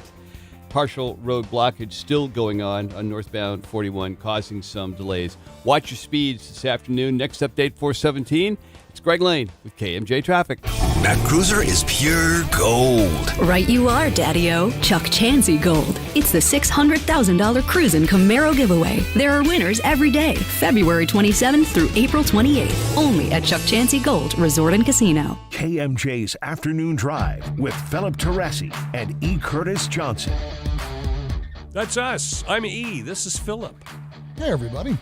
partial road blockage still going on northbound 41, causing some delays. Watch your speeds this afternoon. Next update, 417. It's Greg Lane with KMJ Traffic. That cruiser is pure gold. Right you are, Daddy-O. Chuck Chansey Gold. It's the $600,000 Cruisin' Camaro giveaway. There are winners every day, February 27th through April 28th. Only at Chuck Chansey Gold Resort and Casino. KMJ's Afternoon Drive with Philip Teresi and E. Curtis Johnson. That's us. I'm E. This is Philip. Hey, everybody.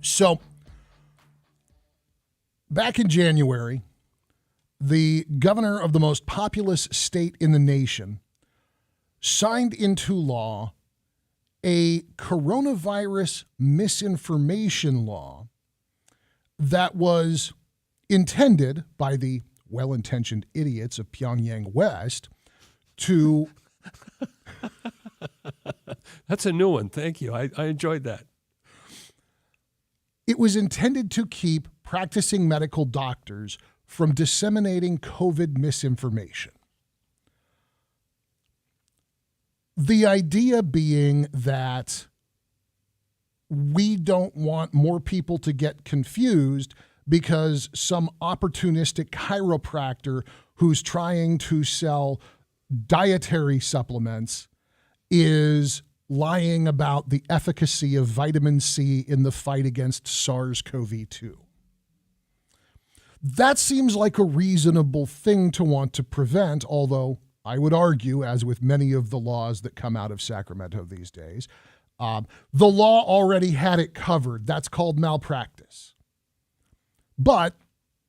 So, back in January, the governor of the most populous state in the nation signed into law a coronavirus misinformation law that was intended by the well-intentioned idiots of Pyongyang West to... That's a new one. Thank you. I enjoyed that. It was intended to keep practicing medical doctors from disseminating COVID misinformation. The idea being that we don't want more people to get confused because some opportunistic chiropractor who's trying to sell dietary supplements is lying about the efficacy of vitamin C in the fight against SARS-CoV-2. That seems like a reasonable thing to want to prevent, although I would argue, as with many of the laws that come out of Sacramento these days, the law already had it covered. That's called malpractice. But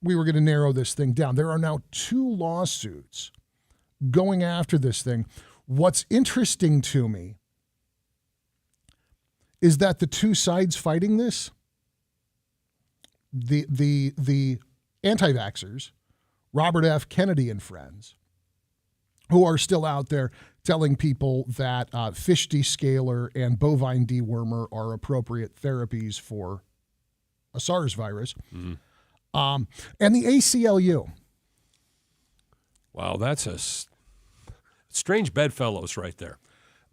we were going to narrow this thing down. There are now 2 lawsuits going after this thing. What's interesting to me is that the 2 sides fighting this, the anti-vaxxers, Robert F. Kennedy and friends, who are still out there telling people that fish descaler and bovine dewormer are appropriate therapies for a SARS virus, and the ACLU. Wow, that's a strange bedfellows right there.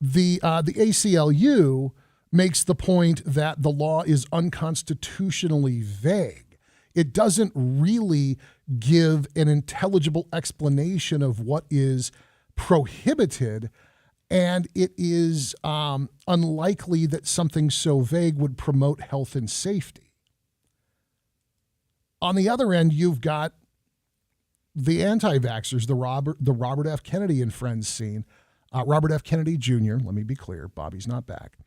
The ACLU makes the point that the law is unconstitutionally vague. It doesn't really give an intelligible explanation of what is prohibited, and it is unlikely that something so vague would promote health and safety. On the other end, you've got the anti-vaxxers, the Robert F. Kennedy and Friends scene. Robert F. Kennedy Jr., let me be clear, Bobby's not back.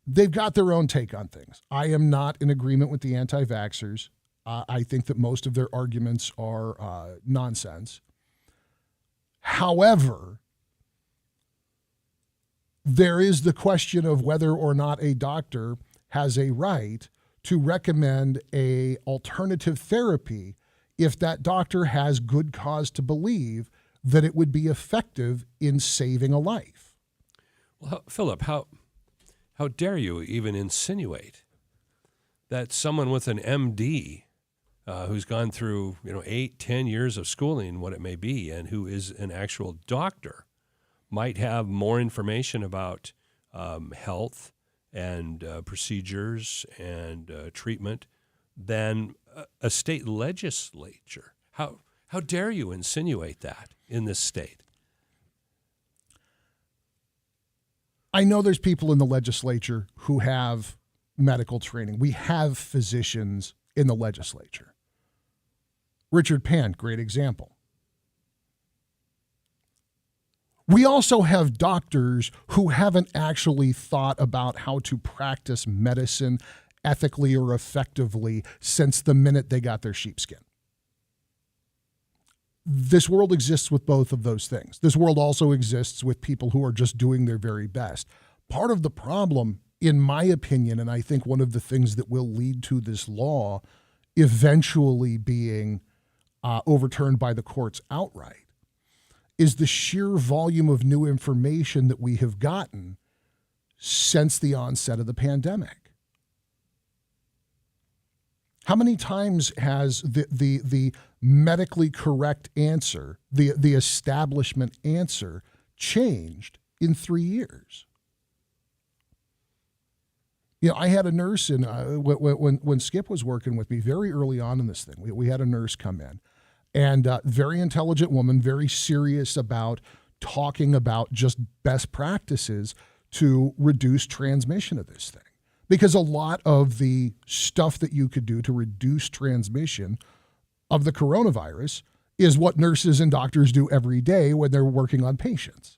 They've got their own take on things. I am not in agreement with the anti-vaxxers. I think that most of their arguments are nonsense. However, there is the question of whether or not a doctor has a right to recommend a alternative therapy if that doctor has good cause to believe that it would be effective in saving a life. Well, Philip, how dare you even insinuate that someone with an MD who's gone through 8-10 years of schooling, what it may be, and who is an actual doctor, might have more information about health and procedures and treatment than a state legislature. How dare you insinuate that in this state? I know there's people in the legislature who have medical training. We have physicians in the legislature. Richard Pan, great example. We also have doctors who haven't actually thought about how to practice medicine ethically or effectively since the minute they got their sheepskin. This world exists with both of those things. This world also exists with people who are just doing their very best. Part of the problem, in my opinion, and I think one of the things that will lead to this law eventually being overturned by the courts outright, is the sheer volume of new information that we have gotten since the onset of the pandemic. How many times has the medically correct answer, the establishment answer, changed in 3 years? I had a nurse in when Skip was working with me very early on in this thing. We had a nurse come in, and very intelligent woman, very serious about talking about just best practices to reduce transmission of this thing. Because a lot of the stuff that you could do to reduce transmission of the coronavirus is what nurses and doctors do every day when they're working on patients.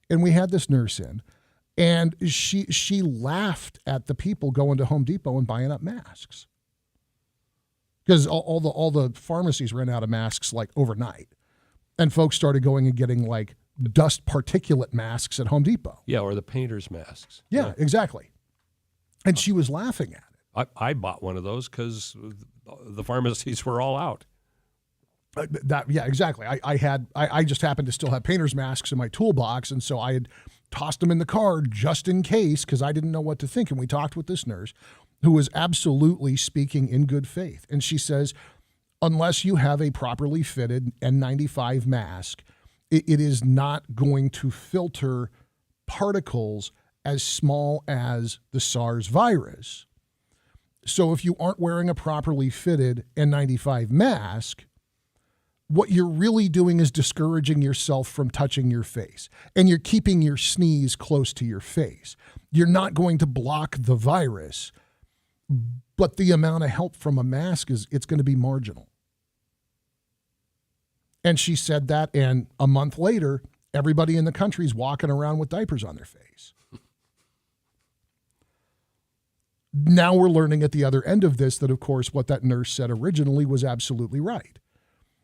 And we had this nurse in, and she laughed at the people going to Home Depot and buying up masks. Because all the pharmacies ran out of masks like overnight. And folks started going and getting like dust particulate masks at Home Depot. Yeah, or the painter's masks. Yeah, exactly. And she was laughing at it. I bought one of those because the pharmacies were all out. Yeah, exactly. I just happened to still have painter's masks in my toolbox, and so I had tossed them in the car just in case because I didn't know what to think. And we talked with this nurse who was absolutely speaking in good faith. And she says, unless you have a properly fitted N95 mask, it is not going to filter particles as small as the SARS virus. So if you aren't wearing a properly fitted N95 mask, what you're really doing is discouraging yourself from touching your face, and you're keeping your sneeze close to your face. You're not going to block the virus, but the amount of help from a mask it's going to be marginal. And she said that, and a month later, everybody in the country's walking around with diapers on their face. Now we're learning at the other end of this that, of course, what that nurse said originally was absolutely right.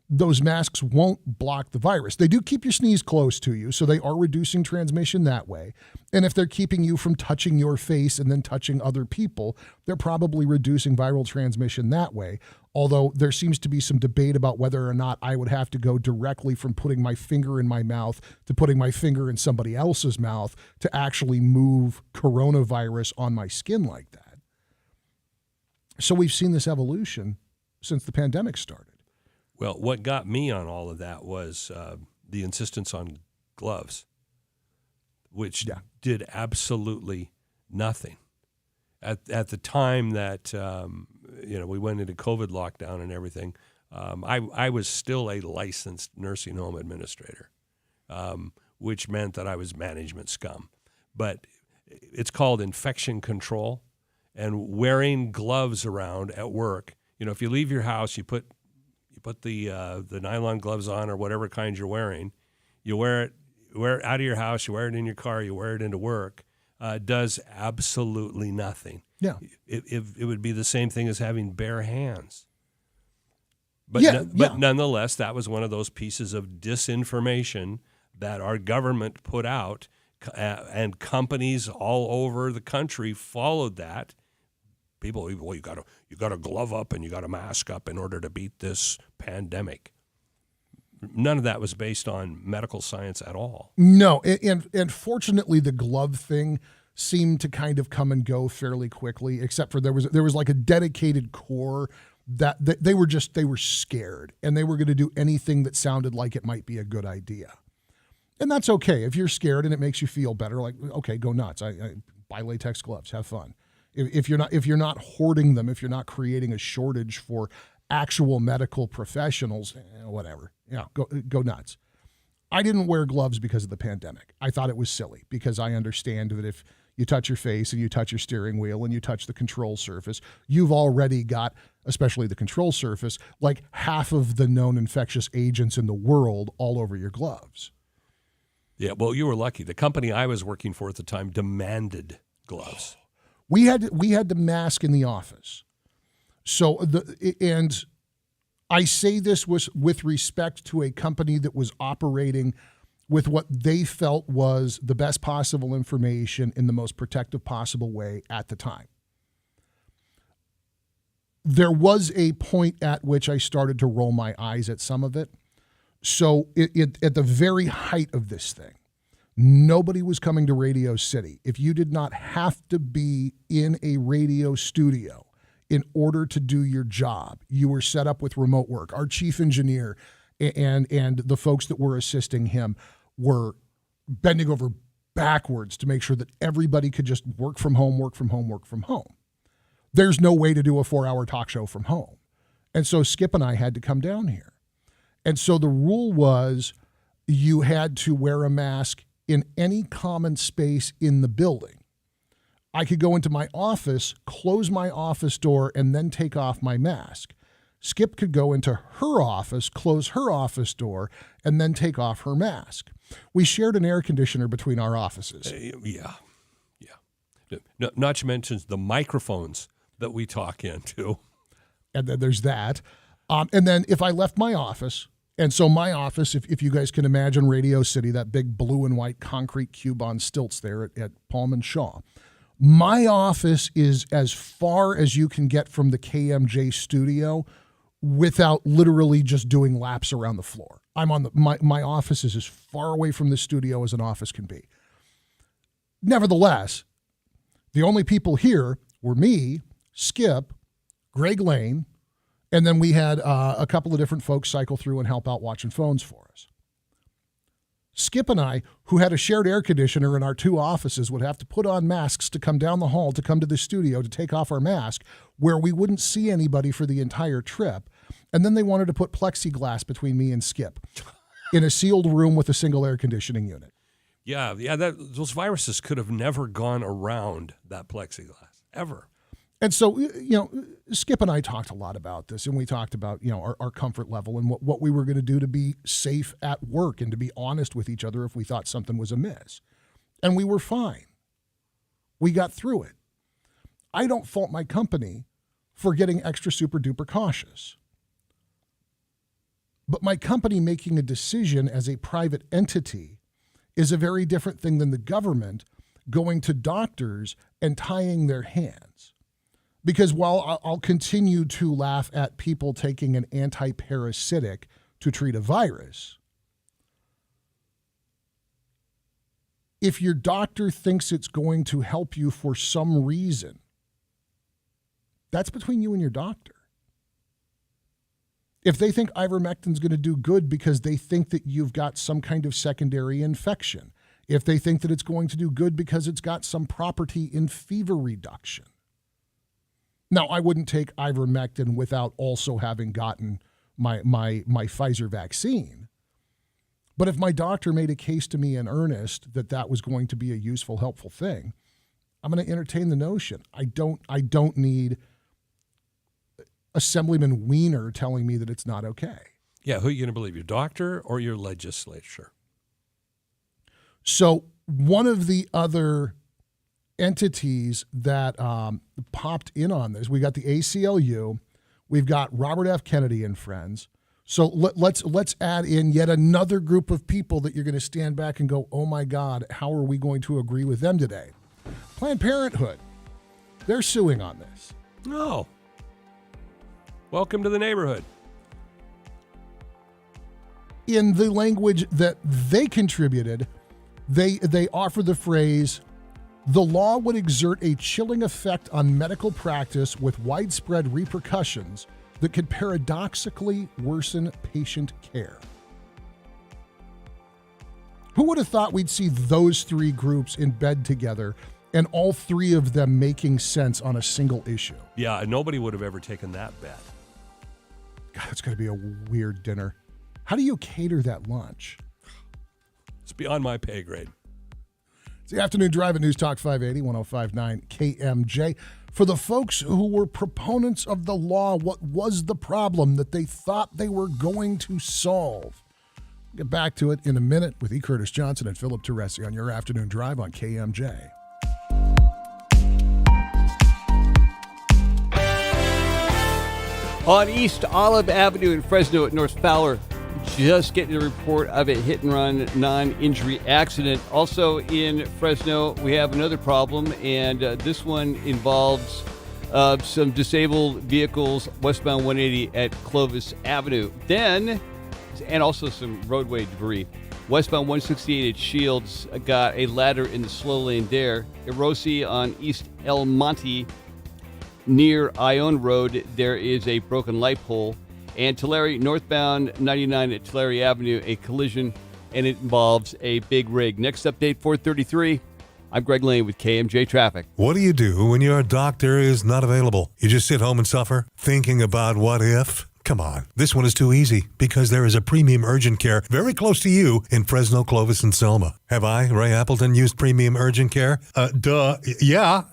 Those masks won't block the virus. They do keep your sneeze close to you, so they are reducing transmission that way. And if they're keeping you from touching your face and then touching other people, they're probably reducing viral transmission that way. Although there seems to be some debate about whether or not I would have to go directly from putting my finger in my mouth to putting my finger in somebody else's mouth to actually move coronavirus on my skin like that. So we've seen this evolution since the pandemic started. Well, what got me on all of that was the insistence on gloves, which did absolutely nothing. at the time that we went into COVID lockdown and everything, I was still a licensed nursing home administrator, which meant that I was management scum. But it's called infection control, and wearing gloves around at work. If you leave your house, you put the nylon gloves on or whatever kind you're wearing. You wear it out of your house. You wear it in your car. You wear it into work. Does absolutely nothing. Yeah, it would be the same thing as having bare hands. But nonetheless, that was one of those pieces of disinformation that our government put out, and companies all over the country followed that. People, well, you got to glove up and you got to mask up in order to beat this pandemic. None of that was based on medical science at all. No, and fortunately, the glove thing seemed to kind of come and go fairly quickly. Except for there was like a dedicated core that they were scared, and they were going to do anything that sounded like it might be a good idea. And that's okay if you're scared and it makes you feel better. Like, okay, go nuts. I buy latex gloves, have fun. If you're not hoarding them, if you're not creating a shortage for actual medical professionals, whatever, go nuts. I didn't wear gloves because of the pandemic. I thought it was silly because I understand that if you touch your face and you touch your steering wheel and you touch the control surface, you've already got, especially the control surface, like half of the known infectious agents in the world all over your gloves. Yeah, well, you were lucky. The company I was working for at the time demanded gloves. We had to mask in the office. So and I say this with respect to a company that was operating with what they felt was the best possible information in the most protective possible way at the time. There was a point at which I started to roll my eyes at some of it. So at the very height of this thing, nobody was coming to Radio City. If you did not have to be in a radio studio in order to do your job, you were set up with remote work. Our chief engineer and the folks that were assisting him were bending over backwards to make sure that everybody could just work from home. There's no way to do a 4-hour talk show from home. And so Skip and I had to come down here. And so the rule was you had to wear a mask in any common space in the building. I could go into my office, close my office door, and then take off my mask. Skip could go into her office, close her office door, and then take off her mask. We shared an air conditioner between our offices. Yeah. Not to mention the microphones that we talk into. And then there's that. And then if I left my office, and so my office, if you guys can imagine Radio City, that big blue and white concrete cube on stilts there at Palm and Shaw, my office is as far as you can get from the KMJ studio without literally just doing laps around the floor. My office is as far away from the studio as an office can be. Nevertheless, the only people here were me, Skip, Greg Lane, and then we had a couple of different folks cycle through and help out watching phones for us. Skip and I, who had a shared air conditioner in our two offices, would have to put on masks to come down the hall, to come to the studio, to take off our mask, where we wouldn't see anybody for the entire trip. And then they wanted to put plexiglass between me and Skip in a sealed room with a single air conditioning unit. Yeah, those viruses could have never gone around that plexiglass, ever. And so, Skip and I talked a lot about this, and we talked about, our comfort level and what we were going to do to be safe at work and to be honest with each other if we thought something was amiss. And we were fine. We got through it. I don't fault my company for getting extra super duper cautious. But my company making a decision as a private entity is a very different thing than the government going to doctors and tying their hands. Because while I'll continue to laugh at people taking an anti-parasitic to treat a virus, if your doctor thinks it's going to help you for some reason, that's between you and your doctor. If they think ivermectin's going to do good because they think that you've got some kind of secondary infection, if they think that it's going to do good because it's got some property in fever reduction, Now, I wouldn't take ivermectin without also having gotten my Pfizer vaccine. But if my doctor made a case to me in earnest that that was going to be a useful, helpful thing, I'm going to entertain the notion. I don't need Assemblyman Wiener telling me that it's not okay. Yeah, who are you going to believe, your doctor or your legislature? So one of the other entities that popped in on this, we got the ACLU, we've got Robert F. Kennedy and friends. So let's add in yet another group of people that you're going to stand back and go, oh my God, how are we going to agree with them today? Planned Parenthood, they're suing on this. Oh. Welcome to the neighborhood. In the language that they contributed, they offer the phrase, the law would exert a chilling effect on medical practice with widespread repercussions that could paradoxically worsen patient care. Who would have thought we'd see those three groups in bed together and all three of them making sense on a single issue? Yeah, nobody would have ever taken that bet. God, it's going to be a weird dinner. How do you cater that lunch? It's beyond my pay grade. It's the Afternoon Drive at News Talk 580, 105.9 KMJ. For the folks who were proponents of the law, what was the problem that they thought they were going to solve? We'll get back to it in a minute with E. Curtis Johnson and Philip Teresi on your Afternoon Drive on KMJ. On East Olive Avenue in Fresno at North Fowler, just getting a report of a hit-and-run non-injury accident. Also in Fresno, we have another problem, and this one involves some disabled vehicles westbound 180 at Clovis Avenue. Then, and also some roadway debris. Westbound 168 at Shields got a ladder in the slow lane there. Erosi on East El Monte near Ione Road, there is a broken light pole. And Tulare, northbound 99 at Tulare Avenue, a collision, and it involves a big rig. Next update, 4:33. I'm Greg Lane with KMJ Traffic. What do you do when your doctor is not available? You just sit home and suffer, thinking about what if? Come on, this one is too easy because there is a premium urgent care very close to you in Fresno, Clovis, and Selma. Have I, Ray Appleton, used premium urgent care? Yeah.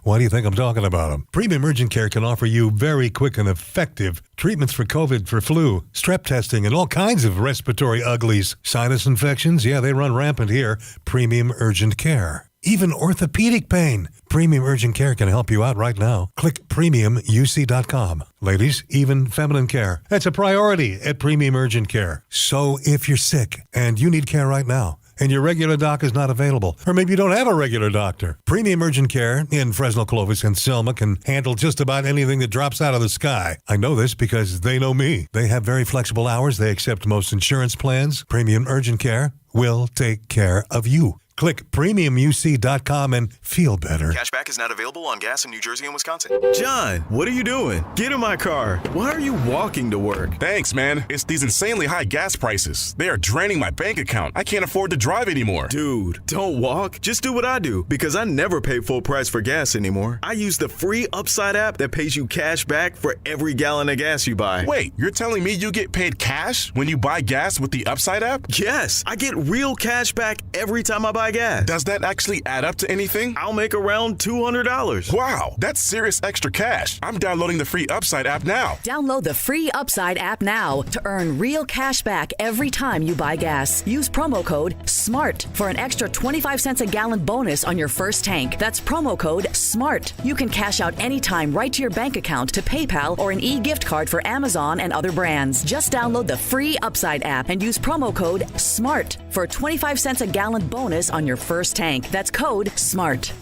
Why do you think I'm talking about them? Premium urgent care can offer you very quick and effective treatments for COVID, for flu, strep testing, and all kinds of respiratory uglies. Sinus infections, yeah, they run rampant here. Premium urgent care. Even orthopedic pain. Premium Urgent Care can help you out right now. Click premiumuc.com. Ladies, even feminine care. That's a priority at Premium Urgent Care. So if you're sick and you need care right now, and your regular doc is not available, or maybe you don't have a regular doctor, Premium Urgent Care in Fresno, Clovis, and Selma can handle just about anything that drops out of the sky. I know this because they know me. They have very flexible hours. They accept most insurance plans. Premium Urgent Care will take care of you. Click premiumuc.com and feel better. Cashback is not available on gas in New Jersey and Wisconsin. John, what are you doing? Get in my car. Why are you walking to work? Thanks, man. It's these insanely high gas prices. They are draining my bank account. I can't afford to drive anymore. Dude, don't walk. Just do what I do because I never pay full price for gas anymore. I use the free Upside app that pays you cash back for every gallon of gas you buy. Wait, you're telling me you get paid cash when you buy gas with the Upside app? Yes, I get real cash back every time I buy gas. Does that actually add up to anything? I'll make around $200. Wow, that's serious extra cash. I'm downloading the free Upside app now. Download the free Upside app now to earn real cash back every time you buy gas. Use promo code SMART for an extra 25 cents a gallon bonus on your first tank. That's promo code SMART. You can cash out anytime right to your bank account, to PayPal, or an e-gift card for Amazon and other brands. Just download the free Upside app and use promo code SMART for a 25 cents a gallon bonus on your first tank. That's code SMART.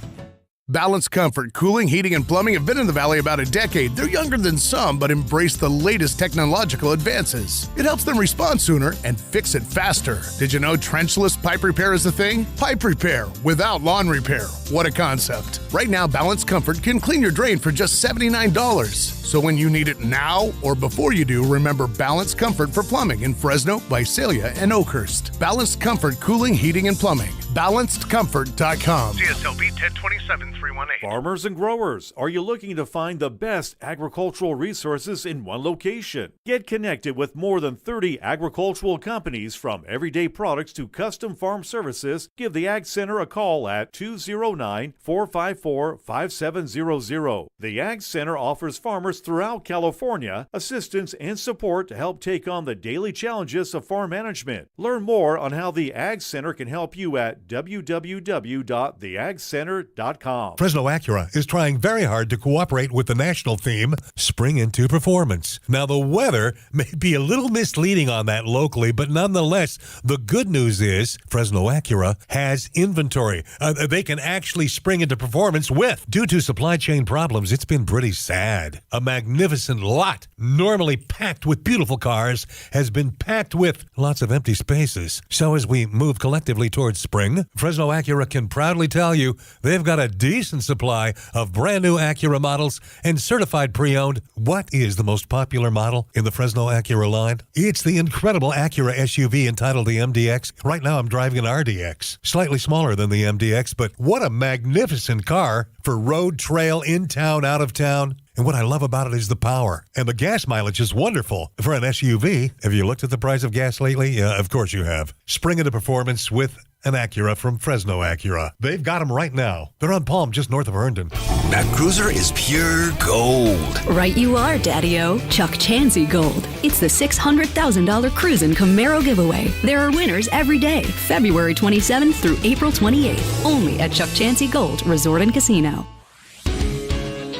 Balanced Comfort Cooling, Heating, and Plumbing have been in the Valley about a decade. They're younger than some, but embrace the latest technological advances. It helps them respond sooner and fix it faster. Did you know trenchless pipe repair is a thing? Pipe repair without lawn repair. What a concept. Right now, Balanced Comfort can clean your drain for just $79. So when you need it now or before you do, remember Balanced Comfort for Plumbing in Fresno, Visalia, and Oakhurst. Balanced Comfort Cooling, Heating, and Plumbing. balancedcomfort.com. CSLB 1027-318. Farmers and growers, are you looking to find the best agricultural resources in one location? Get connected with more than 30 agricultural companies from everyday products to custom farm services. Give the Ag Center a call at 209-454-5700. The Ag Center offers farmers throughout California assistance and support to help take on the daily challenges of farm management. Learn more on how the Ag Center can help you at www.theagcenter.com. Fresno Acura is trying very hard to cooperate with the national theme, Spring into Performance. Now, the weather may be a little misleading on that locally, but nonetheless, the good news is Fresno Acura has inventory. They can actually spring into performance with. Due to supply chain problems, it's been pretty sad. A magnificent lot, normally packed with beautiful cars, has been packed with lots of empty spaces. So as we move collectively towards spring, Fresno Acura can proudly tell you they've got a decent supply of brand new Acura models and certified pre-owned. What is the most popular model in the Fresno Acura line? It's the incredible Acura SUV entitled the MDX. Right now I'm driving an RDX, slightly smaller than the MDX, but what a magnificent car for road, trail, in town, out of town. And what I love about it is the power. And the gas mileage is wonderful for an SUV. Have you looked at the price of gas lately? Yeah, of course you have. Spring into performance with an Acura from Fresno Acura. They've got them right now. They're on Palm, just north of Herndon. That cruiser is pure gold. Right you are, Daddy-O. Chuck Chansey Gold. It's the $600,000 Cruisin' Camaro giveaway. There are winners every day, February 27th through April 28th. Only at Chuck Chansey Gold Resort and Casino.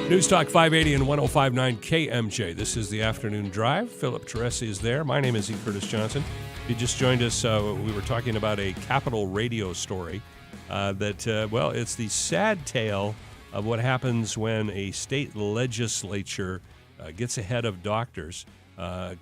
News Talk 580 and 105.9 KMJ. This is the afternoon drive. Philip Teresi is there. My name is E. Curtis Johnson. If you just joined us, we were talking about a Capitol radio story it's the sad tale of what happens when a state legislature gets ahead of doctors.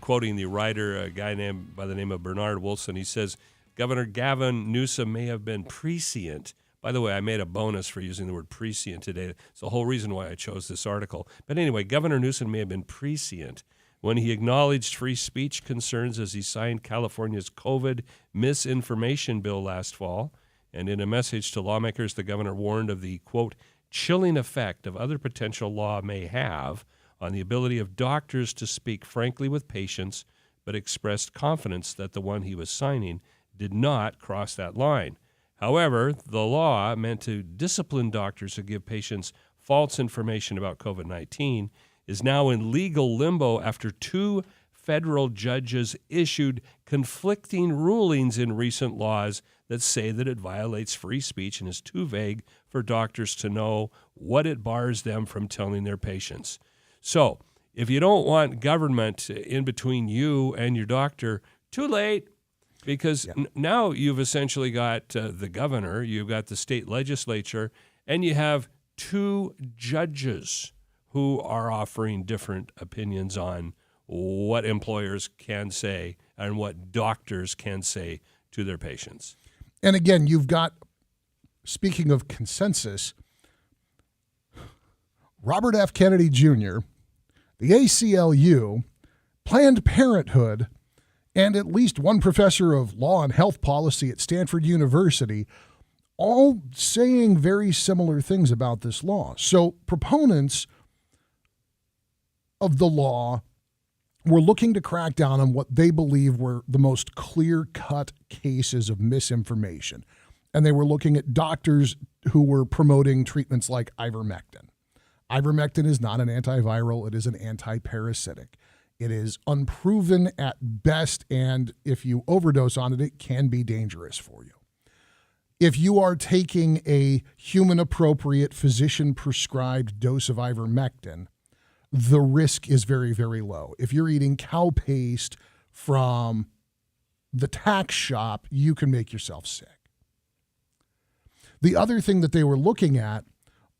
Quoting the writer, a guy named by the name of Bernard Wilson, he says, Governor Gavin Newsom may have been prescient. By the way, I made a bonus for using the word prescient today. It's the whole reason why I chose this article. But anyway, Governor Newsom may have been prescient when he acknowledged free speech concerns as he signed California's COVID misinformation bill last fall. And in a message to lawmakers, the governor warned of the, quote, chilling effect of other potential law may have on the ability of doctors to speak frankly with patients, but expressed confidence that the one he was signing did not cross that line. However, the law meant to discipline doctors who give patients false information about COVID-19 is now in legal limbo after two federal judges issued conflicting rulings in recent laws that say that it violates free speech and is too vague for doctors to know what it bars them from telling their patients. So, if you don't want government in between you and your doctor, too late. Because now you've essentially got the governor, you've got the state legislature, and you have two judges who are offering different opinions on what employers can say and what doctors can say to their patients. And again, you've got, speaking of consensus, Robert F. Kennedy Jr., the ACLU, Planned Parenthood, and at least one professor of law and health policy at Stanford University, all saying very similar things about this law. So proponents of the law were looking to crack down on what they believe were the most clear-cut cases of misinformation. And they were looking at doctors who were promoting treatments like ivermectin. Ivermectin is not an antiviral, it is an antiparasitic. It is unproven at best, and if you overdose on it, it can be dangerous for you. If you are taking a human-appropriate, physician-prescribed dose of ivermectin, the risk is very, very low. If you're eating cow paste from the tack shop, you can make yourself sick. The other thing that they were looking at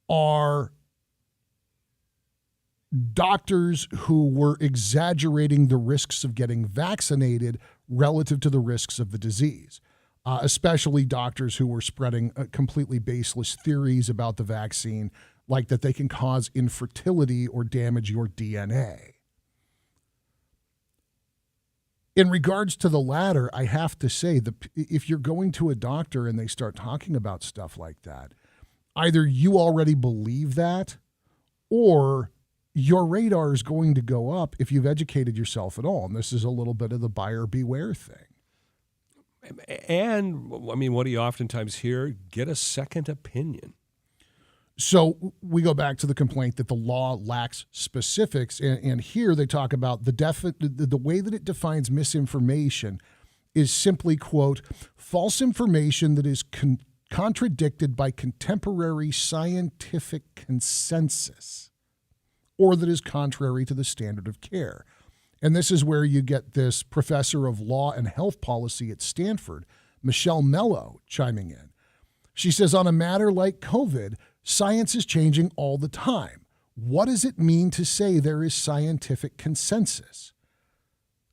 are doctors who were exaggerating the risks of getting vaccinated relative to the risks of the disease, especially doctors who were spreading completely baseless theories about the vaccine, like that they can cause infertility or damage your DNA. In regards to the latter, I have to say, if you're going to a doctor and they start talking about stuff like that, either you already believe that or your radar is going to go up if you've educated yourself at all. And this is a little bit of the buyer beware thing. And, I mean, what do you oftentimes hear? Get a second opinion. So we go back to the complaint that the law lacks specifics, and here they talk about the way that it defines misinformation is simply, quote, false information that is contradicted by contemporary scientific consensus or that is contrary to the standard of care. And this is where you get this professor of law and health policy at Stanford, Michelle Mello, chiming in. She says, on a matter like COVID, science is changing all the time. What does it mean to say there is scientific consensus?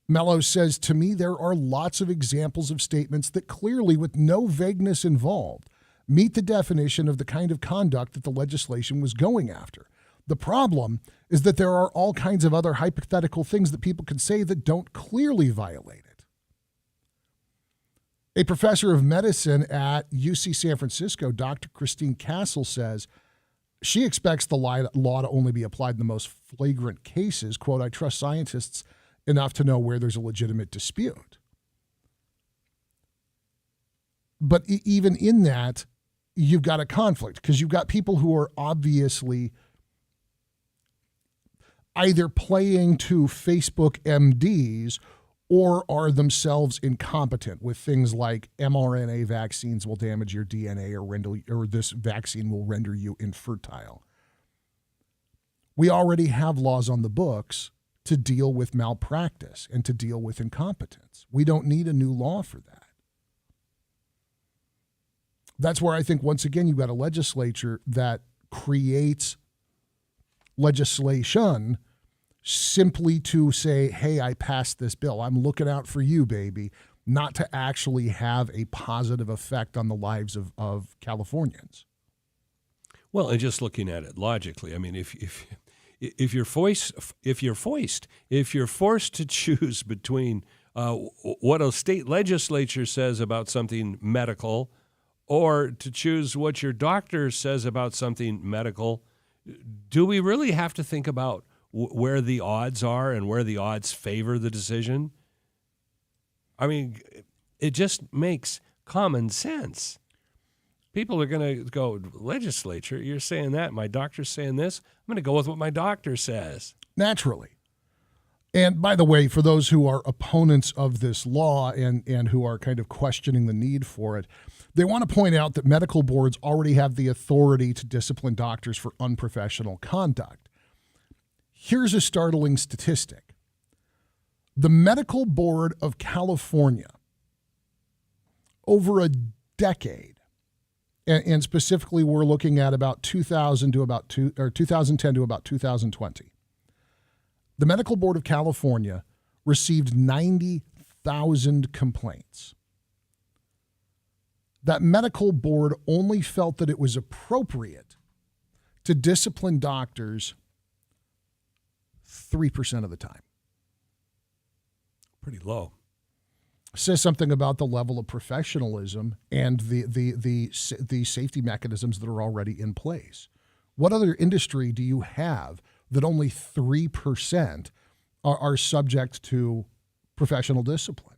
Mello says, to me, there are lots of examples of statements that clearly, with no vagueness involved, meet the definition of the kind of conduct that the legislation was going after. The problem is that there are all kinds of other hypothetical things that people can say that don't clearly violate it. A professor of medicine at UC San Francisco, Dr. Christine Castle, says she expects the law to only be applied in the most flagrant cases. Quote, I trust scientists enough to know where there's a legitimate dispute. But even in that, you've got a conflict because you've got people who are obviously either playing to Facebook MDs or are themselves incompetent with things like mRNA vaccines will damage your DNA or this vaccine will render you infertile. We already have laws on the books to deal with malpractice and to deal with incompetence. We don't need a new law for that. That's where I think, once again, you've got a legislature that creates legislation simply to say, hey, I passed this bill. I'm looking out for you, baby, not to actually have a positive effect on the lives of Californians. Well, and just looking at it logically, I mean, if you're forced to choose between what a state legislature says about something medical or to choose what your doctor says about something medical, do we really have to think about where the odds are and where the odds favor the decision? I mean, it just makes common sense. People are going to go, legislature, you're saying that, my doctor's saying this, I'm going to go with what my doctor says. Naturally. And by the way, for those who are opponents of this law and who are kind of questioning the need for it, they want to point out that medical boards already have the authority to discipline doctors for unprofessional conduct. Here's a startling statistic. The Medical Board of California, over a decade, and specifically we're looking at about 2010 to about 2020, the Medical Board of California received 90,000 complaints. That medical board only felt that it was appropriate to discipline doctors 3% of the time. Pretty low. Says something about the level of professionalism and the safety mechanisms that are already in place. What other industry do you have that only 3% are subject to professional discipline?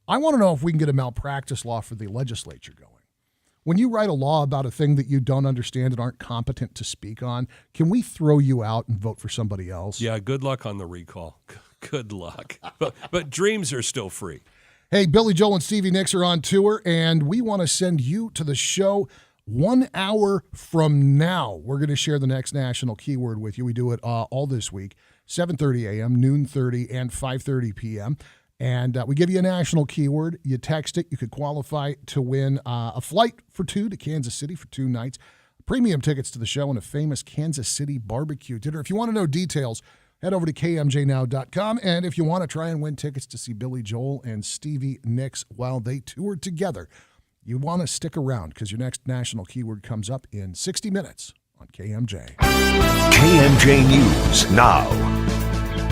I want to know if we can get a malpractice law for the legislature going. When you write a law about a thing that you don't understand and aren't competent to speak on, can we throw you out and vote for somebody else? Yeah, good luck on the recall. Good luck. But dreams are still free. Hey, Billy Joel and Stevie Nicks are on tour, and we want to send you to the show 1 hour from now. We're going to share the next national keyword with you. We do it all this week, 7:30 a.m., noon 30, and 5:30 p.m., and we give you a national keyword. You text it. You could qualify to win a flight for two to Kansas City for 2 nights, premium tickets to the show, and a famous Kansas City barbecue dinner. If you want to know details, head over to KMJNow.com. And if you want to try and win tickets to see Billy Joel and Stevie Nicks while they tour together, you want to stick around because your next national keyword comes up in 60 minutes on KMJ. KMJ News now.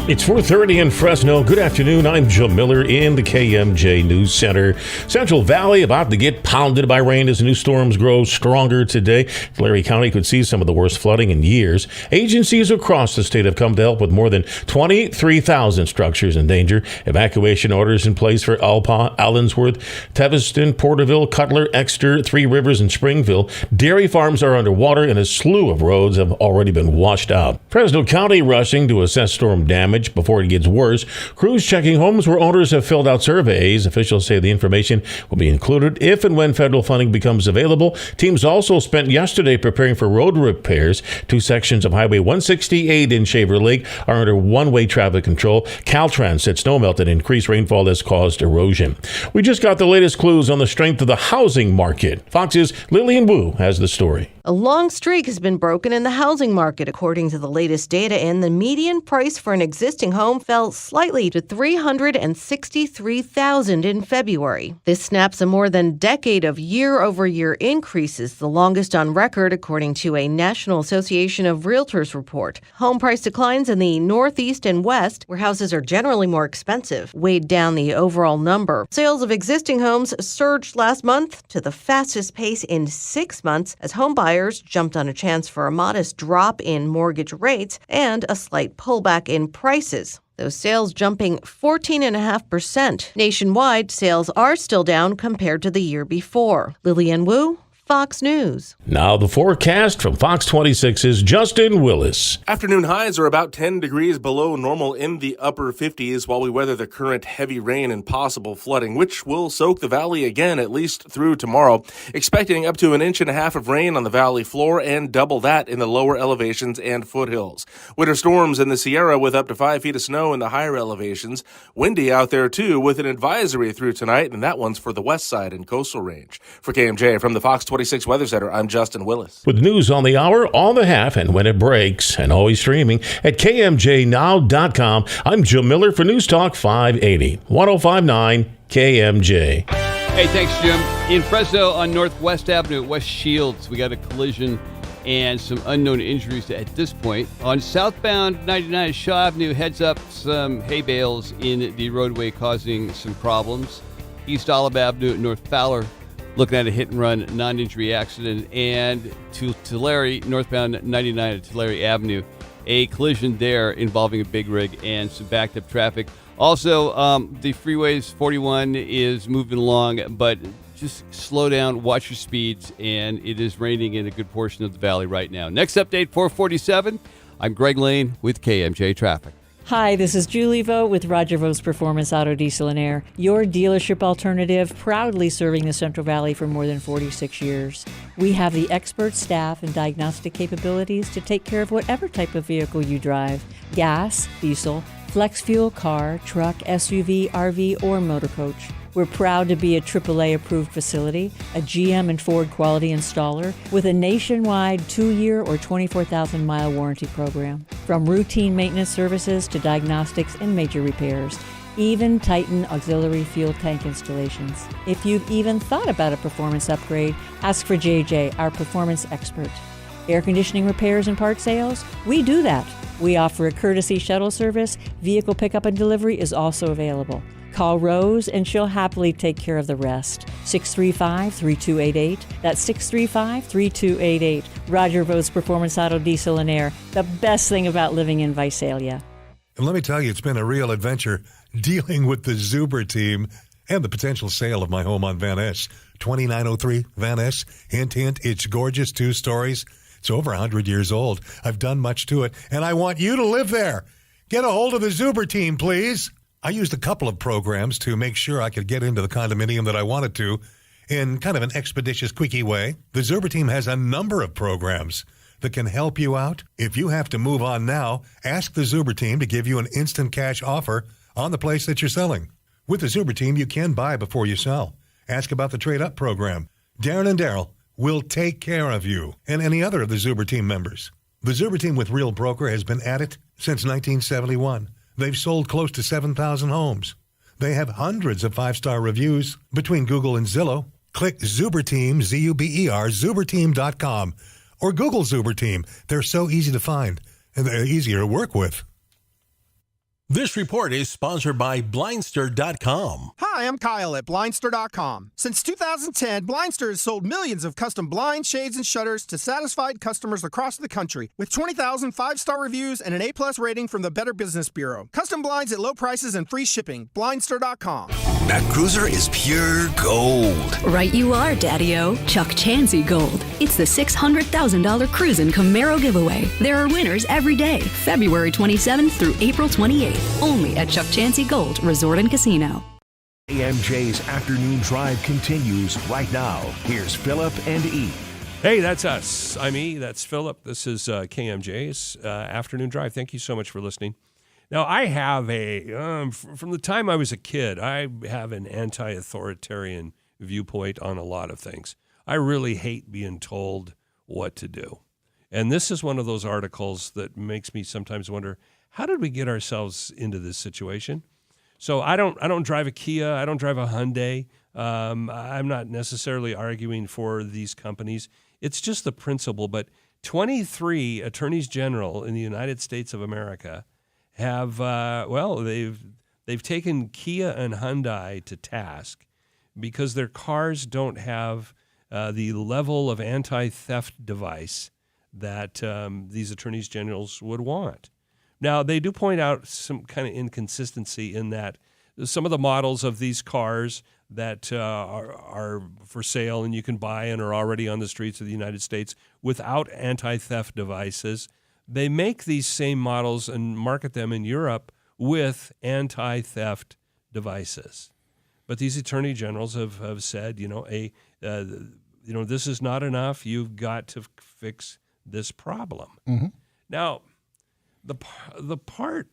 It's 4:30 in Fresno. Good afternoon. I'm Joe Miller in the KMJ News Center. Central Valley about to get pounded by rain as new storms grow stronger today. Tulare County could see some of the worst flooding in years. Agencies across the state have come to help with more than 23,000 structures in danger. Evacuation orders in place for Alpa, Allensworth, Teviston, Porterville, Cutler, Exeter, Three Rivers, and Springville. Dairy farms are underwater and a slew of roads have already been washed out. Fresno County rushing to assess storm damage before it gets worse. Crews checking homes where owners have filled out surveys. Officials say the information will be included if and when federal funding becomes available. Teams also spent yesterday preparing for road repairs. Two sections of Highway 168 in Shaver Lake are under one-way traffic control. Caltrans said snowmelt and increased rainfall has caused erosion. We just got the latest clues on the strength of the housing market. Fox's Lillian Wu has the story. A long streak has been broken in the housing market. According to the latest data, and the median price for an existing home fell slightly to $363,000 in February. This snaps a more than decade of year-over-year increases, the longest on record, according to a National Association of Realtors report. Home price declines in the Northeast and West, where houses are generally more expensive, weighed down the overall number. Sales of existing homes surged last month to the fastest pace in 6 months as home buyers jumped on a chance for a modest drop in mortgage rates and a slight pullback in prices. Those sales jumping 14.5%. Nationwide, sales are still down compared to the year before. Lillian Wu, Fox News. Now the forecast from Fox 26's Justin Willis. Afternoon highs are about 10 degrees below normal in the upper 50s while we weather the current heavy rain and possible flooding, which will soak the valley again at least through tomorrow. Expecting up to 1.5 inches of rain on the valley floor and double that in the lower elevations and foothills. Winter storms in the Sierra with up to 5 feet of snow in the higher elevations. Windy out there too with an advisory through tonight, and that one's for the west side and coastal range. For KMJ from the Fox 26 Weather Center, I'm Justin Willis. With news on the hour, on the half, and when it breaks, and always streaming at KMJNow.com. I'm Joe Miller for News Talk 580, 105.9 KMJ. Hey, thanks, Jim. In Fresno on Northwest Avenue at West Shields, we got a collision and some unknown injuries at this point. On southbound 99 Shaw Avenue, heads up some hay bales in the roadway causing some problems. East Olive Avenue at North Fowler, looking at a hit-and-run non-injury accident. And to Tulare, northbound 99 at Tulare Avenue, a collision there involving a big rig and some backed-up traffic. Also, the freeways 41 is moving along, but just slow down, watch your speeds, and it is raining in a good portion of the valley right now. Next update, 447. I'm Greg Lane with KMJ Traffic. Hi, this is Julie Vogt with Roger Vo's Performance Auto Diesel and Air, your dealership alternative, proudly serving the Central Valley for more than 46 years. We have the expert staff and diagnostic capabilities to take care of whatever type of vehicle you drive: gas, diesel, flex fuel, car, truck, SUV, RV, or motor coach. We're proud to be a AAA approved facility, a GM and Ford quality installer with a nationwide 2-year or 24,000 mile warranty program. From routine maintenance services to diagnostics and major repairs, even Titan auxiliary fuel tank installations. If you've even thought about a performance upgrade, ask for JJ, our performance expert. Air conditioning repairs and part sales? We do that. We offer a courtesy shuttle service. Vehicle pickup and delivery is also available. Call Rose and she'll happily take care of the rest. 635-3288. That's 635-3288. Roger Vo's Performance Auto Diesel and Air. The best thing about living in Visalia. And let me tell you, it's been a real adventure dealing with the Zuber team and the potential sale of my home on Van Ness. 2903 Van Ness. Hint, hint, it's gorgeous, 2 stories. It's over 100 years old. I've done much to it, and I want you to live there. Get a hold of the Zuber team, please. I used a couple of programs to make sure I could get into the condominium that I wanted to in kind of an expeditious, quickie way. The Zuber team has a number of programs that can help you out. If you have to move on now, ask the Zuber team to give you an instant cash offer on the place that you're selling. With the Zuber team, you can buy before you sell. Ask about the trade-up program. Darren and Daryl will take care of you and any other of the Zuber team members. The Zuber team with Real Broker has been at it since 1971. They've sold close to 7,000 homes. They have hundreds of 5-star reviews between Google and Zillow. Click Zuber Team, Z-U-B-E-R, zuberteam.com, or Google Zuber Team. They're so easy to find, and they're easier to work with. This report is sponsored by Blindster.com. Hi, I'm Kyle at Blindster.com. Since 2010, Blindster has sold millions of custom blinds, shades, and shutters to satisfied customers across the country with 20,000 five-star reviews and an A+ rating from the Better Business Bureau. Custom blinds at low prices and free shipping. Blindster.com. That cruiser is pure gold. Right you are, Daddy-O. Chuck Chansey Gold. It's the $600,000 Cruisin' Camaro giveaway. There are winners every day, February 27th through April 28th. Only at Chuck Chansey Gold Resort and Casino. KMJ's Afternoon Drive continues right now. Here's Philip and E. Hey, that's us. I'm E. That's Philip. This is KMJ's Afternoon Drive. Thank you so much for listening. Now, I have from the time I was a kid, I have an anti-authoritarian viewpoint on a lot of things. I really hate being told what to do. And this is one of those articles that makes me sometimes wonder, how did we get ourselves into this situation? So I don't drive a Kia. I don't drive a Hyundai. I'm not necessarily arguing for these companies. It's just the principle. But 23 attorneys general in the United States of America have, they've taken Kia and Hyundai to task because their cars don't have the level of anti-theft device that these attorneys generals would want. Now, they do point out some kind of inconsistency in that some of the models of these cars that are for sale and you can buy and are already on the streets of the United States without anti-theft devices, they make these same models and market them in Europe with anti-theft devices. But these attorney generals have said, this is not enough. You've got to fix this problem. Mm-hmm. Now, the part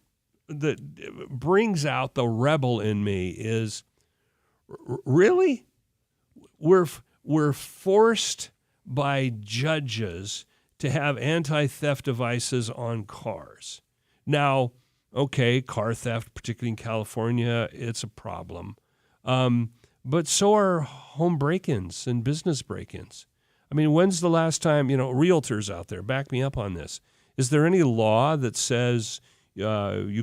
that brings out the rebel in me is, really, we're forced by judges to have anti-theft devices on cars. Now, okay, car theft, particularly in California, it's a problem. But so are home break-ins and business break-ins. I mean, when's the last time, realtors out there, back me up on this. Is there any law that says you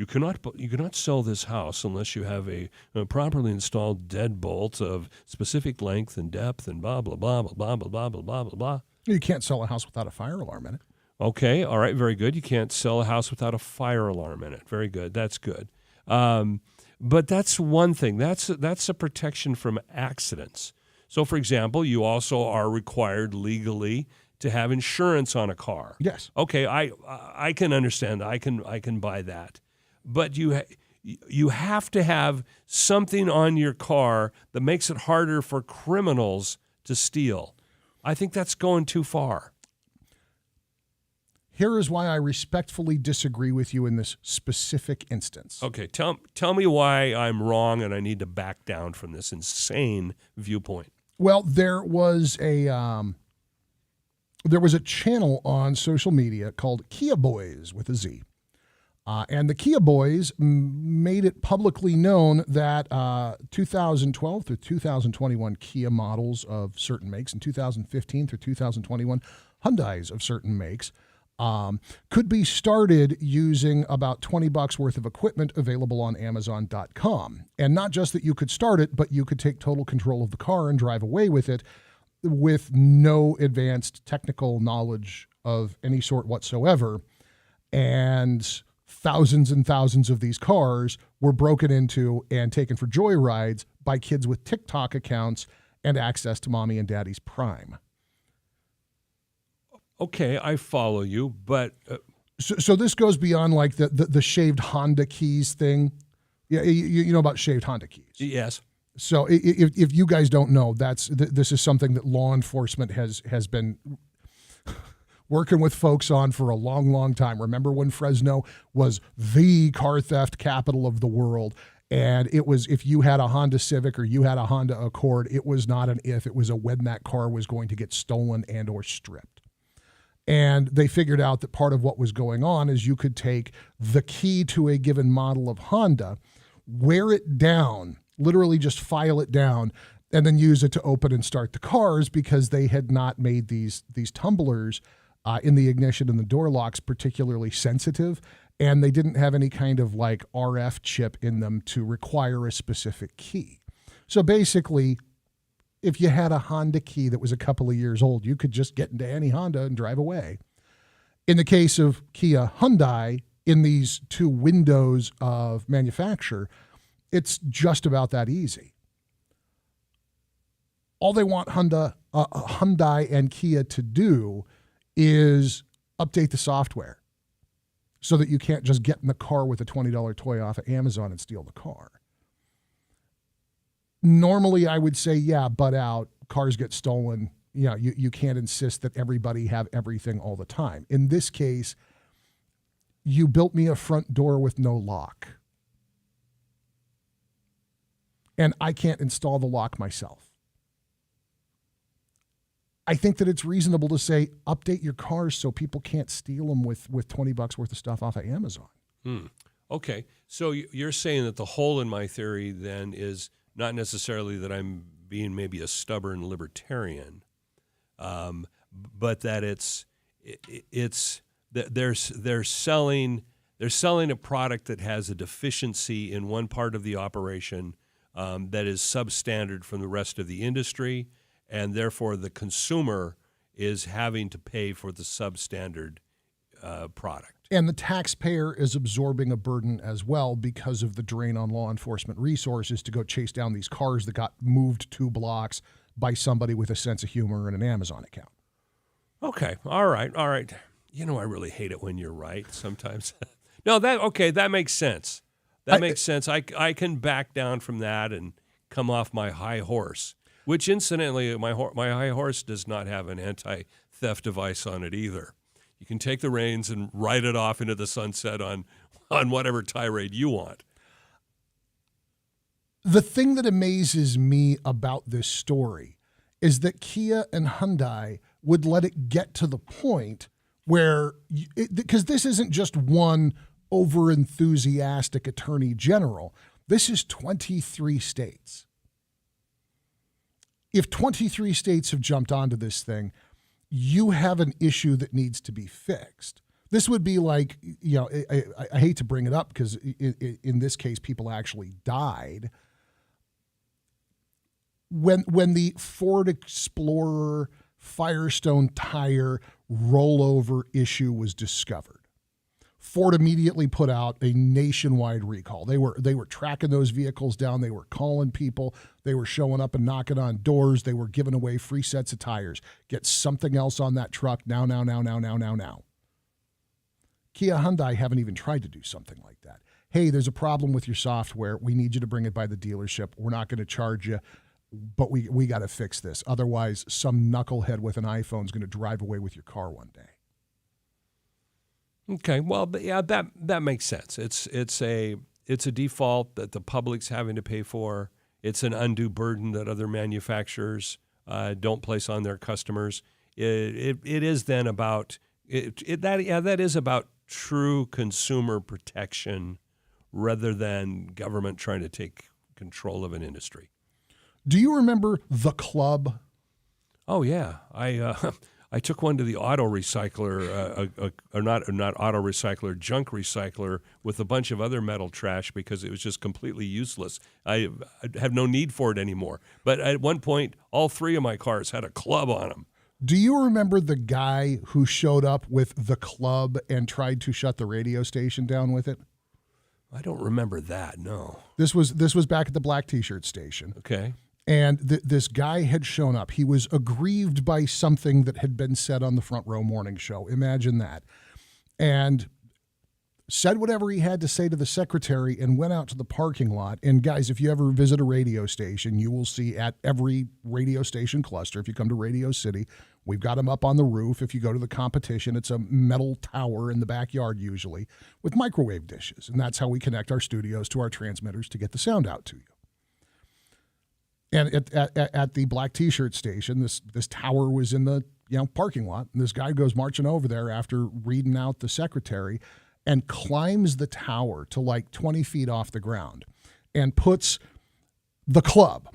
cannot sell this house unless you have a properly installed deadbolt of specific length and depth and blah blah blah blah blah blah blah blah blah blah? You can't sell a house without a fire alarm in it. Okay, all right, very good. You can't sell a house without a fire alarm in it. Very good. That's good. But that's one thing. That's a protection from accidents. So, for example, you also are required legally to have insurance on a car. Yes. Okay, I can understand. I can buy that. But you have to have something on your car that makes it harder for criminals to steal. I think that's going too far. Here is why I respectfully disagree with you in this specific instance. Okay, tell me why I'm wrong and I need to back down from this insane viewpoint. Well, there was a channel on social media called Kia Boys with a Z. And the Kia Boys made it publicly known that 2012 through 2021 Kia models of certain makes and 2015 through 2021 Hyundais of certain makes could be started using about $20 worth of equipment available on Amazon.com. And not just that you could start it, but you could take total control of the car and drive away with it with no advanced technical knowledge of any sort whatsoever. And thousands and thousands of these cars were broken into and taken for joyrides by kids with TikTok accounts and access to mommy and daddy's Prime. Okay, I follow you, but... So this goes beyond like the shaved Honda keys thing. Yeah, you know about shaved Honda keys. Yes. So if you guys don't know, this is something that law enforcement has been working with folks on for a long, long time. Remember when Fresno was the car theft capital of the world? And it was, if you had a Honda Civic or you had a Honda Accord, it was not an if, it was a when that car was going to get stolen and or stripped. And they figured out that part of what was going on is you could take the key to a given model of Honda, wear it down, literally just file it down, and then use it to open and start the cars because they had not made these tumblers in the ignition and the door locks particularly sensitive. and they didn't have any kind of like RF chip in them to require a specific key. So basically, if you had a Honda key that was a couple of years old, you could just get into any Honda and drive away. In the case of Kia Hyundai, in these two windows of manufacture, it's just about that easy. All they want Hyundai and Kia to do is update the software so that you can't just get in the car with a $20 toy off of Amazon and steal the car. Normally, I would say, yeah, butt out, cars get stolen. You can't insist that everybody have everything all the time. In this case, you built me a front door with no lock. And I can't install the lock myself. I think that it's reasonable to say, update your cars so people can't steal them with $20 worth of stuff off of Amazon. Okay. So you're saying that the hole in my theory then is not necessarily that I'm being maybe a stubborn libertarian, but that it's that they're selling a product that has a deficiency in one part of the operation that is substandard from the rest of the industry, and therefore the consumer is having to pay for the substandard product. And the taxpayer is absorbing a burden as well because of the drain on law enforcement resources to go chase down these cars that got moved 2 blocks by somebody with a sense of humor and an Amazon account. Okay. All right. I really hate it when you're right sometimes. No, that makes sense. That makes sense. I can back down from that and come off my high horse, which incidentally, my high horse does not have an anti-theft device on it either. You can take the reins and ride it off into the sunset on whatever tirade you want. The thing that amazes me about this story is that Kia and Hyundai would let it get to the point where, because this isn't just one over-enthusiastic attorney general, this is 23 states. If 23 states have jumped onto this thing, you have an issue that needs to be fixed. This would be like, I hate to bring it up because in this case, people actually died. When the Ford Explorer Firestone tire rollover issue was discovered, Ford immediately put out a nationwide recall. They were tracking those vehicles down. They were calling people. They were showing up and knocking on doors. They were giving away free sets of tires. Get something else on that truck now. Kia Hyundai haven't even tried to do something like that. Hey, there's a problem with your software. We need you to bring it by the dealership. We're not going to charge you, but we got to fix this. Otherwise, some knucklehead with an iPhone is going to drive away with your car one day. Okay, well, yeah, that makes sense. It's a default that the public's having to pay for. It's an undue burden that other manufacturers don't place on their customers. It is then about that is about true consumer protection rather than government trying to take control of an industry. Do you remember The Club? Oh yeah, I took one to the auto recycler, or not auto recycler, junk recycler, with a bunch of other metal trash because it was just completely useless. I have no need for it anymore. But at one point, all 3 of my cars had a club on them. Do you remember the guy who showed up with the club and tried to shut the radio station down with it? I don't remember that, no. This was back at the black T-shirt station. Okay. And this guy had shown up. He was aggrieved by something that had been said on the Front Row Morning Show. Imagine that. And said whatever he had to say to the secretary and went out to the parking lot. And guys, if you ever visit a radio station, you will see at every radio station cluster, if you come to Radio City, we've got them up on the roof. If you go to the competition, it's a metal tower in the backyard usually with microwave dishes. And that's how we connect our studios to our transmitters to get the sound out to you. And at the black T-shirt station, this tower was in the parking lot. And this guy goes marching over there after reading out the secretary and climbs the tower to like 20 feet off the ground and puts the club,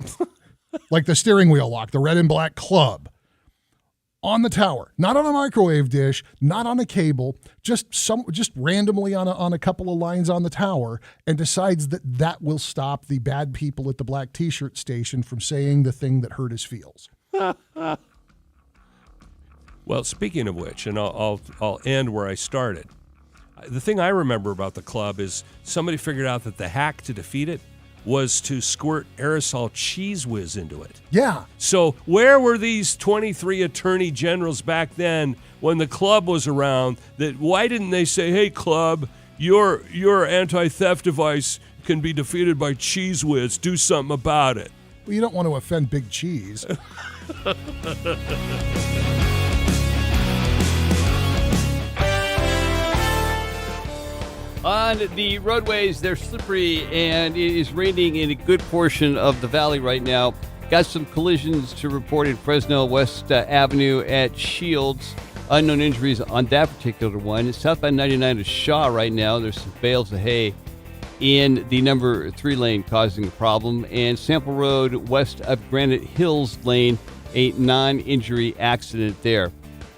like the steering wheel lock, the red and black club, on the tower, not on a microwave dish, not on a cable, just randomly on a couple of lines on the tower, and decides that will stop the bad people at the black t-shirt station from saying the thing that hurt his feels. Well, speaking of which, and I'll end where I started. The thing I remember about the club is somebody figured out that the hack to defeat it was to squirt aerosol cheese whiz into it. Yeah. So where were these 23 attorney generals back then when the club was around? Why didn't they say, hey, club, your anti-theft device can be defeated by cheese whiz. Do something about it. Well, you don't want to offend Big Cheese. On the roadways, they're slippery, and it is raining in a good portion of the valley right now. Got some collisions to report in Fresno, West Avenue at Shields. Unknown injuries on that particular one. Southbound 99 to Shaw right now. There's some bales of hay in the number 3 lane causing a problem. And Sample Road, west of Granite Hills Lane, a non-injury accident there.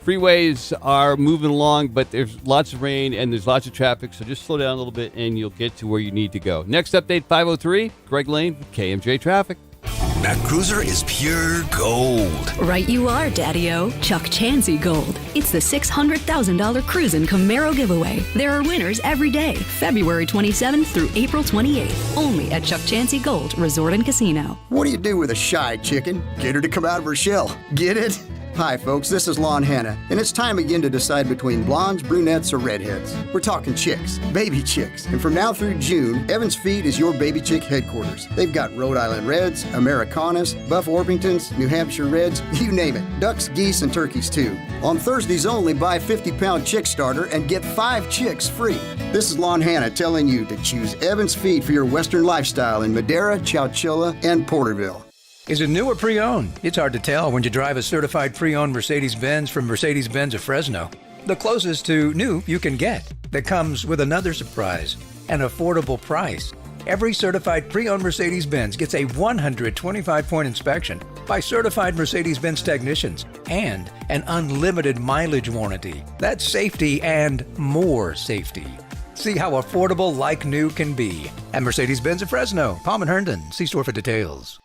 Freeways are moving along, but there's lots of rain and there's lots of traffic, so just slow down a little bit and you'll get to where you need to go. Next update, 5:03, Greg Lane, KMJ Traffic. That cruiser is pure gold. Right you are, Daddy-O. Chuck Chansey Gold. It's the $600,000 Cruisin' Camaro giveaway. There are winners every day, February 27th through April 28th. Only at Chuck Chansey Gold Resort and Casino. What do you do with a shy chicken? Get her to come out of her shell. Get it? Hi, folks, this is Lon Hanna, and it's time again to decide between blondes, brunettes, or redheads. We're talking chicks, baby chicks, and from now through June, Evans Feed is your baby chick headquarters. They've got Rhode Island Reds, Americanas, Buff Orpingtons, New Hampshire Reds, you name it, ducks, geese, and turkeys too. On Thursdays only, buy 50-pound chick starter and get 5 chicks free. This is Lon Hanna telling you to choose Evans Feed for your Western lifestyle in Madera, Chowchilla, and Porterville. Is it new or pre-owned? It's hard to tell when you drive a certified pre-owned Mercedes-Benz from Mercedes-Benz of Fresno. The closest to new you can get. That comes with another surprise, an affordable price. Every certified pre-owned Mercedes-Benz gets a 125-point inspection by certified Mercedes-Benz technicians and an unlimited mileage warranty. That's safety and more safety. See how affordable like new can be at Mercedes-Benz of Fresno, Palm and Herndon. See store for details.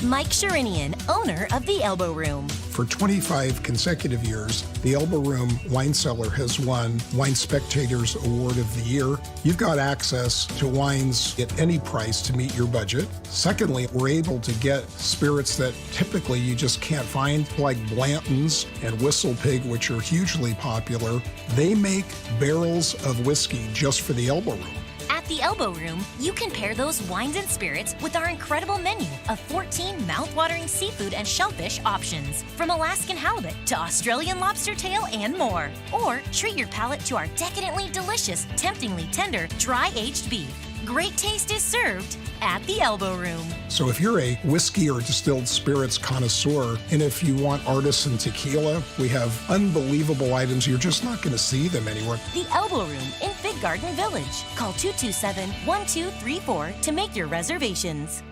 Mike Sherinian, owner of The Elbow Room. For 25 consecutive years, The Elbow Room Wine Cellar has won Wine Spectator's Award of the Year. You've got access to wines at any price to meet your budget. Secondly, we're able to get spirits that typically you just can't find, like Blanton's and Whistle Pig, which are hugely popular. They make barrels of whiskey just for The Elbow Room. At The Elbow Room, you can pair those wines and spirits with our incredible menu of 14 mouth-watering seafood and shellfish options, from Alaskan halibut to Australian lobster tail and more. Or treat your palate to our decadently delicious, temptingly tender, dry-aged beef. Great taste is served at The Elbow Room. So if you're a whiskey or distilled spirits connoisseur, and if you want artisan tequila, we have unbelievable items. You're just not going to see them anywhere. The Elbow Room in Fig Garden Village. Call 227-1234 to make your reservations.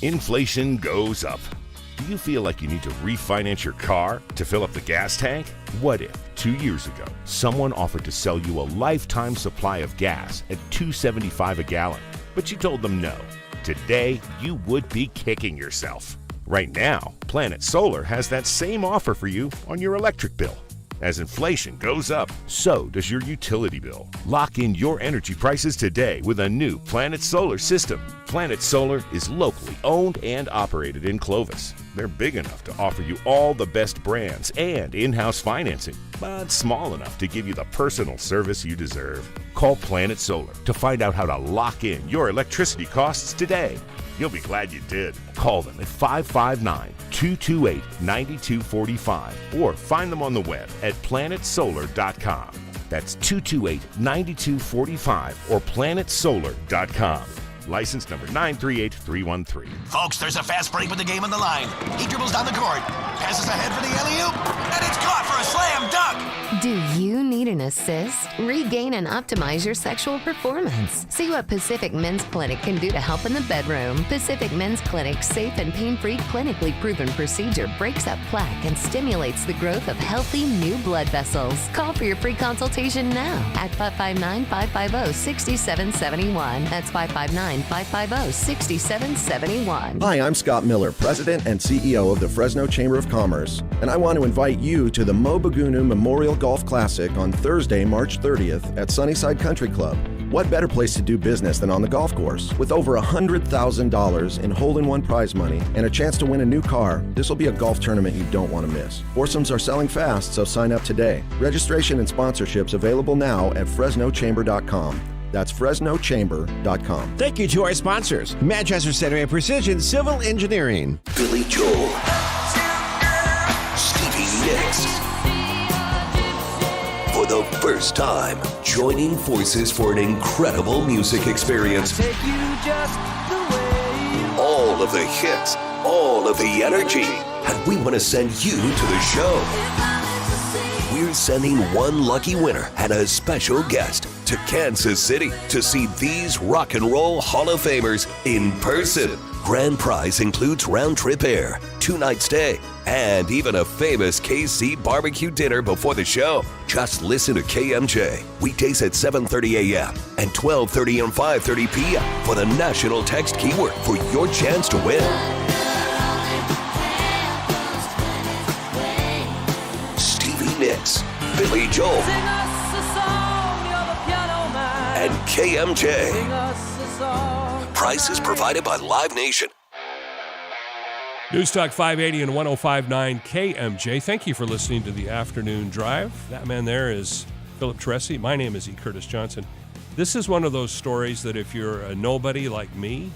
Inflation goes up. Do you feel like you need to refinance your car to fill up the gas tank? What if 2 years ago, someone offered to sell you a lifetime supply of gas at $2.75 a gallon, but you told them no? Today, you would be kicking yourself. Right now, Planet Solar has that same offer for you on your electric bill. As inflation goes up, so does your utility bill. Lock in your energy prices today with a new Planet Solar system. Planet Solar is locally owned and operated in Clovis. They're big enough to offer you all the best brands and in-house financing, but small enough to give you the personal service you deserve. Call Planet Solar to find out how to lock in your electricity costs today. You'll be glad you did. Call them at 559-228-9245 or find them on the web at planetsolar.com. That's 228-9245 or planetsolar.com. License number 938313. Folks, there's a fast break with the game on the line. He dribbles down the court, passes ahead for the alley-oop, and it's caught for a slam dunk. Do you need an assist? Regain and optimize your sexual performance. See what Pacific Men's Clinic can do to help in the bedroom. Pacific Men's Clinic's safe and pain-free, clinically proven procedure breaks up plaque and stimulates the growth of healthy new blood vessels. Call for your free consultation now at 559-550-6771. That's 559-550-6771. Hi, I'm Scott Miller, President and CEO of the Fresno Chamber of Commerce, and I want to invite you to the Mobagunu Memorial Golf Classic on Thursday, March 30th at Sunnyside Country Club. What better place to do business than on the golf course? With over $100,000 in hole-in-one prize money and a chance to win a new car, this will be a golf tournament you don't want to miss. Foursomes are selling fast, so sign up today. Registration and sponsorships available now at FresnoChamber.com. That's FresnoChamber.com. Thank you to our sponsors, Manchester Center and Precision Civil Engineering. Billy Joel, Stevie Nicks. For the first time, joining forces for an incredible music experience. All of the hits, all of the energy, and we want to send you to the show. We're sending one lucky winner and a special guest to Kansas City to see these Rock and Roll Hall of Famers in person. Grand prize includes round-trip air, 2-night stay, and even a famous KC barbecue dinner before the show. Just listen to KMJ, weekdays at 7:30 a.m. and 12:30 and 5:30 p.m. for the national text keyword for your chance to win. Stevie Nicks, Billy Joel, and KMJ. Price is provided by Live Nation. News Talk 580 and 105.9 KMJ. Thank you for listening to the Afternoon Drive. That man there is Philip Teresi. My name is E. Curtis Johnson. This is one of those stories that if you're a nobody like me,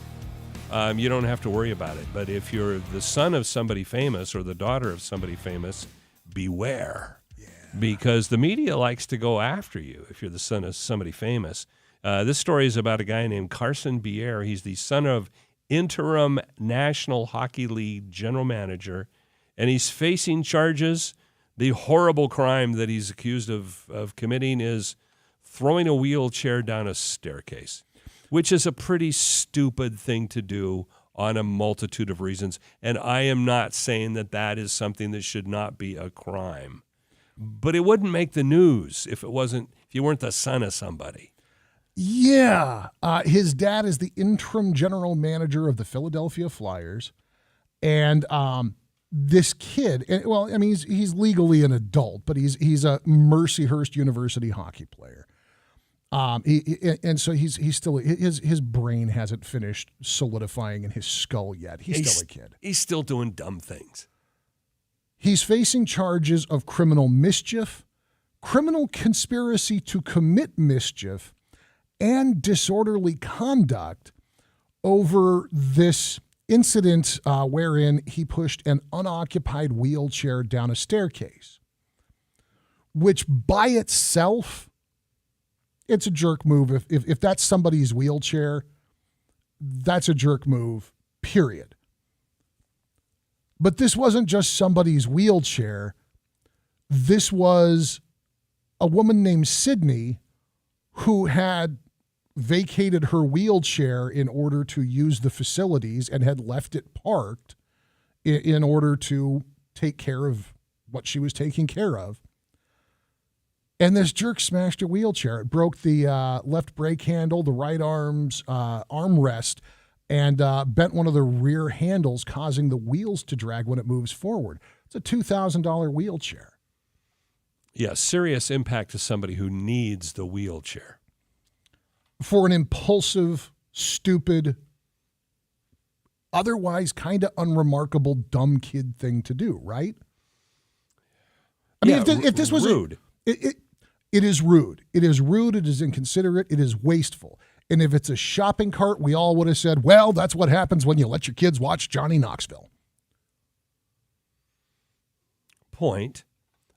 you don't have to worry about it. But if you're the son of somebody famous or the daughter of somebody famous, beware. Yeah. Because the media likes to go after you if you're the son of somebody famous. This story is about a guy named Carson Bier. He's the son of interim National Hockey League general manager, and he's facing charges. The horrible crime that he's accused of committing is throwing a wheelchair down a staircase, which is a pretty stupid thing to do on a multitude of reasons. And I am not saying that that is something that should not be a crime. But it wouldn't make the news if you weren't the son of somebody. Yeah. His dad is the interim general manager of the Philadelphia Flyers. And this kid, he's legally an adult, but he's a Mercyhurst University hockey player. So he's still, his brain hasn't finished solidifying in his skull yet. He's still a kid. He's still doing dumb things. He's facing charges of criminal mischief, criminal conspiracy to commit mischief, and disorderly conduct over this incident wherein he pushed an unoccupied wheelchair down a staircase, which by itself, it's a jerk move. If that's somebody's wheelchair, that's a jerk move, period. But this wasn't just somebody's wheelchair. This was a woman named Sydney who had vacated her wheelchair in order to use the facilities and had left it parked in order to take care of what she was taking care of. And this jerk smashed her wheelchair. It broke the left brake handle, the right arm's armrest, and bent one of the rear handles, causing the wheels to drag when it moves forward. It's a $2,000 wheelchair. Yeah, serious impact to somebody who needs the wheelchair. For an impulsive, stupid, otherwise kind of unremarkable, dumb kid thing to do, right? I mean, if this was rude. It is rude. It is rude. It is inconsiderate. It is wasteful. And if it's a shopping cart, we all would have said, well, that's what happens when you let your kids watch Johnny Knoxville. Point.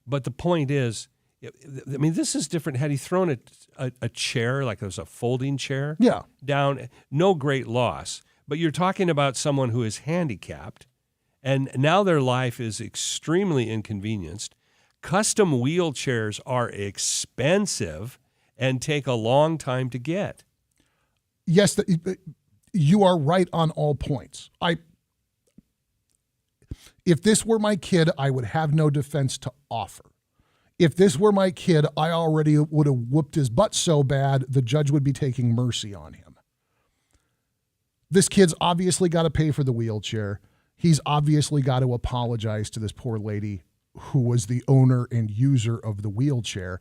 But the point is, I mean, this is different. Had he thrown a chair, like it was a folding chair, down, no great loss. But you're talking about someone who is handicapped, and now their life is extremely inconvenienced. Custom wheelchairs are expensive and take a long time to get. Yes, you are right on all points. If this were my kid, I would have no defense to offer. If this were my kid, I already would have whooped his butt so bad, the judge would be taking mercy on him. This kid's obviously got to pay for the wheelchair. He's obviously got to apologize to this poor lady who was the owner and user of the wheelchair.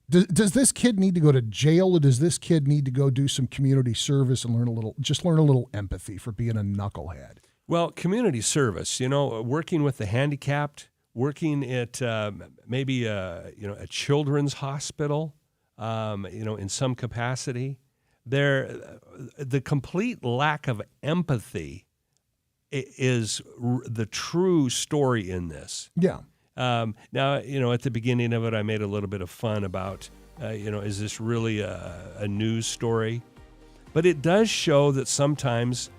Does this kid need to go to jail, or does this kid need to go do some community service and learn a little empathy for being a knucklehead? Well, community service, working with the handicapped, working at maybe a children's hospital, in some capacity. The complete lack of empathy is the true story in this. Yeah. Now, at the beginning of it, I made a little bit of fun about, is this really a news story? But it does show that sometimes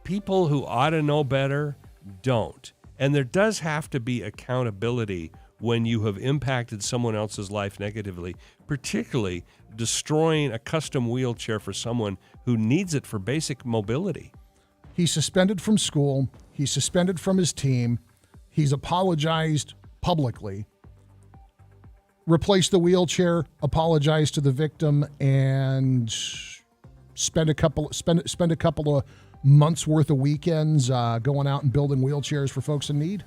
people who ought to know better don't. And there does have to be accountability when you have impacted someone else's life negatively, particularly destroying a custom wheelchair for someone who needs it for basic mobility. He's suspended from school. He's suspended from his team. He's apologized publicly, replaced the wheelchair, apologized to the victim, and spend a couple of months worth of weekends going out and building wheelchairs for folks in need.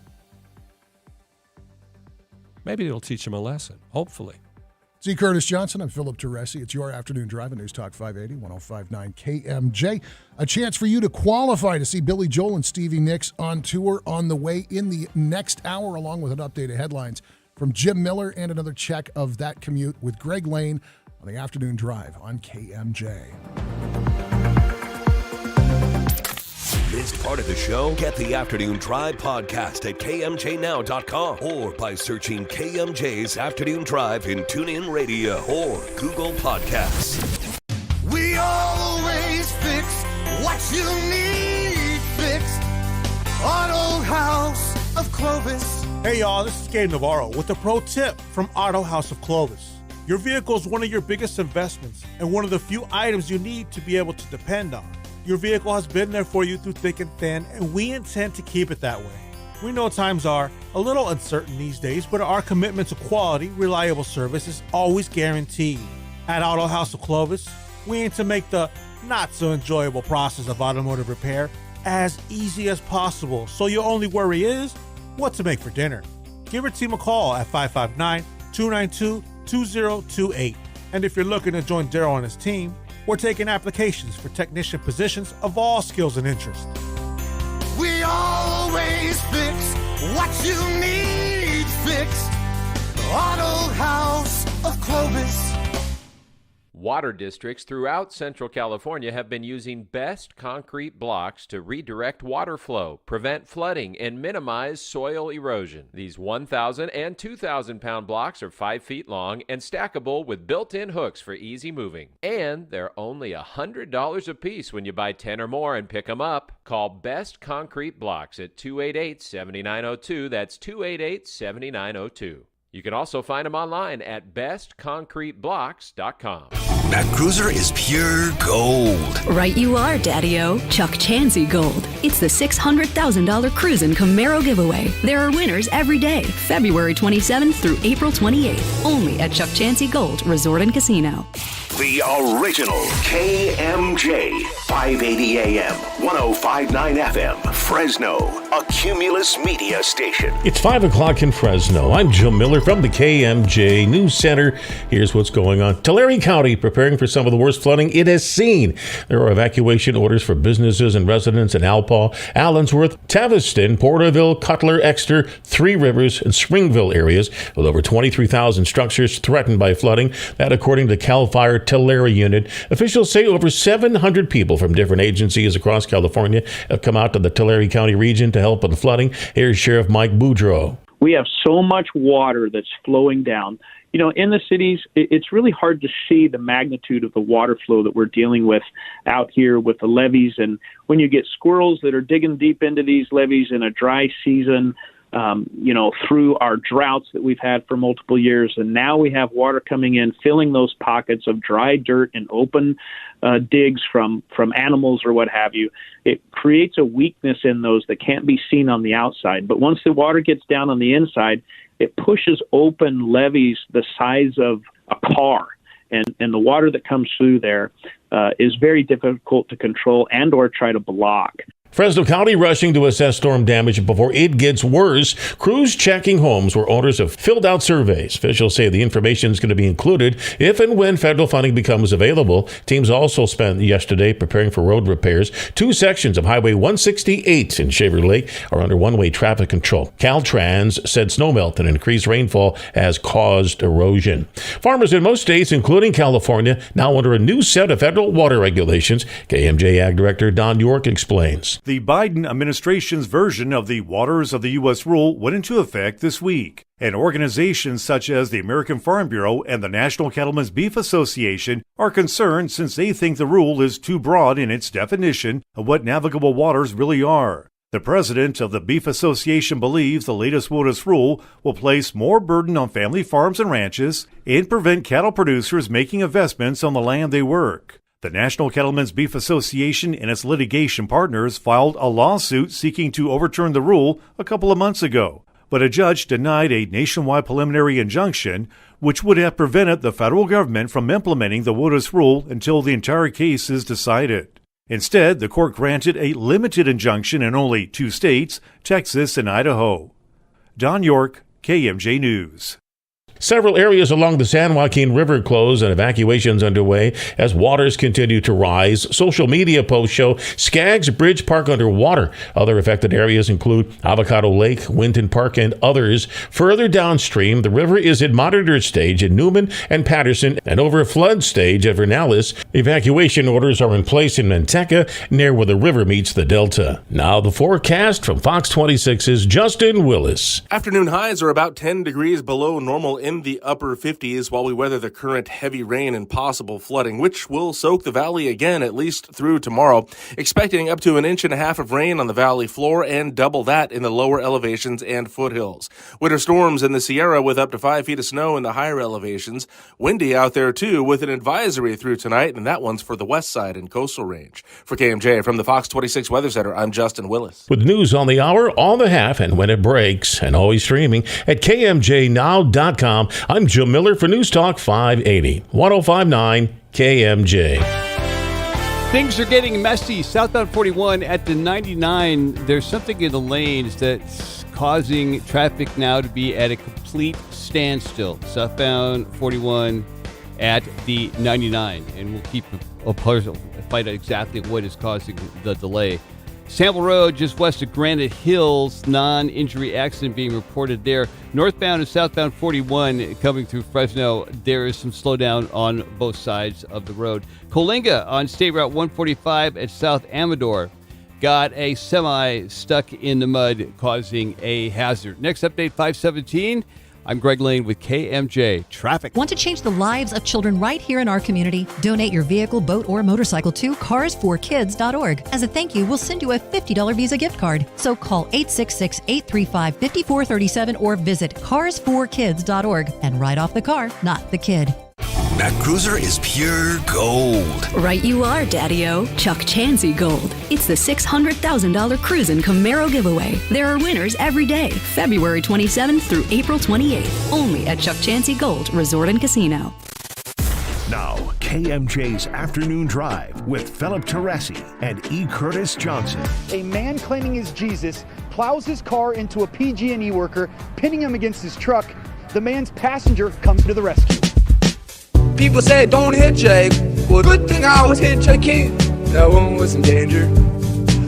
Maybe it'll teach him a lesson, hopefully. Z. Curtis Johnson, I'm Philip Teresi. It's your afternoon drive on News Talk 580, 105.9 KMJ. A chance for you to qualify to see Billy Joel and Stevie Nicks on tour on the way in the next hour, along with an update of headlines from Jim Miller and another check of that commute with Greg Lane on the afternoon drive on KMJ. Missed part of the show? Get the Afternoon Drive podcast at kmjnow.com or by searching KMJ's Afternoon Drive in TuneIn Radio or Google Podcasts. We always fix what you need fixed. Auto House of Clovis. Hey y'all, this is Gabe Navarro with a pro tip from Auto House of Clovis. Your vehicle is one of your biggest investments and one of the few items you need to be able to depend on. Your vehicle has been there for you through thick and thin, and we intend to keep it that way. We know times are a little uncertain these days, but our commitment to quality, reliable service is always guaranteed. At Auto House of Clovis, we aim to make the not-so-enjoyable process of automotive repair as easy as possible, so your only worry is what to make for dinner. Give our team a call at 559-292-2028. And if you're looking to join Daryl and his team, we're taking applications for technician positions of all skills and interests. We always fix what you need fixed. Auto House of Clovis. Water districts throughout Central California have been using best concrete blocks to redirect water flow, prevent flooding, and minimize soil erosion. These 1,000 and 2,000-pound blocks are 5 feet long and stackable with built-in hooks for easy moving. And they're only $100 a piece when you buy 10 or more and pick them up. Call Best Concrete Blocks at 288-7902. That's 288-7902. You can also find them online at bestconcreteblocks.com. That cruiser is pure gold. Right you are, Daddy-O. Chuck Chansey Gold. It's the $600,000 Cruisin' Camaro giveaway. There are winners every day, February 27th through April 28th, only at Chuck Chansey Gold Resort and Casino. The original KMJ, 580 AM, 105.9 FM, Fresno, a Cumulus media station. It's 5 o'clock in Fresno. I'm Jim Miller from the KMJ News Center. Here's what's going on. Tulare County preparing for some of the worst flooding it has seen. There are evacuation orders for businesses and residents in Alpaugh, Allensworth, Taviston, Porterville, Cutler, Exeter, Three Rivers, and Springville areas, with over 23,000 structures threatened by flooding. That according to CAL FIRE Tulare unit. Officials say over 700 people from different agencies across California have come out to the Tulare County region to help with the flooding. Here's Sheriff Mike Boudreau. We have so much water that's flowing down. In the cities, it's really hard to see the magnitude of the water flow that we're dealing with out here with the levees. And when you get squirrels that are digging deep into these levees in a dry season, through our droughts that we've had for multiple years, and now we have water coming in, filling those pockets of dry dirt and open digs from animals or what have you. It creates a weakness in those that can't be seen on the outside. But once the water gets down on the inside, it pushes open levees the size of a car. And the water that comes through there is very difficult to control and or try to block. Fresno County rushing to assess storm damage before it gets worse. Crews checking homes where owners have filled out surveys. Officials say the information is going to be included if and when federal funding becomes available. Teams also spent yesterday preparing for road repairs. 2 sections of Highway 168 in Shaver Lake are under one-way traffic control. Caltrans said snowmelt and increased rainfall has caused erosion. Farmers in most states, including California, now under a new set of federal water regulations. KMJ Ag Director Don York explains. The Biden administration's version of the Waters of the U.S. rule went into effect this week, and organizations such as the American Farm Bureau and the National Cattlemen's Beef Association are concerned since they think the rule is too broad in its definition of what navigable waters really are. The president of the Beef Association believes the latest WOTUS rule will place more burden on family farms and ranches and prevent cattle producers making investments on the land they work. The National Cattlemen's Beef Association and its litigation partners filed a lawsuit seeking to overturn the rule a couple of months ago, but a judge denied a nationwide preliminary injunction, which would have prevented the federal government from implementing the WOTUS rule until the entire case is decided. Instead, the court granted a limited injunction in only 2 states, Texas and Idaho. Don York, KMJ News. Several areas along the San Joaquin River closed and evacuations underway as waters continue to rise. Social media posts show Skaggs Bridge Park underwater. Other affected areas include Avocado Lake, Winton Park, and others. Further downstream, the river is at moderate stage in Newman and Patterson and over flood stage at Vernalis. Evacuation orders are in place in Manteca, near where the river meets the delta. Now the forecast from Fox 26's Justin Willis. Afternoon highs are about 10 degrees below normal in the upper 50s while we weather the current heavy rain and possible flooding, which will soak the valley again at least through tomorrow. Expecting up to 1.5 inches of rain on the valley floor and double that in the lower elevations and foothills. Winter storms in the Sierra with up to 5 feet of snow in the higher elevations. Windy out there too with an advisory through tonight, and that one's for the west side and coastal range. For KMJ from the Fox 26 Weather Center, I'm Justin Willis. With news on the hour, on the half, and when it breaks, and always streaming at KMJNow.com. I'm Jim Miller for News Talk 580, 105.9 KMJ. Things are getting messy. Southbound 41 at the 99. There's something in the lanes that's causing traffic now to be at a complete standstill. Southbound 41 at the 99. And we'll keep find out exactly what is causing the delay. Sample Road, just west of Granite Hills, non-injury accident being reported there. Northbound and southbound 41 coming through Fresno, there is some slowdown on both sides of the road. Coalinga on State Route 145 at South Amador got a semi stuck in the mud, causing a hazard. Next update, 517. I'm Greg Lane with KMJ Traffic. Want to change the lives of children right here in our community? Donate your vehicle, boat, or motorcycle to carsforkids.org. As a thank you, we'll send you a $50 Visa gift card. So call 866-835-5437 or visit carsforkids.org and write off the car, not the kid. That cruiser is pure gold. Right you are, Daddy-O. Chuck Chansey Gold. It's the $600,000 Cruisin' Camaro giveaway. There are winners every day, February 27th through April 28th. Only at Chuck Chansey Gold Resort and Casino. Now, KMJ's Afternoon Drive with Philip Teresi and E. Curtis Johnson. A man claiming he's Jesus plows his car into a PG&E worker, pinning him against his truck. The man's passenger comes to the rescue. People say don't hitchhike. Well, good thing I was hitchhiking. That one was in danger.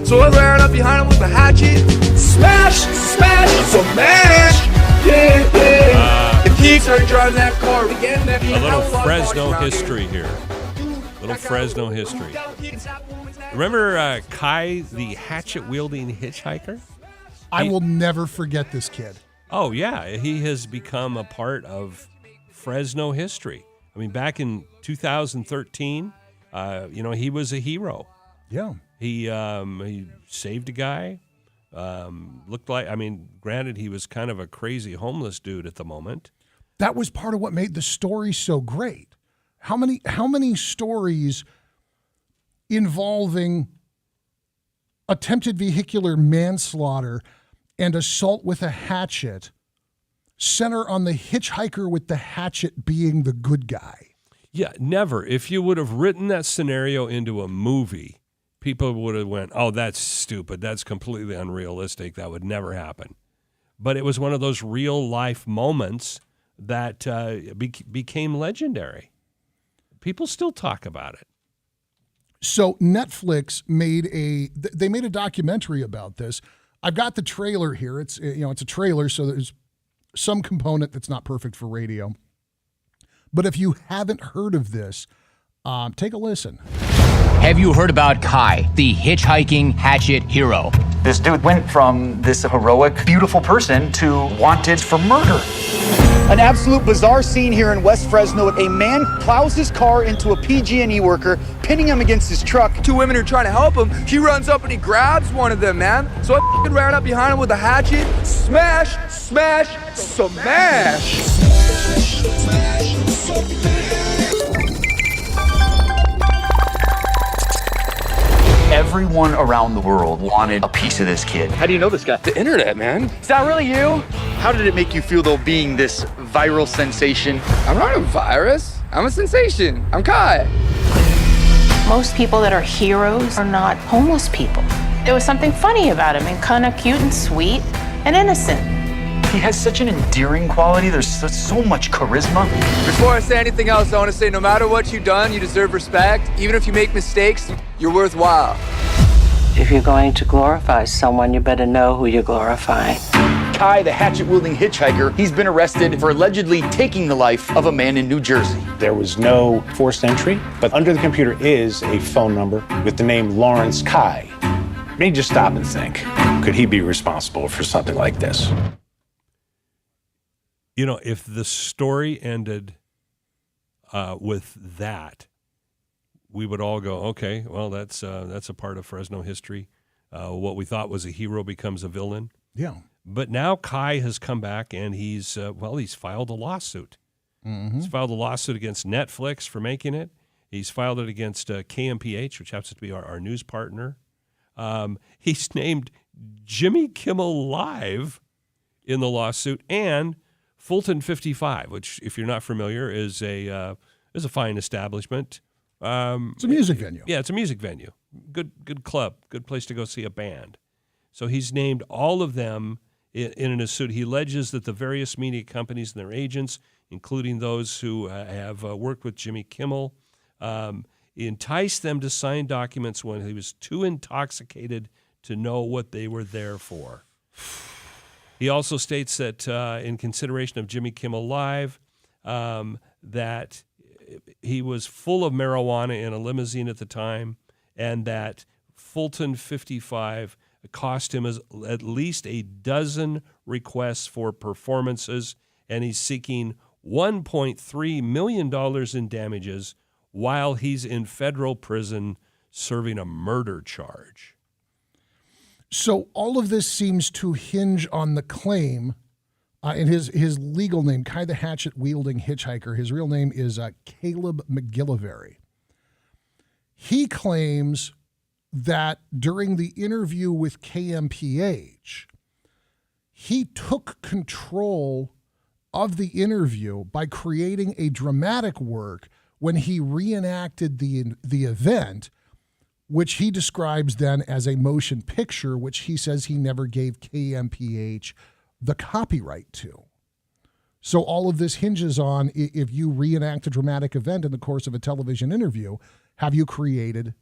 So I ran up behind him with a hatchet. Smash, smash, smash. Yeah, yeah. If he started driving that car again, that a little Fresno history here. Little Fresno history. Remember Kai, the hatchet-wielding hitchhiker? I will never forget this kid. Oh, yeah. He has become a part of Fresno history. I mean, back in 2013, he was a hero. Yeah. He saved a guy. Looked like, granted, he was kind of a crazy homeless dude at the moment. That was part of what made the story so great. How many stories involving attempted vehicular manslaughter and assault with a hatchet center on the hitchhiker with the hatchet being the good guy? Yeah, never. If you would have written that scenario into a movie, people would have went, oh, that's stupid. That's completely unrealistic. That would never happen. But it was one of those real-life moments that became legendary. People still talk about it. So Netflix made a documentary about this. I've got the trailer here. It's a trailer, so there's some component that's not perfect for radio. But if you haven't heard of this, take a listen. Have you heard about Kai, the hitchhiking hatchet hero? This dude went from this heroic, beautiful person to wanted for murder. An absolute bizarre scene here in West Fresno. A man plows his car into a PG&E worker, pinning him against his truck. Two women are trying to help him. He runs up and he grabs one of them, man. So I ran up behind him with a hatchet. Smash, smash, smash. Everyone around the world wanted a piece of this kid. How do you know this guy? The internet, man. Is that really you? How did it make you feel, though, being this viral sensation? I'm not a virus. I'm a sensation. I'm Kai. Most people that are heroes are not homeless people. There was something funny about him and kind of cute and sweet and innocent. He has such an endearing quality. There's so much charisma. Before I say anything else, I want to say no matter what you've done, you deserve respect. Even if you make mistakes, you're worthwhile. If you're going to glorify someone, you better know who you're glorifying. Kai, the hatchet-wielding hitchhiker, he's been arrested for allegedly taking the life of a man in New Jersey. There was no forced entry, but under the computer is a phone number with the name Lawrence Kai. Made you stop and think, could he be responsible for something like this? You know, if the story ended with that, we would all go, okay, well, that's a part of Fresno history. What we thought was a hero becomes a villain. Yeah. But now Kai has come back and he's filed a lawsuit. Mm-hmm. He's filed a lawsuit against Netflix for making it. He's filed it against KMPH, which happens to be our news partner. He's named Jimmy Kimmel Live in the lawsuit, and Fulton 55, which, if you're not familiar, is a fine establishment. It's a music venue. Yeah, it's a music venue. Good club. Good place to go see a band. So he's named all of them in a suit. He alleges that the various media companies and their agents, including those who have worked with Jimmy Kimmel, enticed them to sign documents when he was too intoxicated to know what they were there for. He also states that in consideration of Jimmy Kimmel Live, that he was full of marijuana in a limousine at the time, and that Fulton 55 cost him at least a dozen requests for performances, and he's seeking $1.3 million in damages while he's in federal prison serving a murder charge. So all of this seems to hinge on the claim, and his legal name, Kai the hatchet-wielding hitchhiker, his real name is Caleb McGillivray. He claims that during the interview with KMPH, he took control of the interview by creating a dramatic work when he reenacted the event, which he describes then as a motion picture, which he says he never gave KMPH the copyright to. So all of this hinges on, if you reenact a dramatic event in the course of a television interview, have you created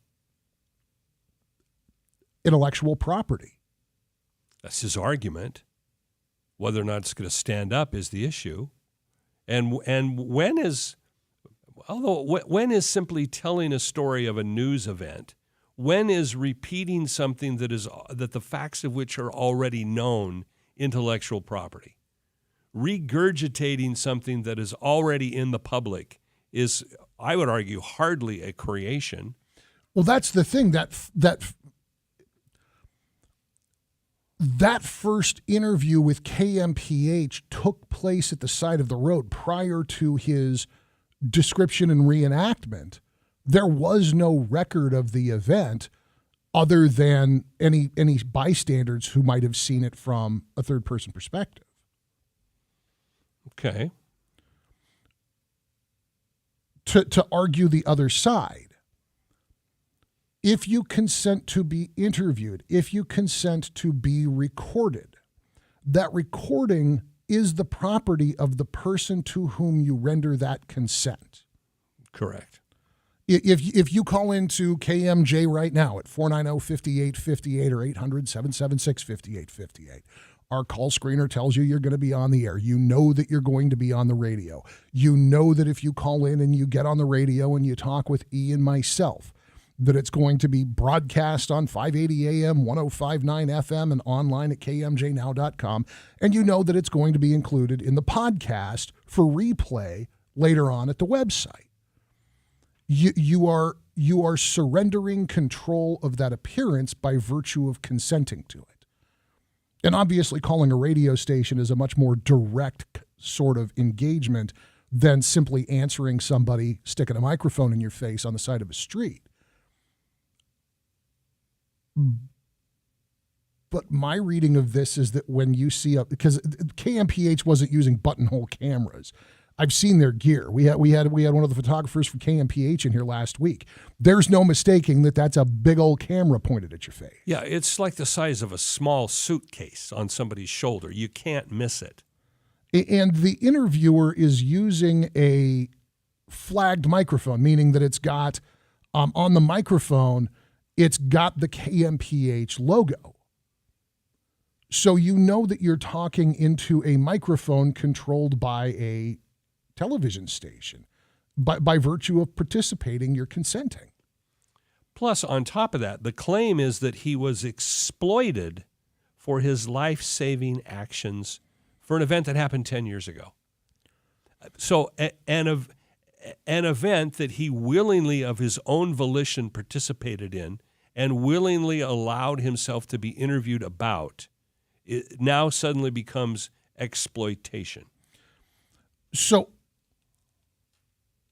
intellectual property? That's his argument. Whether or not it's going to stand up is the issue. And when is simply telling a story of a news event, when is repeating something that the facts of which are already known intellectual property? regurgitating something that is already in the public is, I would argue, hardly a creation. Well, that's the thing, that first interview with KMPH took place at the side of the road prior to his description and reenactment. There was no record of the event other than any bystanders who might have seen it from a third-person perspective. Okay. To argue the other side, if you consent to be interviewed, if you consent to be recorded, that recording is the property of the person to whom you render that consent. Correct. If you call into KMJ right now at 490-5858 or 800-776-5858, our call screener tells you you're going to be on the air. You know that you're going to be on the radio. You know that if you call in and you get on the radio and you talk with E and myself, that it's going to be broadcast on 580 AM, 105.9 FM, and online at kmjnow.com. And you know that it's going to be included in the podcast for replay later on at the website. You are surrendering control of that appearance by virtue of consenting to it. And obviously calling a radio station is a much more direct sort of engagement than simply answering somebody sticking a microphone in your face on the side of a street. But my reading of this is that when you see because KMPH wasn't using buttonhole cameras. I've seen their gear. We had one of the photographers from KMPH in here last week. There's no mistaking that that's a big old camera pointed at your face. Yeah, it's like the size of a small suitcase on somebody's shoulder. You can't miss it. And the interviewer is using a flagged microphone, meaning that it's got on the microphone, it's got the KMPH logo. So you know that you're talking into a microphone controlled by a television station. By virtue of participating, you're consenting. Plus, on top of that, the claim is that he was exploited for his life-saving actions for an event that happened 10 years ago. So an event that he willingly, of his own volition, participated in and willingly allowed himself to be interviewed about, it now suddenly becomes exploitation. So,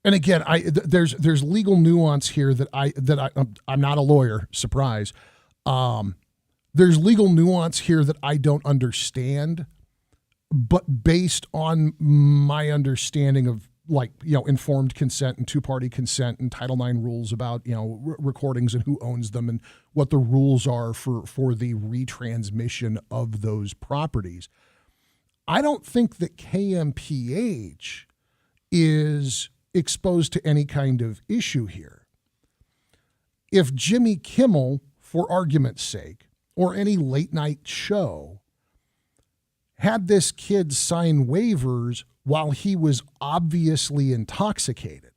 and again, there's legal nuance here that I'm not a lawyer. Surprise. There's legal nuance here that I don't understand, but based on my understanding of informed consent and two-party consent and Title IX rules about recordings and who owns them and what the rules are for the retransmission of those properties, I don't think that KMPH is exposed to any kind of issue here. If Jimmy Kimmel, for argument's sake, or any late night show had this kid sign waivers while he was obviously intoxicated,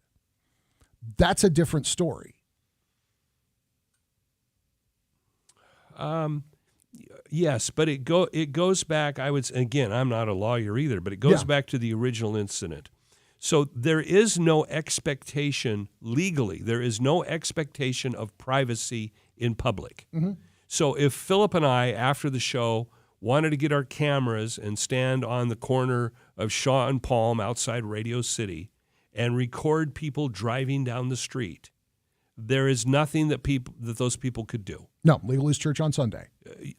that's a different story. Yes, but it goes back, again, I'm not a lawyer either, but it goes back to the original incident. So there is no expectation legally, there is no expectation of privacy in public. Mm-hmm. So if Philip and I, after the show, wanted to get our cameras and stand on the corner of Shaw and Palm outside Radio City and record people driving down the street, there is nothing that those people could do. No, legal is church on Sunday.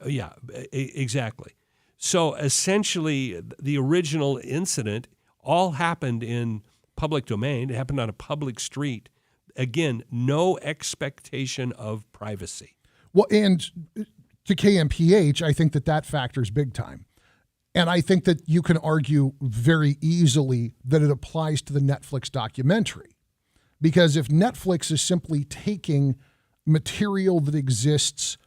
Yeah, exactly. So essentially, the original incident all happened in public domain. It happened on a public street. Again, no expectation of privacy. Well, and to KMPH, I think that factors big time. And I think that you can argue very easily that it applies to the Netflix documentary. Because if Netflix is simply taking material that exists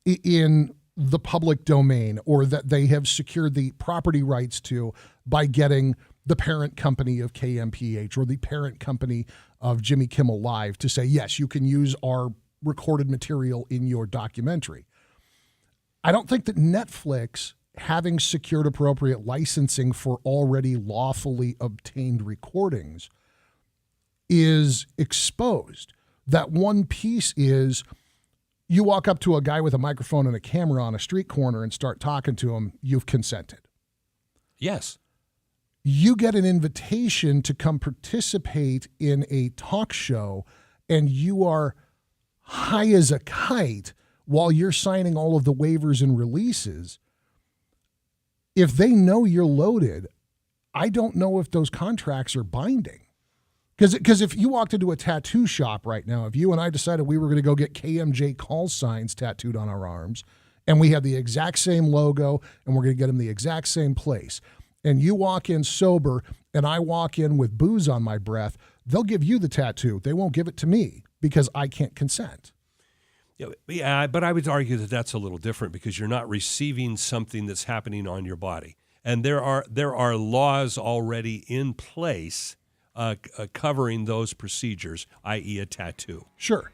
in the public domain or that they have secured the property rights to by getting the parent company of KMPH or the parent company of Jimmy Kimmel Live to say, yes, you can use our recorded material in your documentary. I don't think that Netflix having secured appropriate licensing for already lawfully obtained recordings is exposed. That one piece is you walk up to a guy with a microphone and a camera on a street corner and start talking to him, you've consented. Yes. You get an invitation to come participate in a talk show, and you are high as a kite while you're signing all of the waivers and releases. If they know you're loaded, I don't know if those contracts are binding. Because if you walked into a tattoo shop right now, if you and I decided we were going to go get KMJ call signs tattooed on our arms, and we have the exact same logo, and we're going to get them the exact same place, and you walk in sober, and I walk in with booze on my breath, they'll give you the tattoo. They won't give it to me because I can't consent. Yeah, but I would argue that that's a little different because you're not receiving something that's happening on your body. And there are laws already in place covering those procedures, i.e. a tattoo. Sure.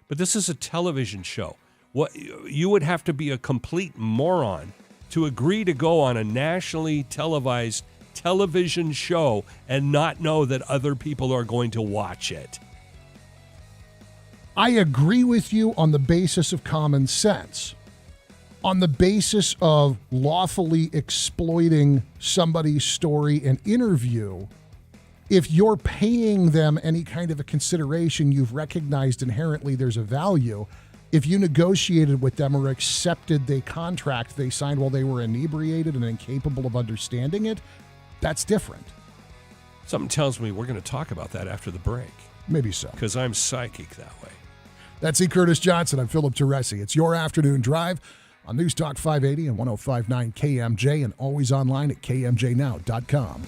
But this is a television show. What you would have to be a complete moron to agree to go on a nationally televised television show and not know that other people are going to watch it. I agree with you on the basis of common sense. On the basis of lawfully exploiting somebody's story and interview, if you're paying them any kind of a consideration, you've recognized inherently there's a value. If you negotiated with them or accepted the contract they signed while they were inebriated and incapable of understanding it, that's different. Something tells me we're going to talk about that after the break. Maybe so. Because I'm psychic that way. That's E. Curtis Johnson. I'm Philip Teresi. It's your afternoon drive on News Talk 580 and 105.9 KMJ and always online at kmjnow.com.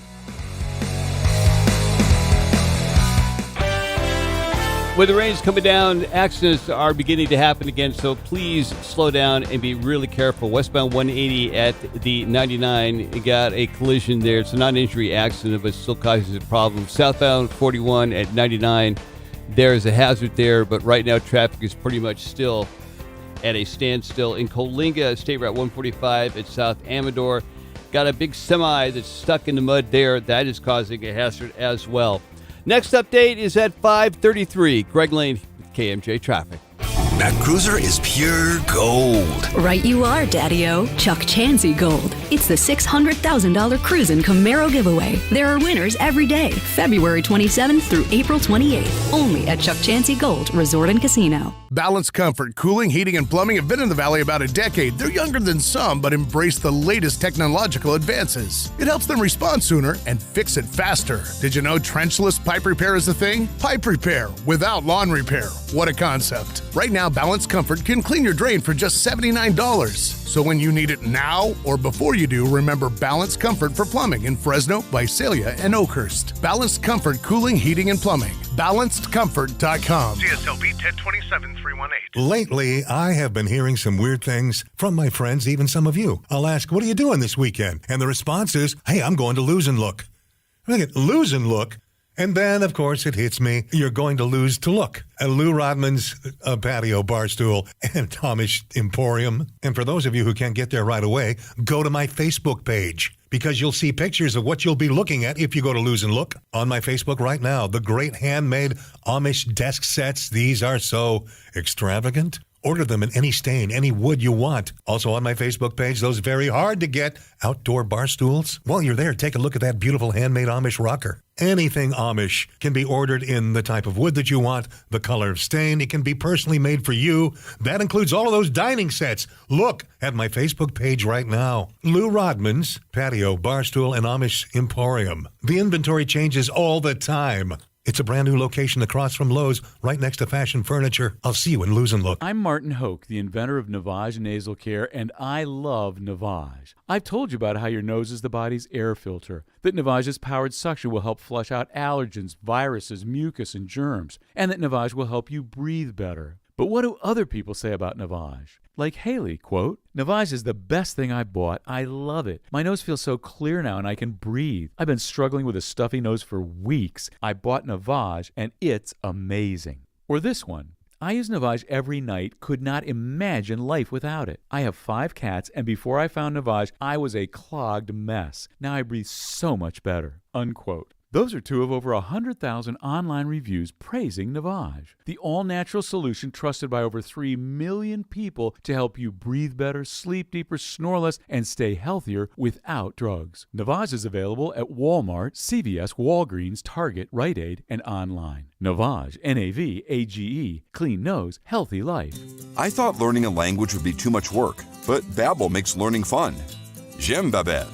With the rains coming down, accidents are beginning to happen again, so please slow down and be really careful. Westbound 180 at the 99 got a collision there. It's a non-injury accident, but still causes a problem. Southbound 41 at 99, there's a hazard there, but right now traffic is pretty much still at a standstill. In Coalinga, State Route 145 at South Amador, got a big semi that's stuck in the mud there. That is causing a hazard as well. Next update is at 5:33. Greg Lane with KMJ Traffic. That cruiser is pure gold. Right you are, Daddy-O. Chuck Chansey Gold. It's the $600,000 Cruisin' Camaro giveaway. There are winners every day, February 27th through April 28th. Only at Chuck Chansey Gold Resort and Casino. Balanced Comfort Cooling, Heating, and Plumbing have been in the Valley about a decade. They're younger than some, but embrace the latest technological advances. It helps them respond sooner and fix it faster. Did you know trenchless pipe repair is a thing? Pipe repair without lawn repair. What a concept. Right now, Balanced Comfort can clean your drain for just $79. So when you need it now or before you do, remember Balanced Comfort for Plumbing in Fresno, Visalia, and Oakhurst. Balanced Comfort Cooling, Heating, and Plumbing. BalancedComfort.com. CSLB 1027-318. Lately, I have been hearing some weird things from my friends, even some of you. I'll ask, what are you doing this weekend? And the response is, hey, I'm going to Lose and Look. Look at Lose and Look. And then, of course, it hits me. You're going to lose to look. Lou Rodman's patio bar stool and Amish Emporium. And for those of you who can't get there right away, go to my Facebook page because you'll see pictures of what you'll be looking at if you go to Lose and Look. On my Facebook right now, the great handmade Amish desk sets. These are so extravagant. Order them in any stain, any wood you want. Also on my Facebook page, those very hard to get outdoor bar stools. While you're there, take a look at that beautiful handmade Amish rocker. Anything Amish can be ordered in the type of wood that you want, the color of stain. It can be personally made for you. That includes all of those dining sets. Look at my Facebook page right now. Lou Rodman's Patio, Barstool, and Amish Emporium. The inventory changes all the time. It's a brand new location across from Lowe's, right next to Fashion Furniture. I'll see you in Lose and Look. I'm Martin Hoke, the inventor of Navage Nasal Care, and I love Navage. I've told you about how your nose is the body's air filter, that Navage's powered suction will help flush out allergens, viruses, mucus, and germs, and that Navage will help you breathe better. But what do other people say about Navage? Like Haley, quote, Navage is the best thing I bought. I love it. My nose feels so clear now and I can breathe. I've been struggling with a stuffy nose for weeks. I bought Navage and it's amazing. Or this one. I use Navage every night, could not imagine life without it. I have 5 cats, and before I found Navage, I was a clogged mess. Now I breathe so much better." Unquote. Those are 2 of over 100,000 online reviews praising Navage, the all-natural solution trusted by over 3 million people to help you breathe better, sleep deeper, snore less, and stay healthier without drugs. Navage is available at Walmart, CVS, Walgreens, Target, Rite Aid, and online. Navage, Navage, clean nose, healthy life. I thought learning a language would be too much work, but Babbel makes learning fun. J'aime Babbel.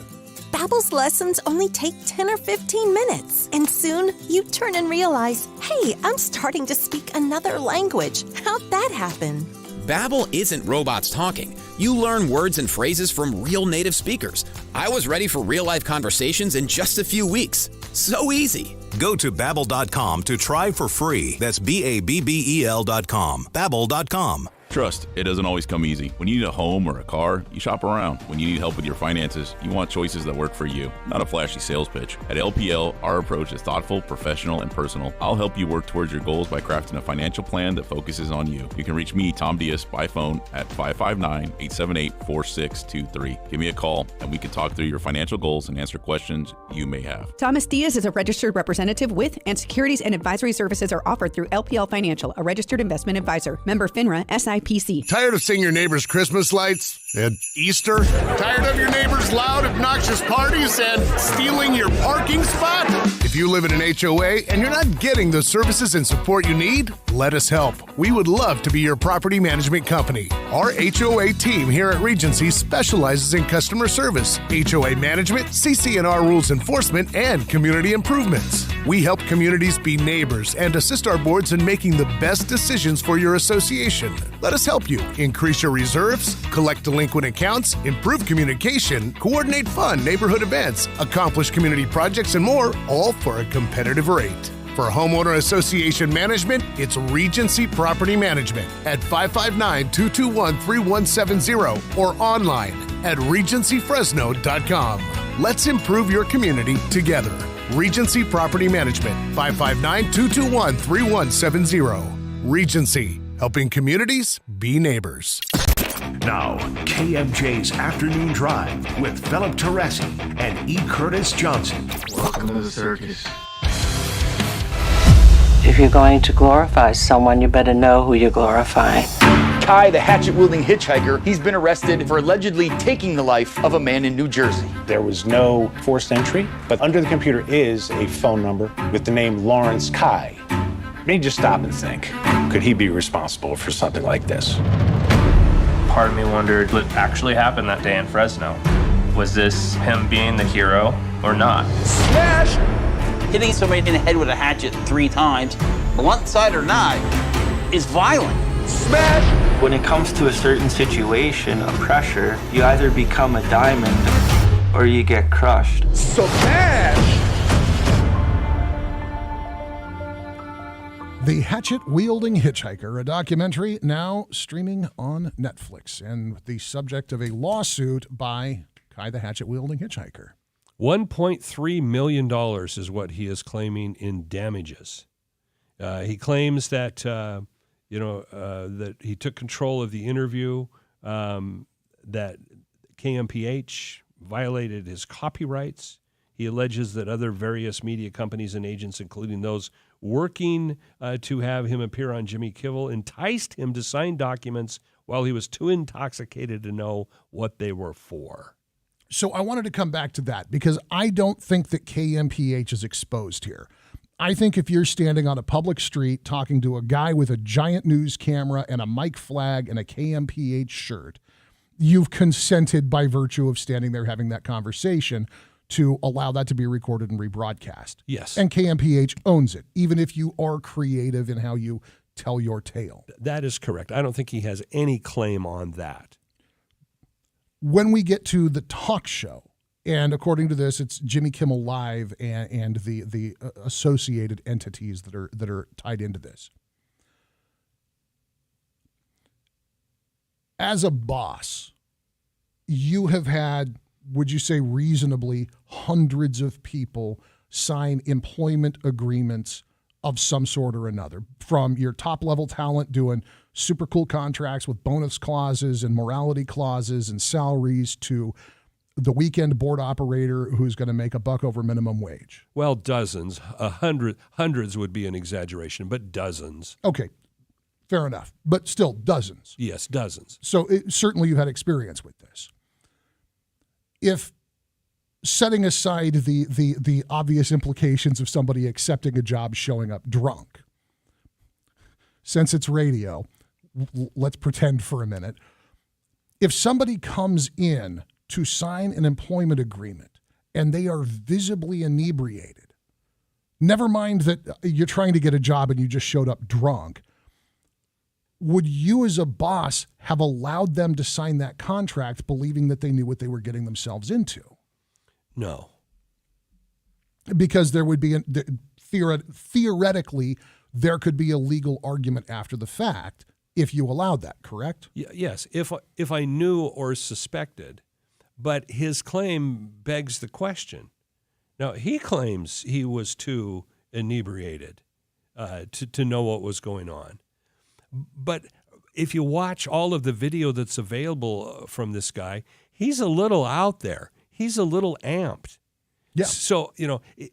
Babbel's lessons only take 10 or 15 minutes, and soon you turn and realize, hey, I'm starting to speak another language. How'd that happen? Babbel isn't robots talking. You learn words and phrases from real native speakers. I was ready for real-life conversations in just a few weeks. So easy. Go to Babbel.com to try for free. That's Babbel.com. Babbel.com. Trust, it doesn't always come easy. When you need a home or a car, you shop around. When you need help with your finances, you want choices that work for you, not a flashy sales pitch. At LPL, our approach is thoughtful, professional, and personal. I'll help you work towards your goals by crafting a financial plan that focuses on you. You can reach me, Tom Diaz, by phone at 559-878-4623. Give me a call, and we can talk through your financial goals and answer questions you may have. Thomas Diaz is a registered representative with, and securities and advisory services are offered through LPL Financial, a registered investment advisor. Member FINRA, SIPC. Tired of seeing your neighbor's Christmas lights at Easter? Tired of your neighbor's loud, obnoxious parties and stealing your parking spot? If you live in an HOA and you're not getting the services and support you need, let us help. We would love to be your property management company. Our HOA team here at Regency specializes in customer service, HOA management, CC&R rules enforcement, and community improvements. We help communities be neighbors and assist our boards in making the best decisions for your association. Let us help you increase your reserves, collect delinquent accounts, improve communication, coordinate fun neighborhood events, accomplish community projects, and more, all for a competitive rate. For homeowner association management, it's Regency Property Management at 559-221-3170 or online at regencyfresno.com. Let's improve your community together. Regency Property Management, 559-221-3170. Regency, helping communities be neighbors. Now, KMJ's Afternoon Drive with Philip Teresi and E. Curtis Johnson. Welcome to the circus. If you're going to glorify someone, you better know who you're glorifying. Kai, the hatchet-wielding hitchhiker, he's been arrested for allegedly taking the life of a man in New Jersey. There was no forced entry, but under the computer is a phone number with the name Lawrence Kai. Maybe just stop and think, could he be responsible for something like this? Part of me wondered what actually happened that day in Fresno. Was this him being the hero or not? Smash! Hitting somebody in the head with a hatchet 3 times, blunt side or not, is violent. Smash! When it comes to a certain situation, a pressure, you either become a diamond or you get crushed. Smash! The Hatchet-Wielding Hitchhiker, a documentary now streaming on Netflix, and the subject of a lawsuit by Kai the Hatchet-Wielding Hitchhiker. $1.3 million is what he is claiming in damages. He claims that that he took control of the interview, that KMPH violated his copyrights. He alleges that other various media companies and agents, including those working to have him appear on Jimmy Kimmel, enticed him to sign documents while he was too intoxicated to know what they were for. So I wanted to come back to that because I don't think that KMPH is exposed here. I think if you're standing on a public street talking to a guy with a giant news camera and a mic flag and a KMPH shirt, you've consented by virtue of standing there having that conversation to allow that to be recorded and rebroadcast. Yes. And KMPH owns it, even if you are creative in how you tell your tale. That is correct. I don't think he has any claim on that. When we get to the talk show, and according to this, it's Jimmy Kimmel Live and the associated entities that are tied into this. As a boss, you have had, would you say reasonably, hundreds of people sign employment agreements of some sort or another, from your top level talent doing super cool contracts with bonus clauses and morality clauses and salaries to the weekend board operator who's going to make $1 over minimum wage. Well, dozens, hundreds would be an exaggeration, but dozens. Okay, fair enough, but still dozens. Yes, dozens. So certainly you've had experience with this. If setting aside the obvious implications of somebody accepting a job showing up drunk, since it's radio, let's pretend for a minute. If somebody comes in to sign an employment agreement and they are visibly inebriated, never mind that you're trying to get a job and you just showed up drunk, would you as a boss have allowed them to sign that contract believing that they knew what they were getting themselves into? No. Because there would be, theoretically, there could be a legal argument after the fact if you allowed that, correct? Yes, if I knew or suspected. But his claim begs the question. Now, he claims he was too inebriated to know what was going on. But if you watch all of the video that's available from this guy, he's a little out there. He's a little amped. Yeah. So,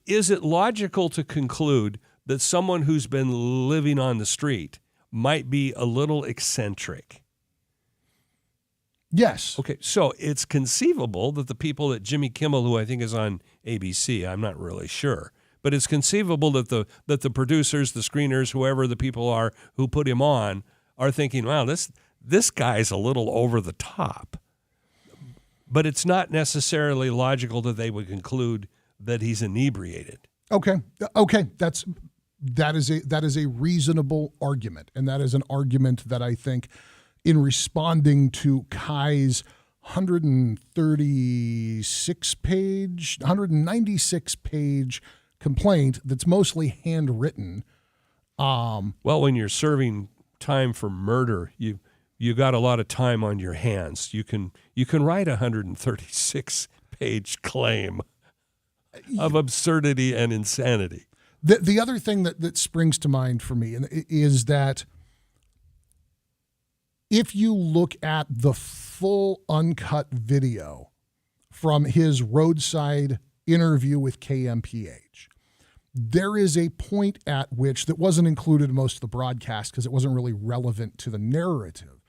is it logical to conclude that someone who's been living on the street might be a little eccentric? Yes. Okay, so it's conceivable that the people at Jimmy Kimmel, who I think is on ABC, I'm not really sure, but it's conceivable that the producers, the screeners, whoever the people are who put him on, are thinking, wow, this guy's a little over the top. But it's not necessarily logical that they would conclude that he's inebriated. Okay, that is a reasonable argument, and that is an argument that I think, in responding to Kai's 196-page complaint that's mostly handwritten. Well, when you're serving time for murder, you got a lot of time on your hands. You can write a 136-page claim of absurdity and insanity. The other thing that springs to mind for me is that if you look at the full uncut video from his roadside interview with KMPH, there is a point at which, that wasn't included in most of the broadcast because it wasn't really relevant to the narrative,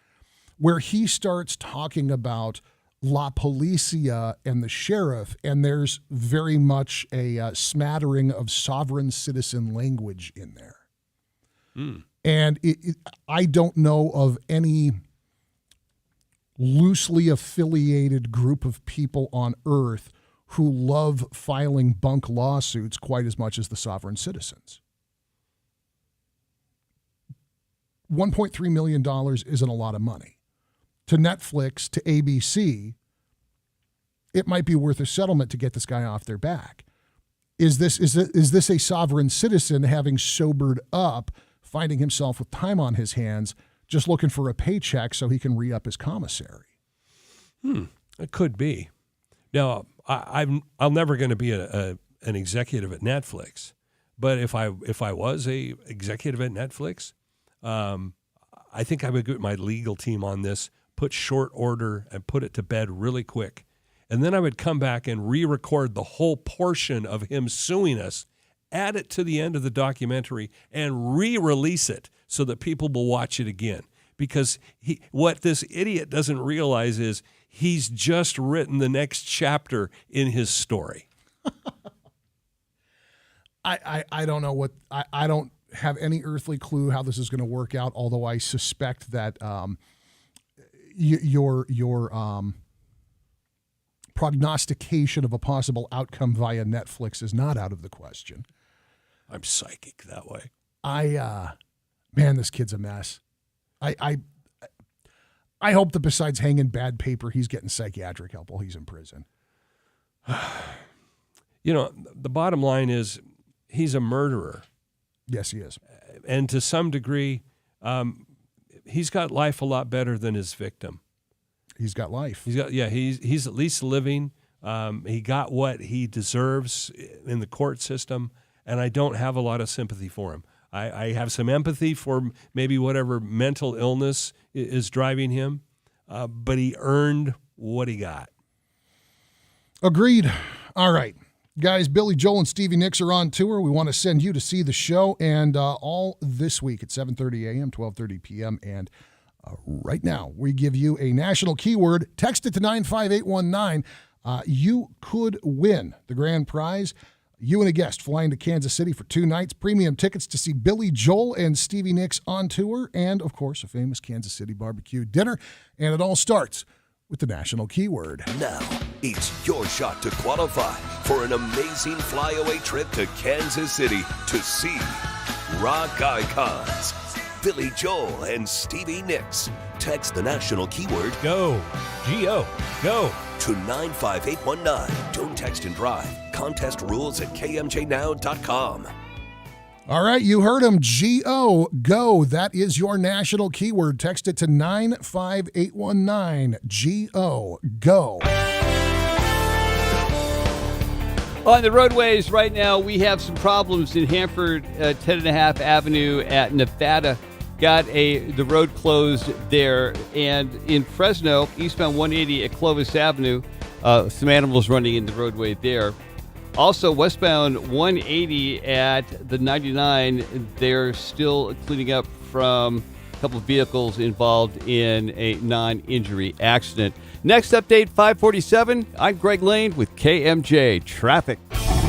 where he starts talking about La Policia and the sheriff, and there's very much a smattering of sovereign citizen language in there. Mm. And I don't know of any loosely affiliated group of people on earth who love filing bunk lawsuits quite as much as the sovereign citizens. $1.3 million isn't a lot of money. To Netflix, to ABC, it might be worth a settlement to get this guy off their back. Is this a sovereign citizen having sobered up, finding himself with time on his hands, just looking for a paycheck so he can re-up his commissary? It could be. Now, I'm never going to be an executive at Netflix, but if I was a executive at Netflix, I think I would get my legal team on this, put short order, and put it to bed really quick. And then I would come back and re-record the whole portion of him suing us, add it to the end of the documentary, and re-release it so that people will watch it again. Because what this idiot doesn't realize is he's just written the next chapter in his story. I don't know what I don't have any earthly clue how this is going to work out. Although I suspect that your prognostication of a possible outcome via Netflix is not out of the question. I'm psychic that way. Man, this kid's a mess. I hope that besides hanging bad paper, he's getting psychiatric help while he's in prison. The bottom line is he's a murderer. Yes, he is. And to some degree, he's got life a lot better than his victim. He's got life. He's at least living. He got what he deserves in the court system, and I don't have a lot of sympathy for him. I have some empathy for maybe whatever mental illness is driving him, but he earned what he got. Agreed. All right. Guys, Billy Joel and Stevie Nicks are on tour. We want to send you to see the show, and all this week at 7:30 a.m., 12:30 p.m., and right now we give you a national keyword. Text it to 95819. You could win the grand prize. You and a guest flying to Kansas City for 2 nights, premium tickets to see Billy Joel and Stevie Nicks on tour, and, of course, a famous Kansas City barbecue dinner. And it all starts with the national keyword. Now, it's your shot to qualify for an amazing flyaway trip to Kansas City to see rock icons Billy Joel and Stevie Nicks. Text the national keyword GO, G-O, GO, to 95819. Don't text and drive. Contest rules at kmjnow.com. All right, you heard him. G-O, go. That is your national keyword. Text it to 95819. G-O, go. On the roadways right now, we have some problems in Hanford, 10.5 Avenue at Nevada. Got the road closed there. And in Fresno, eastbound 180 at Clovis Avenue, some animals running in the roadway there. Also, westbound 180 at the 99, they're still cleaning up from a couple of vehicles involved in a non-injury accident. Next update, 547. I'm Greg Lane with KMJ Traffic.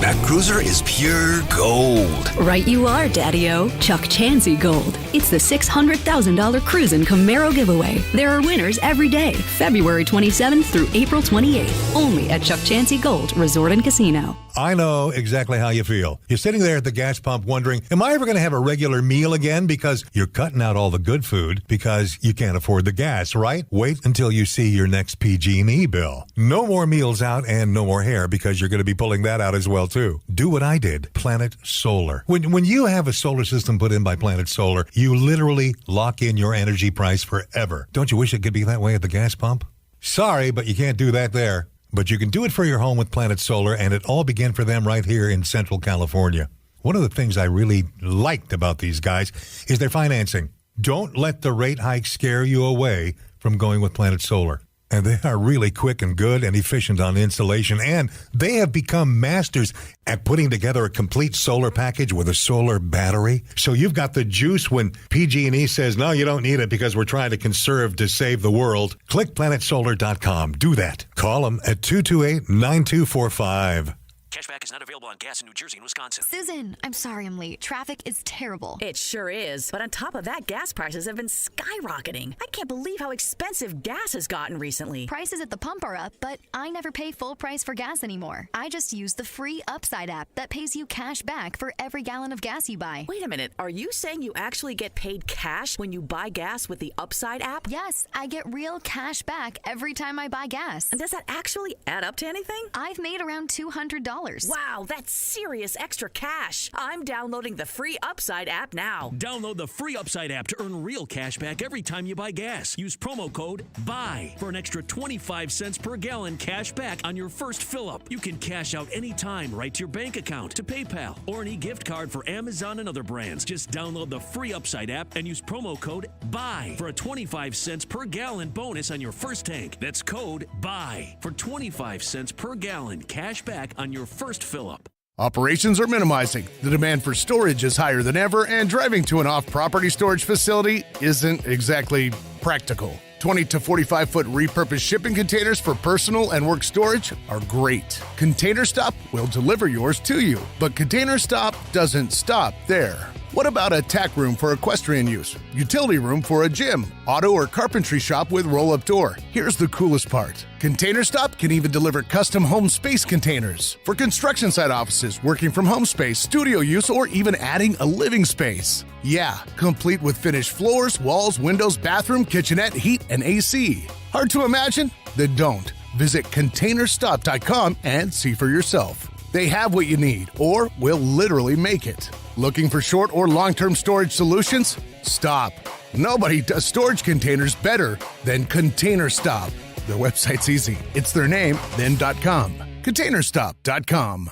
That cruiser is pure gold. Right you are, Daddy-O. Chuck Chansey Gold. It's the $600,000 Cruisin' Camaro giveaway. There are winners every day, February 27th through April 28th. Only at Chuck Chansey Gold Resort and Casino. I know exactly how you feel. You're sitting there at the gas pump wondering, am I ever going to have a regular meal again? Because you're cutting out all the good food because you can't afford the gas, right? Wait until you see your next PG&E bill. No more meals out and no more hair because you're going to be pulling that out as well, too. Do what I did. Planet Solar. When you have a solar system put in by Planet Solar, you literally lock in your energy price forever. Don't you wish it could be that way at the gas pump? Sorry, but you can't do that there. But you can do it for your home with Planet Solar, and it all began for them right here in Central California. One of the things I really liked about these guys is their financing. Don't let the rate hike scare you away from going with Planet Solar. And they are really quick and good and efficient on installation, and they have become masters at putting together a complete solar package with a solar battery. So you've got the juice when PG&E says, no, you don't need it because we're trying to conserve to save the world. Click planetsolar.com. Do that. Call them at 228-9245. Cashback is not available on gas in New Jersey and Wisconsin. Susan, I'm sorry I'm late. Traffic is terrible. It sure is. But on top of that, gas prices have been skyrocketing. I can't believe how expensive gas has gotten recently. Prices at the pump are up, but I never pay full price for gas anymore. I just use the free Upside app that pays you cash back for every gallon of gas you buy. Wait a minute. Are you saying you actually get paid cash when you buy gas with the Upside app? Yes, I get real cash back every time I buy gas. And does that actually add up to anything? I've made around $200. Wow, that's serious extra cash. I'm downloading the free Upside app now. Download the free Upside app to earn real cash back every time you buy gas. Use promo code BUY for an extra 25 cents per gallon cash back on your first fill-up. You can cash out anytime right to your bank account, to PayPal, or any gift card for Amazon and other brands. Just download the free Upside app and use promo code BUY for a 25 cents per gallon bonus on your first tank. That's code BUY for 25 cents per gallon cash back on your first fill-up. Operations are minimizing. The demand for storage is higher than ever, and driving to an off-property storage facility isn't exactly practical. 20 to 45-foot repurposed shipping containers for personal and work storage are great. Container Stop will deliver yours to you, but Container Stop doesn't stop there. What about a tack room for equestrian use? Utility room for a gym, auto or carpentry shop with roll-up door. Here's the coolest part. Container Stop can even deliver custom home space containers for construction site offices, working from home space, studio use, or even adding a living space. Yeah, complete with finished floors, walls, windows, bathroom, kitchenette, heat, and AC. Hard to imagine? Then don't. Visit ContainerStop.com and see for yourself. They have what you need, or will literally make it. Looking for short or long-term storage solutions? Stop. Nobody does storage containers better than Container Stop. Their website's easy. It's their name, then .com. ContainerStop.com.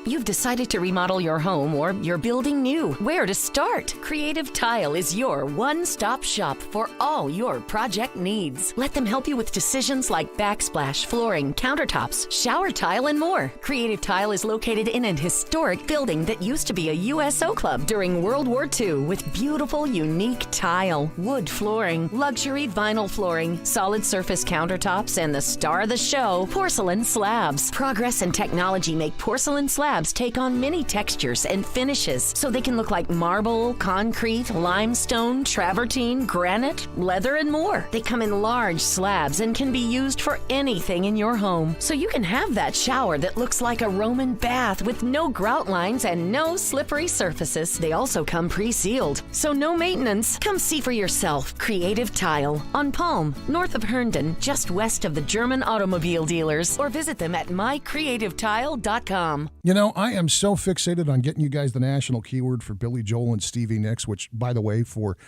You've decided to remodel your home or you're building new. Where to start? Creative Tile is your one-stop shop for all your project needs. Let them help you with decisions like backsplash, flooring, countertops, shower tile, and more. Creative Tile is located in an historic building that used to be a USO club during World War II with beautiful, unique tile, wood flooring, luxury vinyl flooring, solid surface countertops, and the star of the show, porcelain slabs. Progress and technology make porcelain slabs take on many textures and finishes so they can look like marble, concrete, limestone, travertine, granite, leather, and more. They come in large slabs and can be used for anything in your home. So you can have that shower that looks like a Roman bath with no grout lines and no slippery surfaces. They also come pre-sealed, so no maintenance. Come see for yourself. Creative Tile on Palm, north of Herndon, just west of the German automobile dealers, or visit them at mycreativetile.com. You know, I am so fixated on getting you guys the national keyword for Billy Joel and Stevie Nicks, which, by the way, for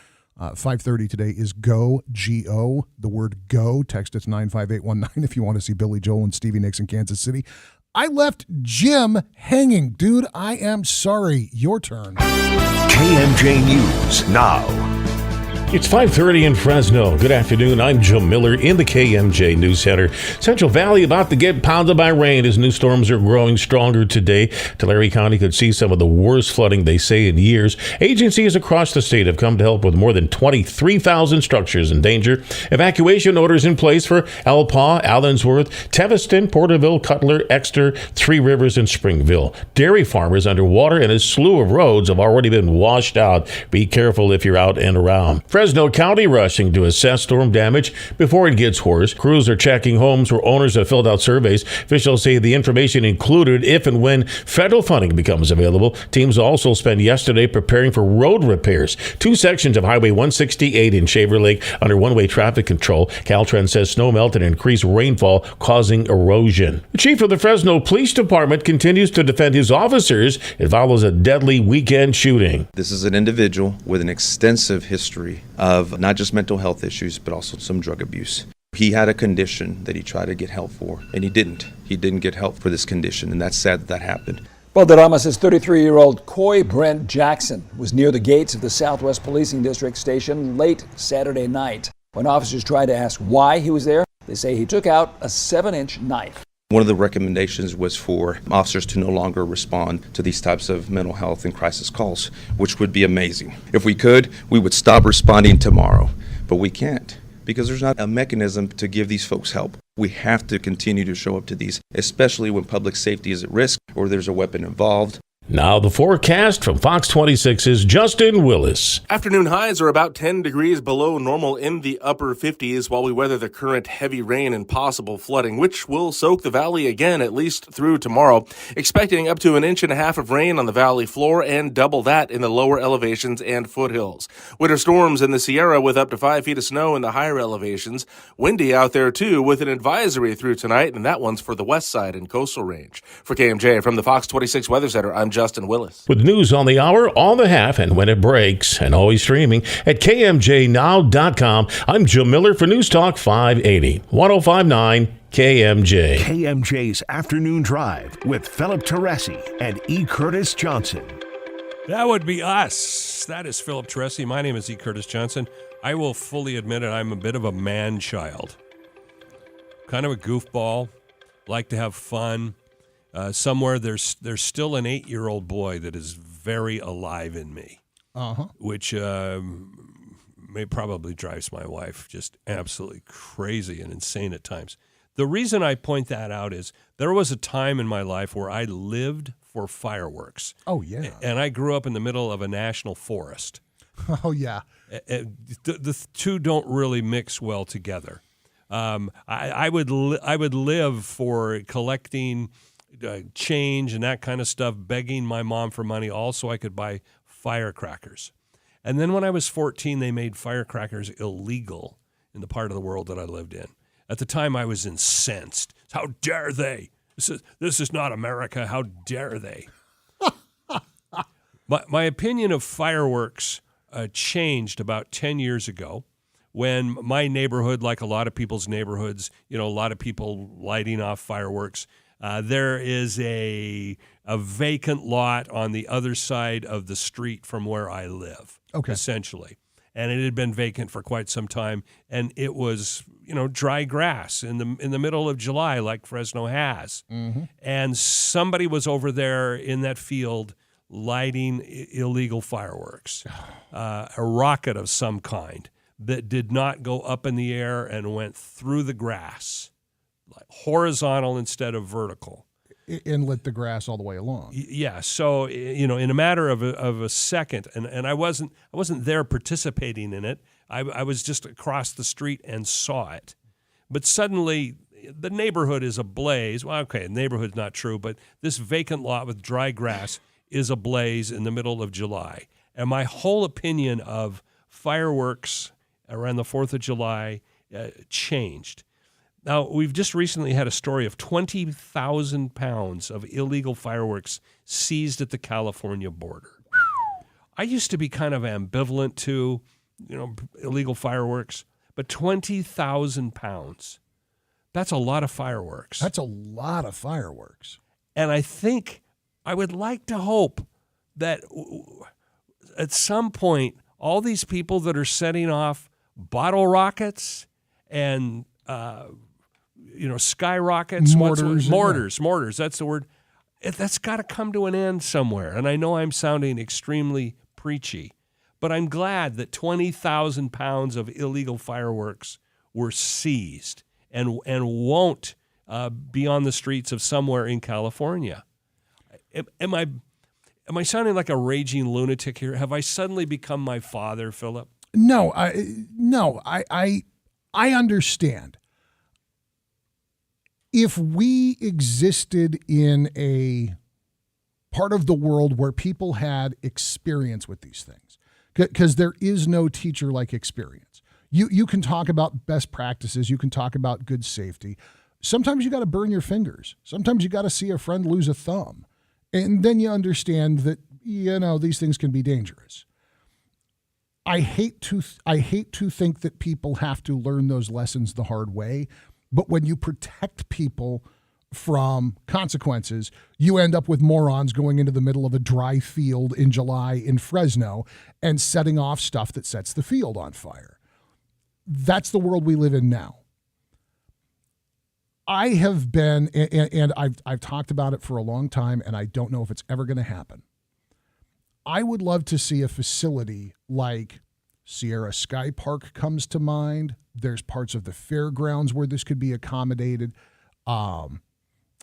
5:30 today is GO, G-O, the word GO. Text it to 95819 if you want to see Billy Joel and Stevie Nicks in Kansas City. I left Jim hanging. Dude, I am sorry. Your turn. KMJ News now. It's 5:30 in Fresno. Good afternoon. I'm Joe Miller in the KMJ News Center. Central Valley about to get pounded by rain as new storms are growing stronger today. Tulare County could see some of the worst flooding they say in years. Agencies across the state have come to help with more than 23,000 structures in danger. Evacuation orders in place for Alpaugh, Allensworth, Teviston, Porterville, Cutler, Exeter, Three Rivers, and Springville. Dairy farmers underwater and a slew of roads have already been washed out. Be careful if you're out and around. Fresno County rushing to assess storm damage before it gets worse. Crews are checking homes where owners have filled out surveys. Officials say the information included if and when federal funding becomes available. Teams also spent yesterday preparing for road repairs. 2 sections of Highway 168 in Shaver Lake under one-way traffic control. Caltrans says snow melt and increased rainfall causing erosion. The chief of the Fresno Police Department continues to defend his officers. It follows a deadly weekend shooting. This is an individual with an extensive history of not just mental health issues, but also some drug abuse. He had a condition that he tried to get help for, and he didn't. He didn't get help for this condition, and that's sad that happened. Valderrama says 33-year-old Coy Brent Jackson was near the gates of the Southwest Policing District station late Saturday night. When officers tried to ask why he was there, they say he took out a 7-inch knife. One of the recommendations was for officers to no longer respond to these types of mental health and crisis calls, which would be amazing. If we could, we would stop responding tomorrow, but we can't because there's not a mechanism to give these folks help. We have to continue to show up to these, especially when public safety is at risk or there's a weapon involved. Now the forecast from Fox 26's Justin Willis. Afternoon highs are about 10 degrees below normal in the upper 50s while we weather the current heavy rain and possible flooding, which will soak the valley again at least through tomorrow. Expecting up to 1.5 inches of rain on the valley floor and double that in the lower elevations and foothills. Winter storms in the Sierra with up to 5 feet of snow in the higher elevations. Windy out there too with an advisory through tonight, and that one's for the west side and coastal range. For KMJ from the Fox 26 Weather Center, I'm Justin Willis. With news on the hour, on the half, and when it breaks, and always streaming at KMJNow.com. I'm Joe Miller for News Talk 580, 105.9 KMJ. KMJ's Afternoon Drive with Philip Teresi and E. Curtis Johnson. That would be us. That is Philip Teresi. My name is E. Curtis Johnson. I will fully admit it, I'm a bit of a man-child. Kind of a goofball. Like to have fun. Somewhere there's still an 8-year-old boy that is very alive in me, which probably drives my wife just absolutely crazy and insane at times. The reason I point that out is there was a time in my life where I lived for fireworks. Oh, yeah. And I grew up in the middle of a national forest. Oh, yeah. The two don't really mix well together. I would live for collecting change and that kind of stuff, begging my mom for money also I could buy firecrackers. And then when I was 14, they made firecrackers illegal in the part of the world that I lived in. At the time, I was incensed. How dare they? This is not America. How dare they? My opinion of fireworks changed about 10 years ago when my neighborhood, like a lot of people's neighborhoods, a lot of people lighting off fireworks. There is a vacant lot on the other side of the street from where I live, essentially. And it had been vacant for quite some time, and it was, dry grass in the middle of July, like Fresno has. Mm-hmm. And somebody was over there in that field lighting illegal fireworks, a rocket of some kind that did not go up in the air and went through the grass, like horizontal instead of vertical. And lit the grass all the way along. Yeah, so in a matter of a second, and I wasn't there participating in it. I was just across the street and saw it, but suddenly the neighborhood is ablaze. Well, okay, neighborhood's not true, but this vacant lot with dry grass is ablaze in the middle of July, and my whole opinion of fireworks around the 4th of July changed. Now, we've just recently had a story of 20,000 pounds of illegal fireworks seized at the California border. I used to be kind of ambivalent to, illegal fireworks, but 20,000 pounds, that's a lot of fireworks. That's a lot of fireworks. And I would like to hope that at some point, all these people that are setting off bottle rockets and skyrockets, mortars, that's the word. That's got to come to an end somewhere. And I know I'm sounding extremely preachy, but I'm glad that 20,000 pounds of illegal fireworks were seized and won't be on the streets of somewhere in California. Am I sounding like a raging lunatic here? Have I suddenly become my father, Philip? No, I understand. If we existed in a part of the world where people had experience with these things, because there is no teacher like experience. You can talk about best practices. You can talk about good safety. Sometimes you got to burn your fingers. Sometimes you got to see a friend lose a thumb. And then you understand that, these things can be dangerous. I hate to think that people have to learn those lessons the hard way. But when you protect people from consequences, you end up with morons going into the middle of a dry field in July in Fresno and setting off stuff that sets the field on fire. That's the world we live in now. I have been, and I've talked about it for a long time, and I don't know if it's ever going to happen. I would love to see a facility like Sierra Sky Park comes to mind. There's parts of the fairgrounds where this could be accommodated. I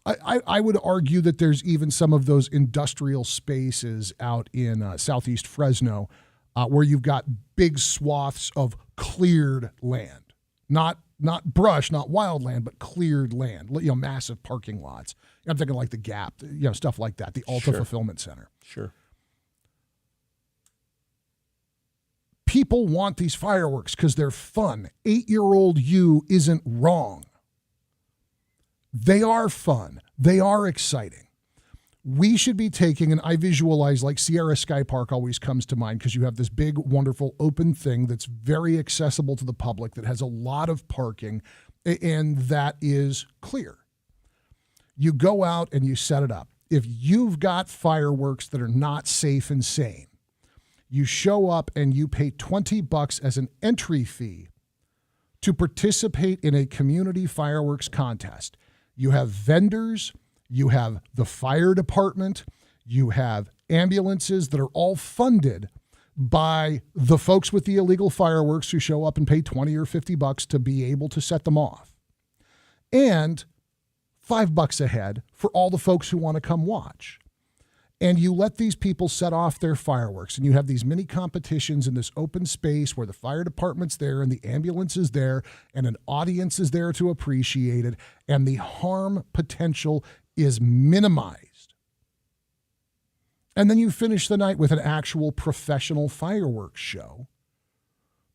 would argue that there's even some of those industrial spaces out in southeast Fresno where you've got big swaths of cleared land, not brush, not wild land, but cleared land. Massive parking lots. I'm thinking like the Gap, stuff like that. The Alta Fulfillment Center. Sure. People want these fireworks because they're fun. 8-year-old you isn't wrong. They are fun. They are exciting. We should be taking, and I visualize like Sierra Sky Park always comes to mind because you have this big, wonderful open thing that's very accessible to the public, that has a lot of parking, and that is clear. You go out and you set it up. If you've got fireworks that are not safe and sane, you show up and you pay $20 as an entry fee to participate in a community fireworks contest. You have vendors, you have the fire department, you have ambulances that are all funded by the folks with the illegal fireworks who show up and pay $20 or $50 to be able to set them off. And $5 a head for all the folks who want to come watch. And you let these people set off their fireworks, and you have these mini competitions in this open space where the fire department's there and the ambulance is there and an audience is there to appreciate it, and the harm potential is minimized. And then you finish the night with an actual professional fireworks show,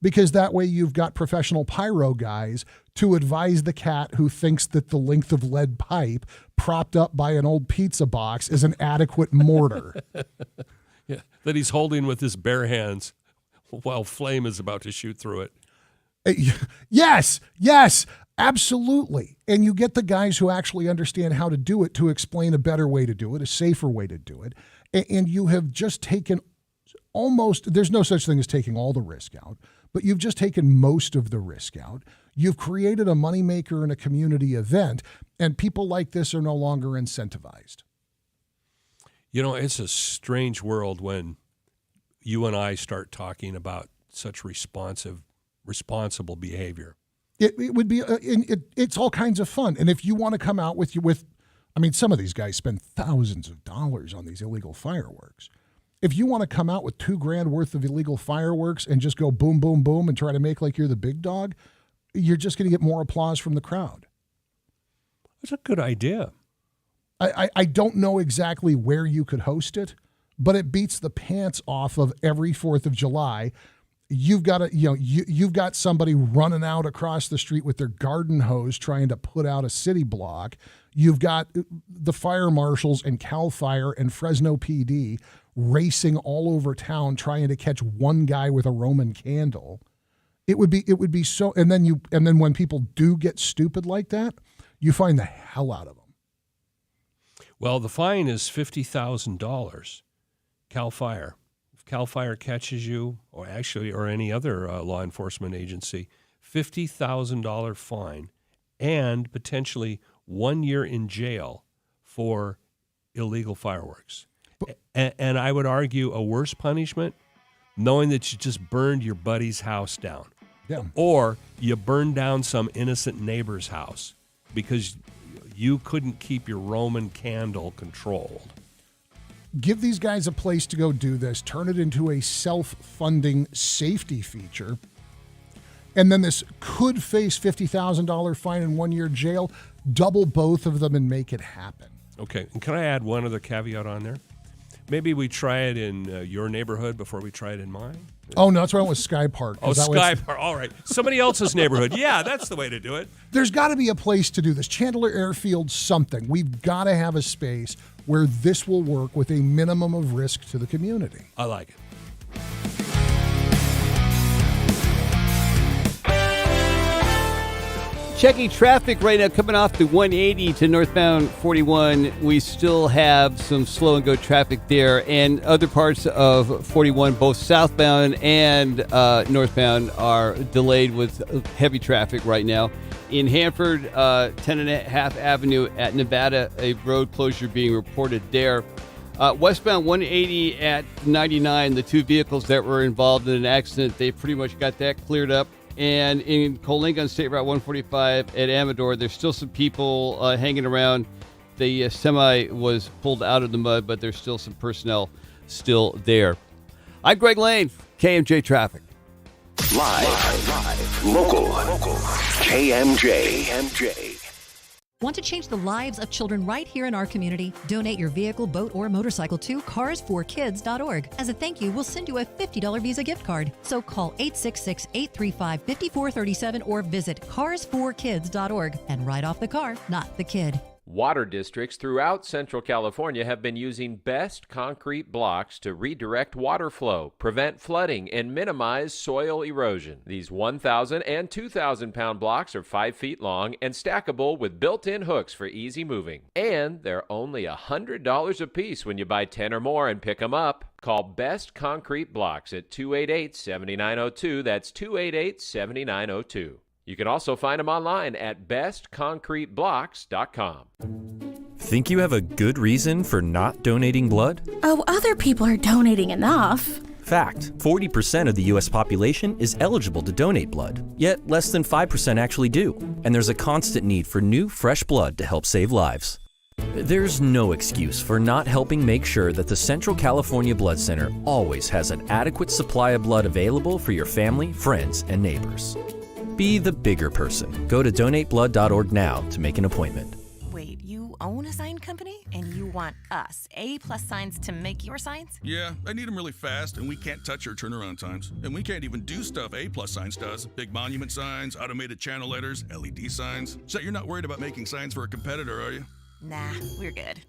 because that way you've got professional pyro guys to advise the cat who thinks that the length of lead pipe propped up by an old pizza box is an adequate mortar. Yeah, that he's holding with his bare hands while flame is about to shoot through it. Yes. Absolutely. And you get the guys who actually understand how to do it to explain a better way to do it, a safer way to do it. And you have just taken there's no such thing as taking all the risk out, but you've just taken most of the risk out. You've created a moneymaker and a community event, and people like this are no longer incentivized. You know, it's a strange world when you and I start talking about such responsible behavior. It would be, it's all kinds of fun. And if you want to come out with, some of these guys spend thousands of dollars on these illegal fireworks. If you want to come out with $2,000 worth of illegal fireworks and just go boom, boom, boom and try to make like you're the big dog, you're just going to get more applause from the crowd. That's a good idea. I don't know exactly where you could host it, but it beats the pants off of every 4th of July. You've got you've got somebody running out across the street with their garden hose trying to put out a city block. You've got the fire marshals and CAL FIRE and Fresno PD racing all over town trying to catch one guy with a Roman candle. It would be so, and then when people do get stupid like that, you find the hell out of them. Well, the fine is $50,000. CAL FIRE. If CAL FIRE catches you, or any other law enforcement agency, $50,000 fine and potentially 1 year in jail for illegal fireworks. And I would argue a worse punishment, knowing that you just burned your buddy's house down. Yeah. Or you burned down some innocent neighbor's house because you couldn't keep your Roman candle controlled. Give these guys a place to go do this. Turn it into a self-funding safety feature. And then this could face $50,000 fine and 1 year jail. Double both of them and make it happen. Okay. And can I add one other caveat on there? Maybe we try it in your neighborhood before we try it in mine. Oh, no, that's why I went with Sky Park. Oh, Sky Park. All right. Somebody else's neighborhood. Yeah, that's the way to do it. There's got to be a place to do this. Chandler Airfield, something. We've got to have a space where this will work with a minimum of risk to the community. I like it. Checking traffic right now, coming off the 180 to northbound 41. We still have some slow and go traffic there, and other parts of 41, both southbound and northbound, are delayed with heavy traffic right now. In Hanford, 10.5 Avenue at Nevada, a road closure being reported there. Westbound 180 at 99, the two vehicles that were involved in an accident, they pretty much got that cleared up. And in Coalinga on State Route 145 at Amador, there's still some people hanging around. The semi was pulled out of the mud, but there's still some personnel still there. I'm Greg Lane, KMJ Traffic. Live. Local. KMJ. Want to change the lives of children right here in our community? Donate your vehicle, boat, or motorcycle to carsforkids.org. As a thank you, we'll send you a $50 Visa gift card. So call 866-835-5437 or visit carsforkids.org and write off the car, not the kid. Water districts throughout Central California have been using Best concrete blocks to redirect water flow, prevent flooding, and minimize soil erosion. These 1,000 and 2,000-pound blocks are 5 feet long and stackable with built-in hooks for easy moving. And they're only $100 a piece when you buy 10 or more and pick them up. Call Best Concrete Blocks at 288-7902. That's 288-7902. You can also find them online at bestconcreteblocks.com. Think you have a good reason for not donating blood? Oh, other people are donating enough. Fact, 40% of the U.S. population is eligible to donate blood, yet less than 5% actually do. And there's a constant need for new, fresh blood to help save lives. There's no excuse for not helping make sure that the Central California Blood Center always has an adequate supply of blood available for your family, friends, and neighbors. Be the bigger person. Go to donateblood.org now to make an appointment. Wait, you own a sign company? And you want us, A+ signs, to make your signs? Yeah, I need them really fast, and we can't touch our turnaround times. And we can't even do stuff A+ signs does. Big monument signs, automated channel letters, LED signs. So you're not worried about making signs for a competitor, are you? Nah, we're good.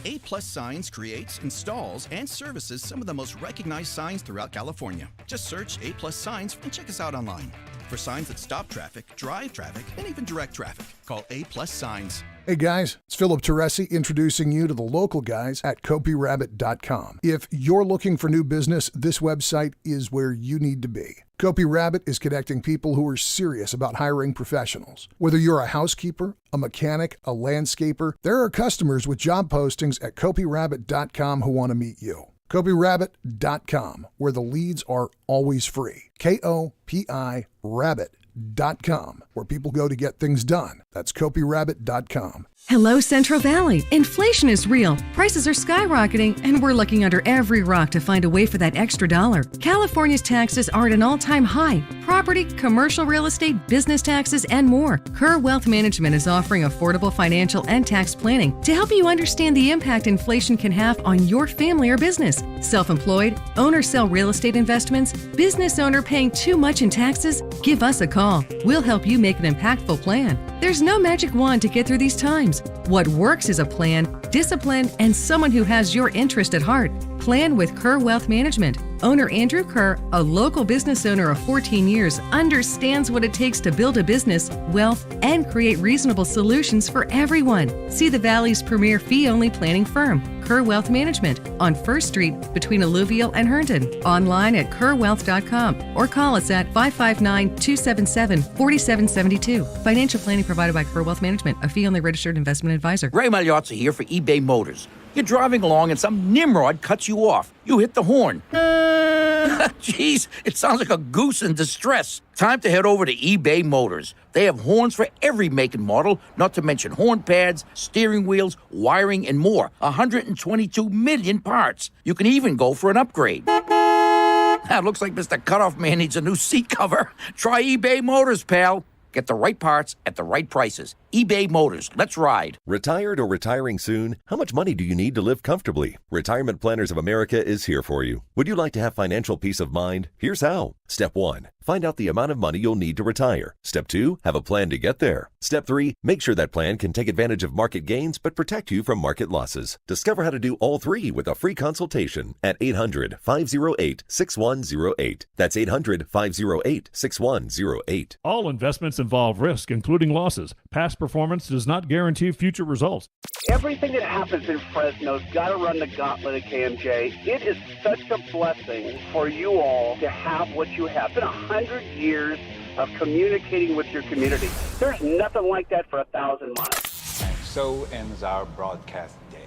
A Plus Signs creates, installs, and services some of the most recognized signs throughout California. Just search A Plus Signs and check us out online for signs that stop traffic, drive traffic, and even direct traffic. Call A Plus Signs. Hey guys, it's Philip Teresi introducing you to the local guys at copyrabbit.com. If you're looking for new business, this website is where you need to be. CopyRabbit is connecting people who are serious about hiring professionals. Whether you're a housekeeper, a mechanic, a landscaper, there are customers with job postings at copyrabbit.com who want to meet you. Copyrabbit.com, where the leads are always free. KOPI Rabbit.com, where people go to get things done. That's copyrabbit.com. Hello, Central Valley. Inflation is real. Prices are skyrocketing, and we're looking under every rock to find a way for that extra dollar. California's taxes are at an all-time high. Property, commercial real estate, business taxes, and more. Kerr Wealth Management is offering affordable financial and tax planning to help you understand the impact inflation can have on your family or business. Self-employed, own or sell real estate investments, business owner paying too much in taxes? Give us a call. We'll help you make an impactful plan. There's no magic wand to get through these times. What works is a plan, discipline, and someone who has your interest at heart. Plan with Kerr Wealth Management. Owner Andrew Kerr, a local business owner of 14 years, understands what it takes to build a business, wealth, and create reasonable solutions for everyone. See the Valley's premier fee-only planning firm, Kerr Wealth Management, on 1st Street between Alluvial and Herndon. Online at kerrwealth.com or call us at 559-277-4772. Financial planning provided by Kerr Wealth Management, a fee-only registered investment advisor. Ray Magliozzi here for eBay Motors. You're driving along and some nimrod cuts you off. You hit the horn. Jeez, it sounds like a goose in distress. Time to head over to eBay Motors. They have horns for every make and model, not to mention horn pads, steering wheels, wiring, and more. 122 million parts. You can even go for an upgrade. Now, looks like Mr. Cutoff Man needs a new seat cover. Try eBay Motors, pal. Get the right parts at the right prices. eBay Motors. Let's ride. Retired or retiring soon? How much money do you need to live comfortably? Retirement Planners of America is here for you. Would you like to have financial peace of mind? Here's how. Step 1. Find out the amount of money you'll need to retire. Step 2. Have a plan to get there. Step 3. Make sure that plan can take advantage of market gains but protect you from market losses. Discover how to do all three with a free consultation at 800-508-6108. That's 800-508-6108. All investments involve risk, including losses. Past performance does not guarantee future results. Everything that happens in Fresno's got to run the gauntlet at KMJ. It is such a blessing for you all to have what you have. It's been 100 years of communicating with your community. There's nothing like that for 1,000 miles. And so ends our broadcast day.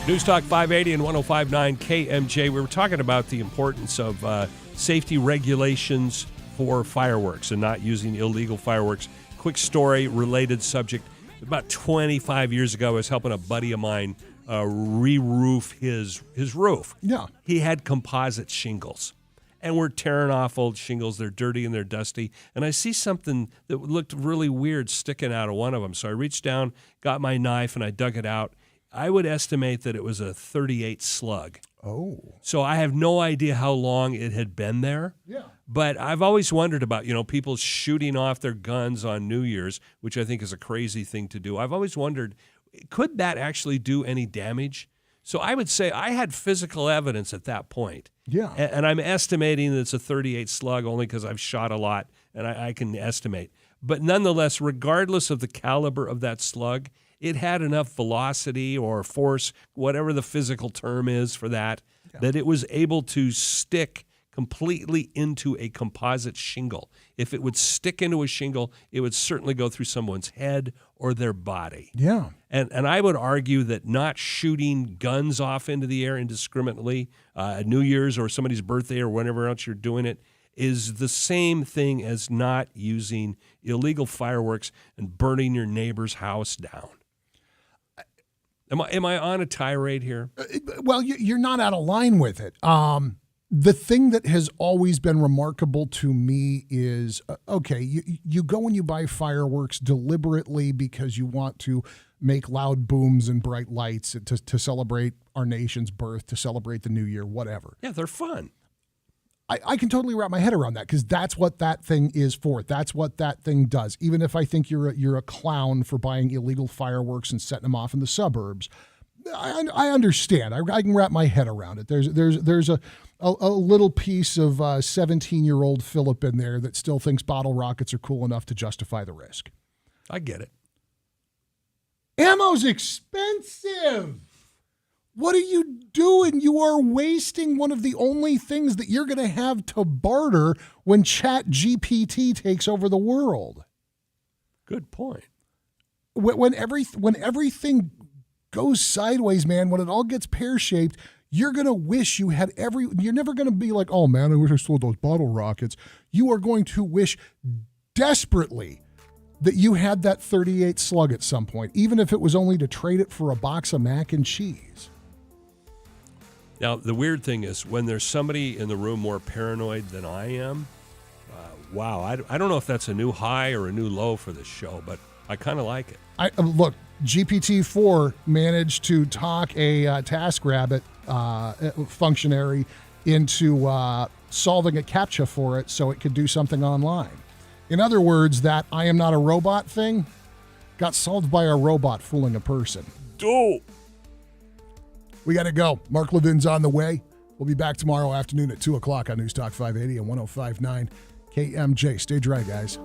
News Talk 580 and 105.9 KMJ. We were talking about the importance of safety regulations for fireworks and not using illegal fireworks. Quick story, related subject. About 25 years ago, I was helping a buddy of mine re-roof his roof. Yeah. He had composite shingles. And we're tearing off old shingles. They're dirty and they're dusty. And I see something that looked really weird sticking out of one of them. So I reached down, got my knife, and I dug it out. I would estimate that it was a 38 slug. Oh. So I have no idea how long it had been there. Yeah. But I've always wondered about, people shooting off their guns on New Year's, which I think is a crazy thing to do. I've always wondered, could that actually do any damage? So I would say I had physical evidence at that point. Yeah. And I'm estimating that it's a 38 slug only because I've shot a lot and I can estimate. But nonetheless, regardless of the caliber of that slug, it had enough velocity or force, whatever the physical term is for that, that it was able to stick completely into a composite shingle. If it would stick into a shingle, it would certainly go through someone's head or their body. Yeah. And I would argue that not shooting guns off into the air indiscriminately, New Year's or somebody's birthday or whenever else you're doing it, is the same thing as not using illegal fireworks and burning your neighbor's house down. Am I on a tirade here? Well, you're not out of line with it. The thing that has always been remarkable to me is, you go and you buy fireworks deliberately because you want to make loud booms and bright lights to celebrate our nation's birth, to celebrate the new year, whatever. Yeah, they're fun. I can totally wrap my head around that because that's what that thing is for. That's what that thing does. Even if I think you're a clown for buying illegal fireworks and setting them off in the suburbs, I understand. I can wrap my head around it. There's a little piece of 17-year-old Philip in there that still thinks bottle rockets are cool enough to justify the risk. I get it. Ammo's expensive. What are you doing? You are wasting one of the only things that you're going to have to barter when ChatGPT takes over the world. Good point. When everything goes sideways, man, when it all gets pear-shaped, you're going to wish you had you're never going to be like, oh, man, I wish I sold those bottle rockets. You are going to wish desperately that you had that 38 slug at some point, even if it was only to trade it for a box of mac and cheese. Now, the weird thing is when there's somebody in the room more paranoid than I am, wow, I don't know if that's a new high or a new low for this show, but I kind of like it. Look, GPT-4 managed to talk a TaskRabbit functionary into solving a CAPTCHA for it so it could do something online. In other words, that I am not a robot thing got solved by a robot fooling a person. Dope. We got to go. Mark Levin's on the way. We'll be back tomorrow afternoon at 2 o'clock on News Talk 580 and 105.9 KMJ. Stay dry, guys.